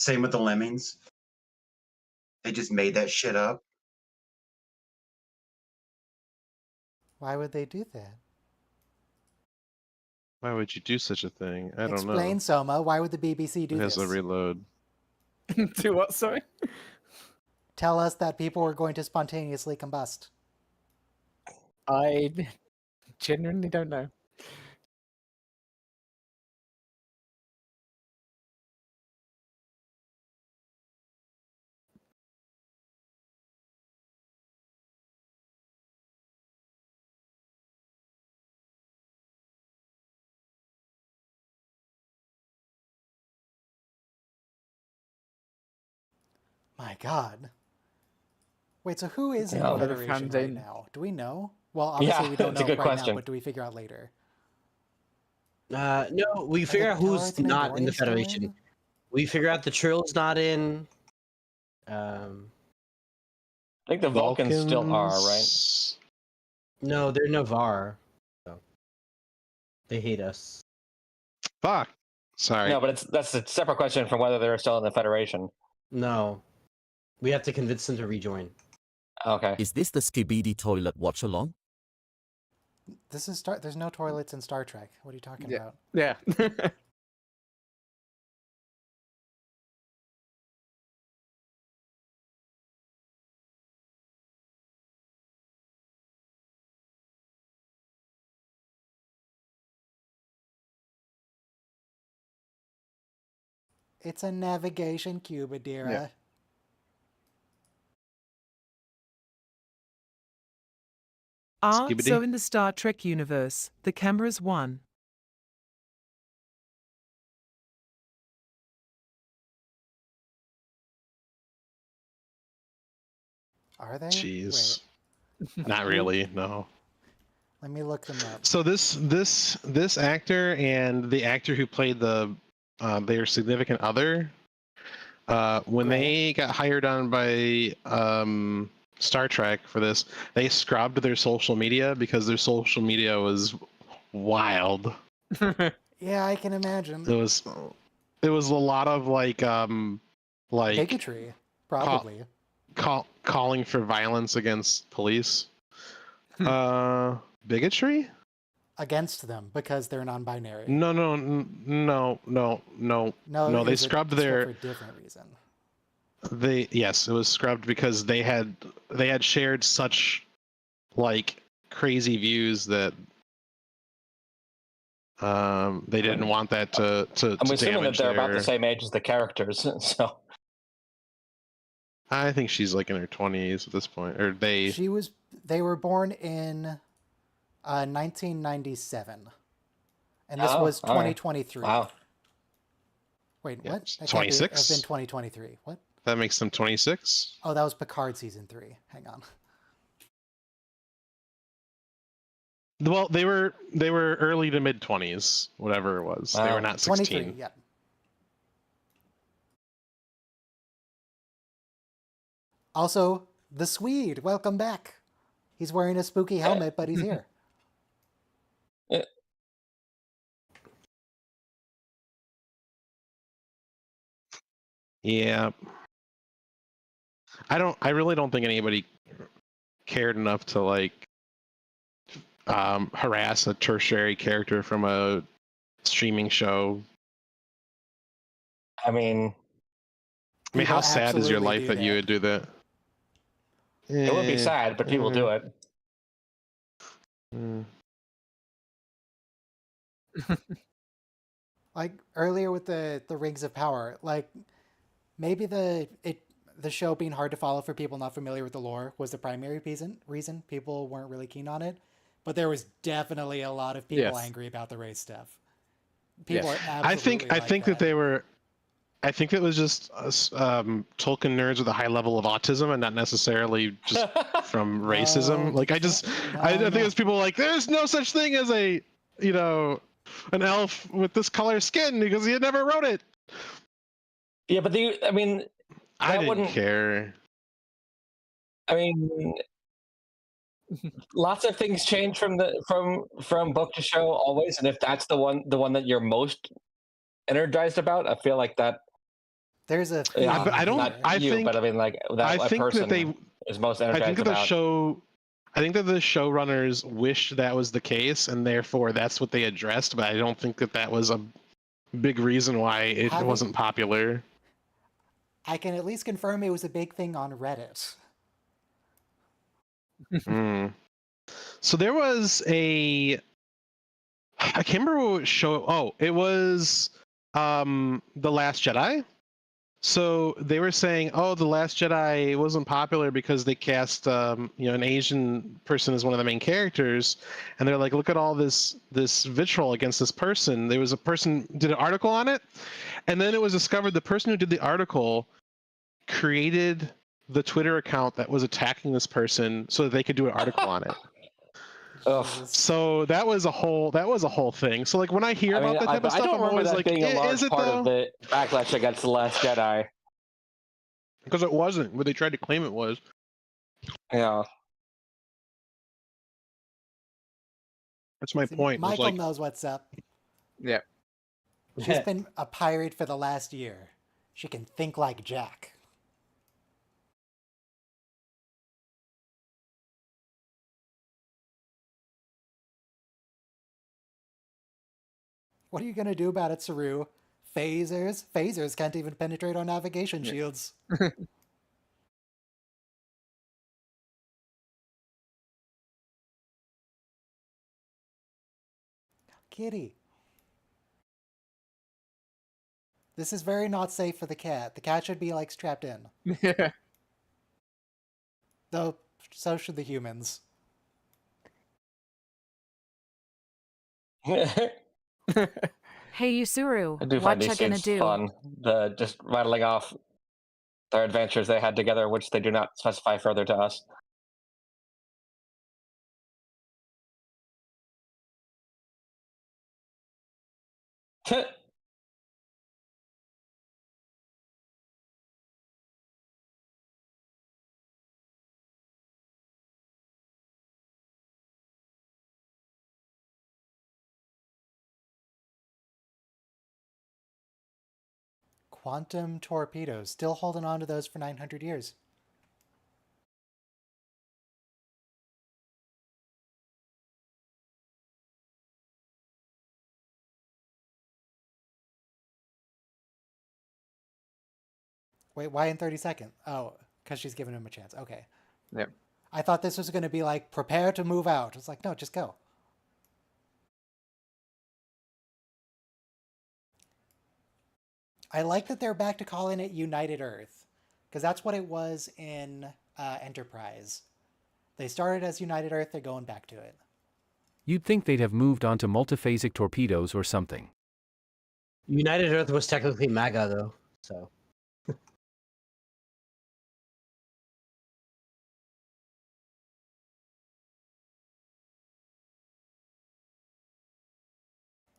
Same with the Lemmings. They just made that shit up. Why would they do that? Why would you do such a thing? I don't Explain, know. Soma. Why would the BBC do It has this? a reload. Do what, sorry? Tell us that people were going to spontaneously combust. I genuinely don't know. My God. Wait, so who is in Yeah. the Federation right Founding. now? Do we know? Well, obviously Yeah, we don't it's know a good right question. now, but do we figure out later? No, we figure out who's Tellarids and not in the Andorians still Federation. in? We figure out the Trill's not in. I think the Vulcans still are, right? Vulcans? No, they're Navarre. So. They hate us. Fuck. Sorry. No, but that's a separate question from whether they're still in the Federation. No. We have to convince them to rejoin. Okay. Is this the Skibidi toilet watch along? This is There's no toilets in Star Trek. What are you talking Yeah. about? Yeah. It's a navigation cube, Adira. Yeah. So Skibidi? in the Star Trek universe, the cameras won. Are they? Jeez. Wait, Not really. No. let me look them up. So this actor and the actor who played their significant other, when they got hired on by Star Trek for this, they scrubbed their social media because their social media was wild. Yeah, I can imagine. It was a lot of like Bigotry, probably. calling for violence against police. Bigotry? Against them because they're non-binary. No. No, They scrubbed their. for a different reason. Yes, it was scrubbed because they had shared such like crazy views that they didn't want that to I'm assuming that damage they're about their. the same age as the characters, so. I think she's like in her 20s at this point, or they. They were born in 1997, and this Oh, was all right. 2023. Wow. Wait, Yeah, what? it's That can't be- 26? Have been 2023. What? That makes them 26. Oh, that was Picard season 3. Hang on. Well, they were early to mid 20s, whatever it was. They Wow. were not 16. 23. Yeah. Also, the Swede, welcome back. He's wearing a spooky helmet, but he's here. Yeah. I really don't think anybody cared enough to like harass a tertiary character from a streaming show. I mean, how People sad is your absolutely life do that you that. would do that? it would be sad, but people do it. Mm. Like earlier with the Rings of Power, like maybe the show being hard to follow for people not familiar with the lore was the primary reason people weren't really keen on it, but there was definitely a lot of people angry about the race stuff. People are absolutely I think that they were. I think it was just Tolkien nerds with a high level of autism, and not necessarily just from racism. Like I think it was people like, there's no such thing as a, an elf with this color skin because he had never wrote it. Yeah, but I mean, I that didn't wouldn't. care. I mean, lots of things change from book to show always, and if that's the one that you're most energized about, I feel like that. There's a Yeah, theme I don't. here. I you, think. but I mean, like I that a think person that they. is most I think energized that the about. show. I think that the showrunners wished that was the case, and therefore that's what they addressed. But I don't think that that was a big reason why it wasn't popular. I can at least confirm it was a big thing on Reddit. Mm. So there was a. I can't remember what show. Oh, it was The Last Jedi. So they were saying, "Oh, The Last Jedi wasn't popular because they cast, an Asian person as one of the main characters," and they're like, "Look at all this vitriol against this person." There was a person did an article on it, and then it was discovered the person who did the article created the Twitter account that was attacking this person so that they could do an article on it. So that was a whole thing. So like when I hear about that type of stuff, I don't I'm remember always that like, being a large is it part though? of the backlash against The Last Jedi. Because it wasn't, but they tried to claim it was. Yeah. That's my point. Michael knows what's up. Yeah. She's been a pirate for the last year. She can think like Jack. What are you going to do about it, Saru? Phasers? Phasers can't even penetrate our navigation shields. Kitty. This is very not safe for the cat. The cat should be, like, strapped in. Yeah. Though, so should the humans. Hey, Yusuru, I do what find you these gonna scenes do? fun. Just rattling off their adventures they had together, which they do not specify further to us. Quantum torpedoes. Still holding on to those for 900 years. Wait, why in 30 seconds? Oh, because she's giving him a chance. Okay. Yep. I thought this was going to be like, prepare to move out. It's like, no, just go. I like that they're back to calling it United Earth, because that's what it was in Enterprise. They started as United Earth, they're going back to it. You'd think they'd have moved on to multiphasic torpedoes or something. United Earth was technically MAGA, though, so.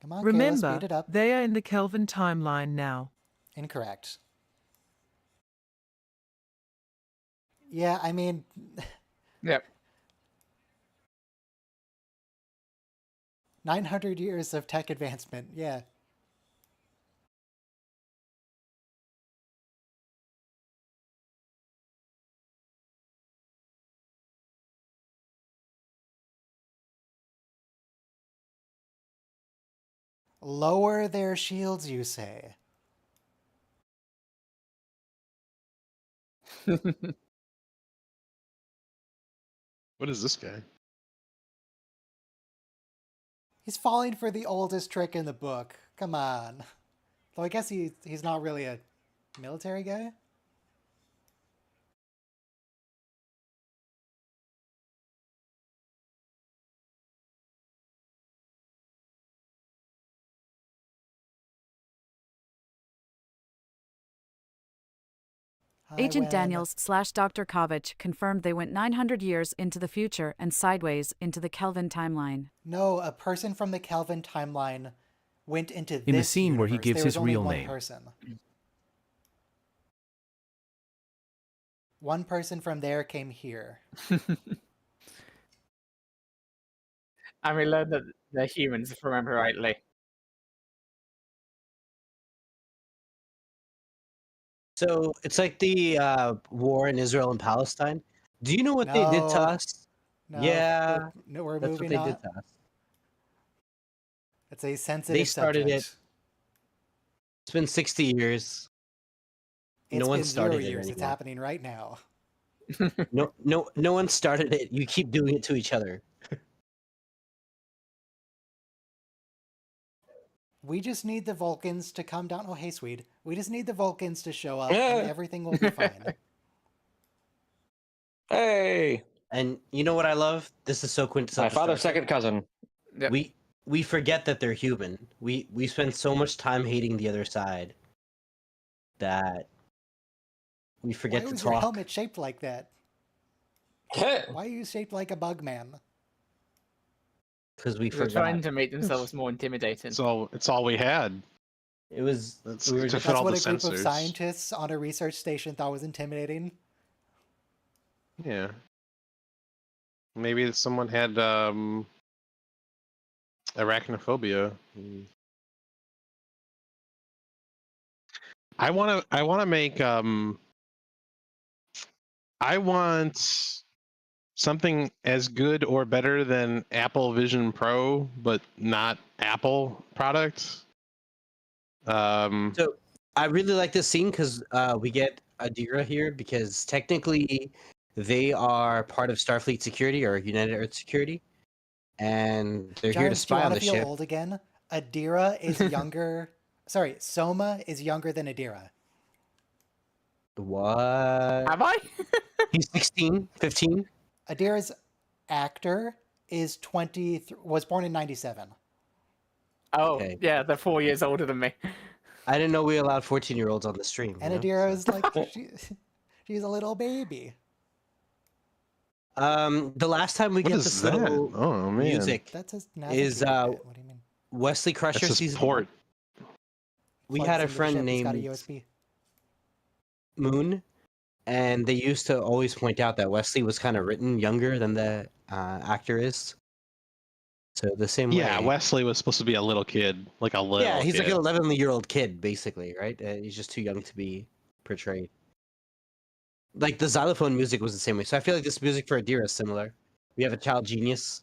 Come on, Kayla, Remember, speed it up. they are in the Kelvin timeline now. Incorrect. Yeah, I mean... Yep. 900 years of tech advancement, yeah. Lower their shields, you say? What is this guy? He's falling for the oldest trick in the book. Come on. Though I guess he's not really a military guy? Hi, Agent Wen. Daniels / Dr. Kovich confirmed they went 900 years into the future and sideways into the Kelvin timeline. No, a person from the Kelvin timeline went into this In the scene where he universe. gives There was his only real one name. person. One person from there came here. And we learned that they're humans, if I remember rightly. So it's like the war in Israel and Palestine. Do you know what they did to No. us? No, Yeah, we're that's what moving they on. did to us. It's a sensitive They started subject. it. It's been 60 years. It's No one been 0 started it years. It's anymore. happening right now. No one started it. You keep doing it to each other. We just need the Vulcans to come down. Oh, hey, Swede. We just need the Vulcans to show up and everything will be fine. Hey! And you know what I love? This is so quintessential. My father's Star Trek. second cousin. Yep. We forget that they're human. We spend so much time hating the other side that we forget Why to was your talk. helmet shaped like that? Why are you shaped like a bug man? Because we They're forgot. trying to make themselves more intimidating. It's all we had. It was. That's, We were to just, fit That's all what the a group of sensors. scientists on a research station thought was intimidating. Yeah. Maybe someone had arachnophobia. I wanna make I want something as good or better than Apple Vision Pro, but not Apple product. So I really like this scene because we get Adira here because technically they are part of Starfleet Security or United Earth Security, and they're here to Giants, do you spy on want the to feel ship. old again? Adira is younger. Sorry, Soma is younger than Adira. What? Am I? He's 16, 15? Adira's actor is 20. Was born in 97. Oh, Okay. yeah, they're 4 years older than me. I didn't know we allowed 14-year-olds on the stream. And you know? Adira is like she's a little baby. The last time we What get is this that? little Oh man. music That's his is navigator bit. What do you mean? Wesley Crusher That's his season port. 1. We Plugs had a into the friend ship, it's got a named USB. Moon, and they used to always point out that Wesley was kind of written younger than the actor is. So the same Yeah, way. Wesley was supposed to be a little kid, like a little. Yeah, he's kid. like an 11-year-old kid, basically, right? He's just too young to be portrayed. Like the xylophone music was the same way. So I feel like this music for Adira is similar. We have a child genius.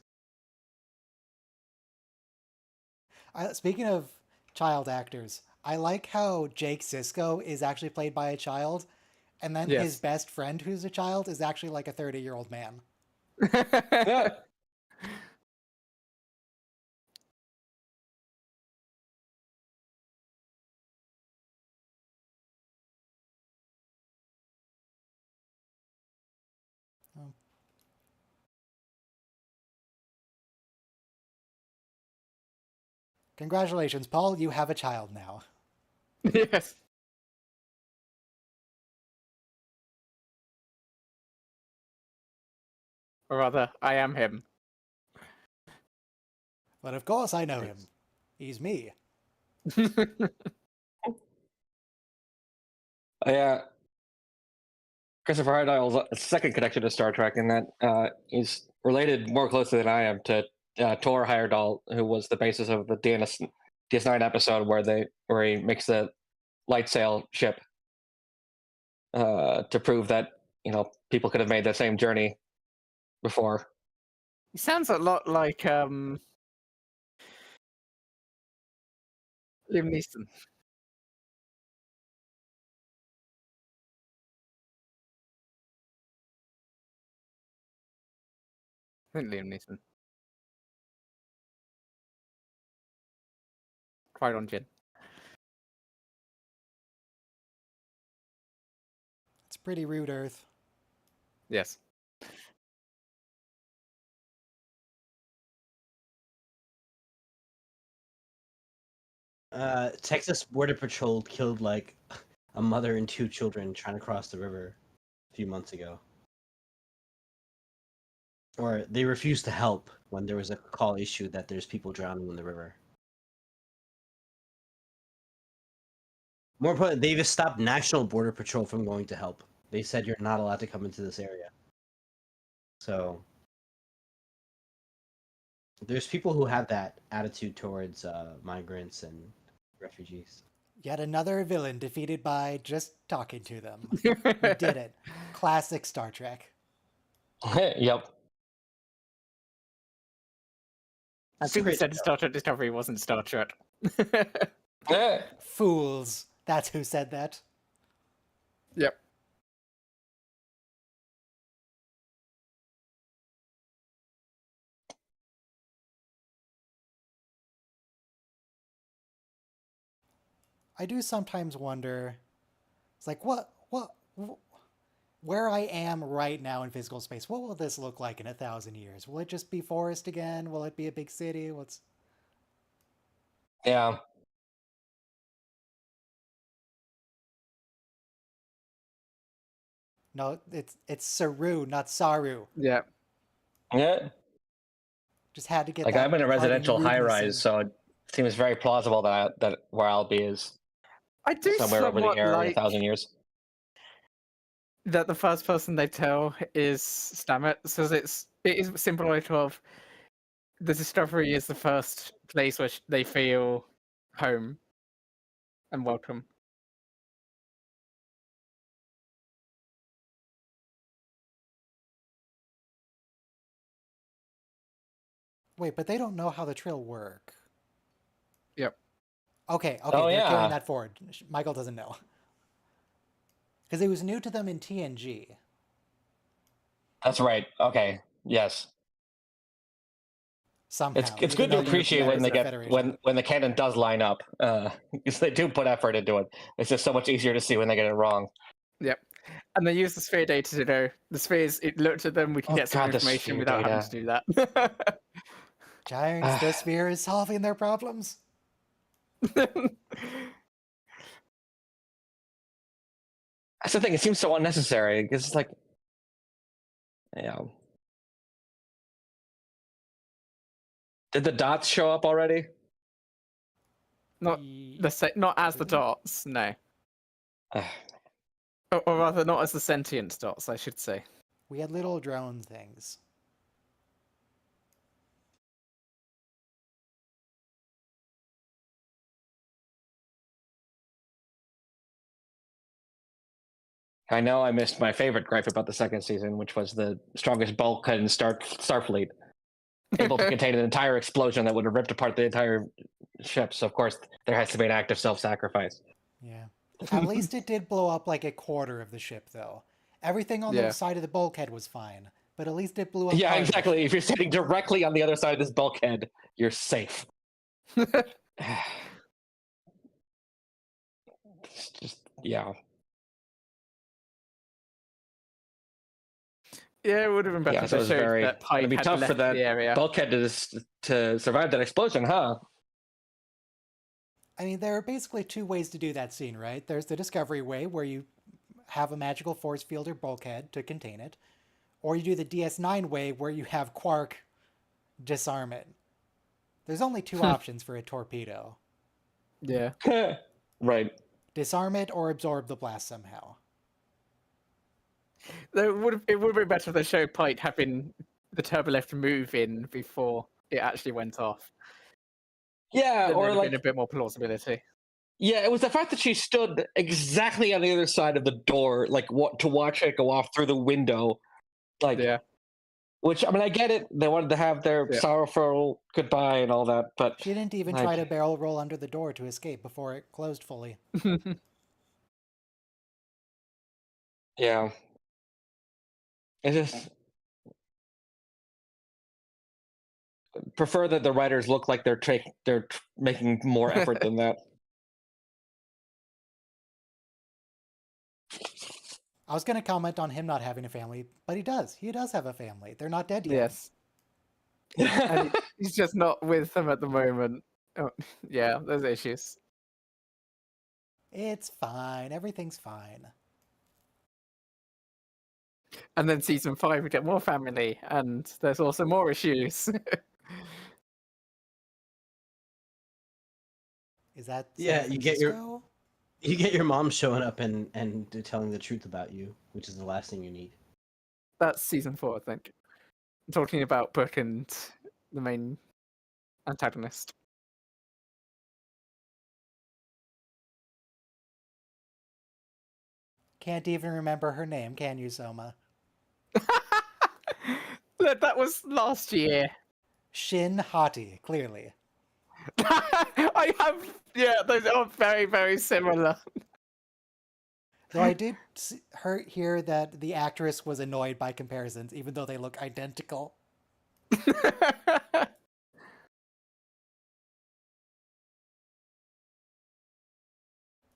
Speaking of child actors, I like how Jake Sisko is actually played by a child, and then his Yes. best friend, who's a child, is actually like a 30-year-old man. Oh. Congratulations, Paul. You have a child now. Yes. Or rather, I am him. But of course I know him. He's me. Yeah. Christopher Hydile's second connection to Star Trek, in that he's related more closely than I am to Tor Heyerdahl, who was the basis of the DS9 episode where he makes the light sail ship to prove that people could have made the same journey before. He sounds a lot like Liam Neeson. I think Liam Neeson. Qui-Gon Jinn. It's pretty rude, Earth. Yes. Texas Border Patrol killed like a mother and 2 children trying to cross the river a few months ago. Or they refused to help when there was a call issued that there's people drowning in the river. More importantly, they just stopped National Border Patrol from going to help. They said you're not allowed to come into this area. So there's people who have that attitude towards migrants and refugees. Yet another villain defeated by just talking to them. We did it. Classic Star Trek. Yep. And people said Star Trek Discovery wasn't Star Trek. Fools. That's who said that. Yep. I do sometimes wonder, it's like, where I am right now in physical space, what will this look like in 1,000 years? Will it just be forest again? Will it be a big city? Yeah. No, it's Saru, not Saru. Yeah. Yeah. Just had to get like that I'm in a part of residential rudeness high in. rise, so it seems very plausible that where I'll be is I do somewhere over the somewhat air in like 1,000 years. that the first person they tell is Stammet, so it is symbolic of the Discovery is the first place where they feel home and welcome. Wait, but they don't know how the Trill work. Yep. Okay, Oh, they're yeah. carrying that forward. Michael doesn't know. Because it was new to them in TNG. That's right. Okay. Yes. Somehow. It's even good to though they're appreciate when members they of the get Federation. when the canon does line up, because they do put effort into it. It's just so much easier to see when they get it wrong. Yep. And they use the sphere data to know the spheres. It looked at them. We can Oh, get some God, the information sphere without having data. to do that. Giants, the sphere is solving their problems. That's the thing. It seems so unnecessary because it's like, yeah. Did the dots show up already? Not not as the dots, no. Or rather, not as the sentient dots, I should say. We had little drone things. I know I missed my favorite gripe about the second season, which was the strongest bulkhead in Starfleet, able to contain an entire explosion that would have ripped apart the entire ship. So of course there has to be an act of self-sacrifice. Yeah. At least it did blow up like a quarter of the ship, though. Everything on the side of the bulkhead was fine, but at least it blew up. Yeah, exactly. If you're sitting directly on the other side of this bulkhead, you're safe. It's just, yeah. Yeah, it would have been better Yeah, if so they it's showed very, that Pike it'd be had tough left for that the area. bulkhead to survive that explosion, huh? I mean, there are basically two ways to do that scene, right? There's the Discovery way, where you have a magical force field or bulkhead to contain it. Or you do the DS9 way, where you have Quark disarm it. There's only two options for a torpedo. Yeah. Right. Disarm it or absorb the blast somehow. It would have been better if they showed Pike having the turbolift move in before it actually went off. Yeah, Then or there'd like been a bit more plausibility. Yeah, it was the fact that she stood exactly on the other side of the door, like to watch it go off through the window, like. Yeah. Which I mean, I get it. They wanted to have their sorrowful goodbye and all that, but She didn't even try to barrel roll under the door to escape before it closed fully. Yeah. It's just prefer that the writers look like they're making more effort than that. I was going to comment on him not having a family, but he does. He does have a family. They're not dead yet. Yes. And he's just not with them at the moment. Oh, yeah, there's issues. It's fine. Everything's fine. And then season 5, we get more family, and there's also more issues. Is that Yeah, San you get your Francisco? you get your mom showing up and telling the truth about you, which is the last thing you need. That's season 4, I think. I'm talking about Brooke and the main antagonist. Can't even remember her name, can you, Soma? That was last year. Shin Hati, clearly. I have, yeah, those are very, very similar. Though I did hear that the actress was annoyed by comparisons, even though they look identical.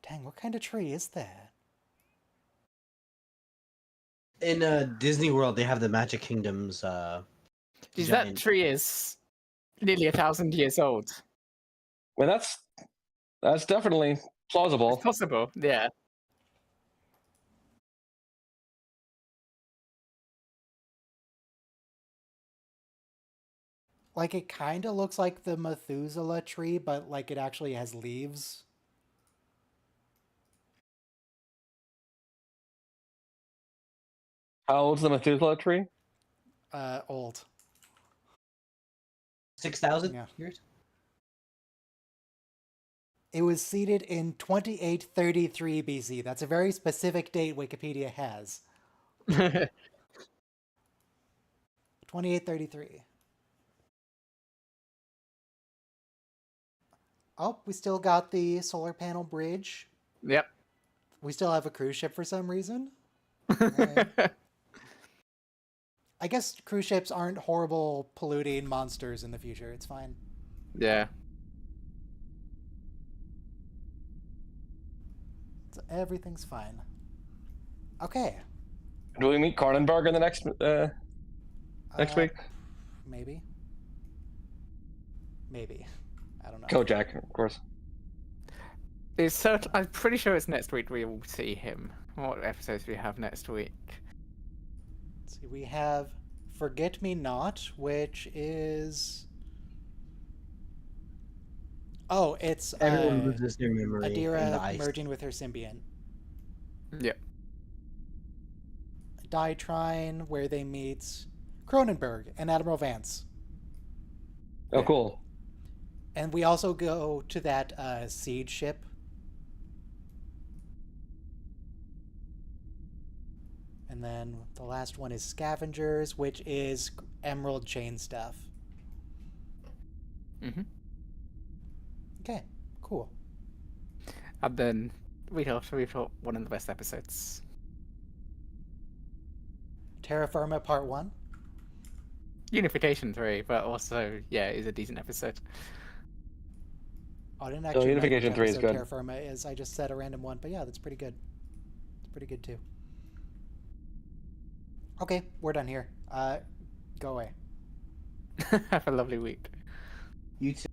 Dang, what kind of tree is that? In Disney World, they have the Magic Kingdoms. Geez, that tree is nearly 1,000 years old. Well, that's definitely plausible. It's possible, yeah. Like, it kind of looks like the Methuselah tree, but like it actually has leaves. How old's the Methuselah tree? Old. 6,000 Yeah. years. It was seeded in 2833 BC. That's a very specific date Wikipedia has. 2833. Oh, we still got the solar panel bridge. Yep. We still have a cruise ship for some reason. Right. I guess cruise ships aren't horrible polluting monsters in the future. It's fine. Yeah. So everything's fine. Okay. Do we meet Cronenberg in the next week? Maybe. Maybe. I don't know. Kojak, of course. I'm pretty sure it's next week we will see him. What episodes do we have next week? Let's see, we have Forget Me Not, which is... Oh, it's Everyone loses their memory in the Adira ice. merging with her symbiont. Yep. Diatrine, where they meet Cronenberg and Admiral Vance. Oh, cool. And we also go to that siege ship. And then the last one is Scavengers, which is Emerald Chain stuff. Mm-hmm. Okay, cool. And then we thought one of the best episodes. Terra Firma Part 1? Unification 3, but also, yeah, is a decent episode. Oh, I didn't actually know Unification which 3 is episode good. Terra Firma is. I just said a random one, but yeah, that's pretty good. It's pretty good too. Okay, we're done here. Go away. Have a lovely week. You too.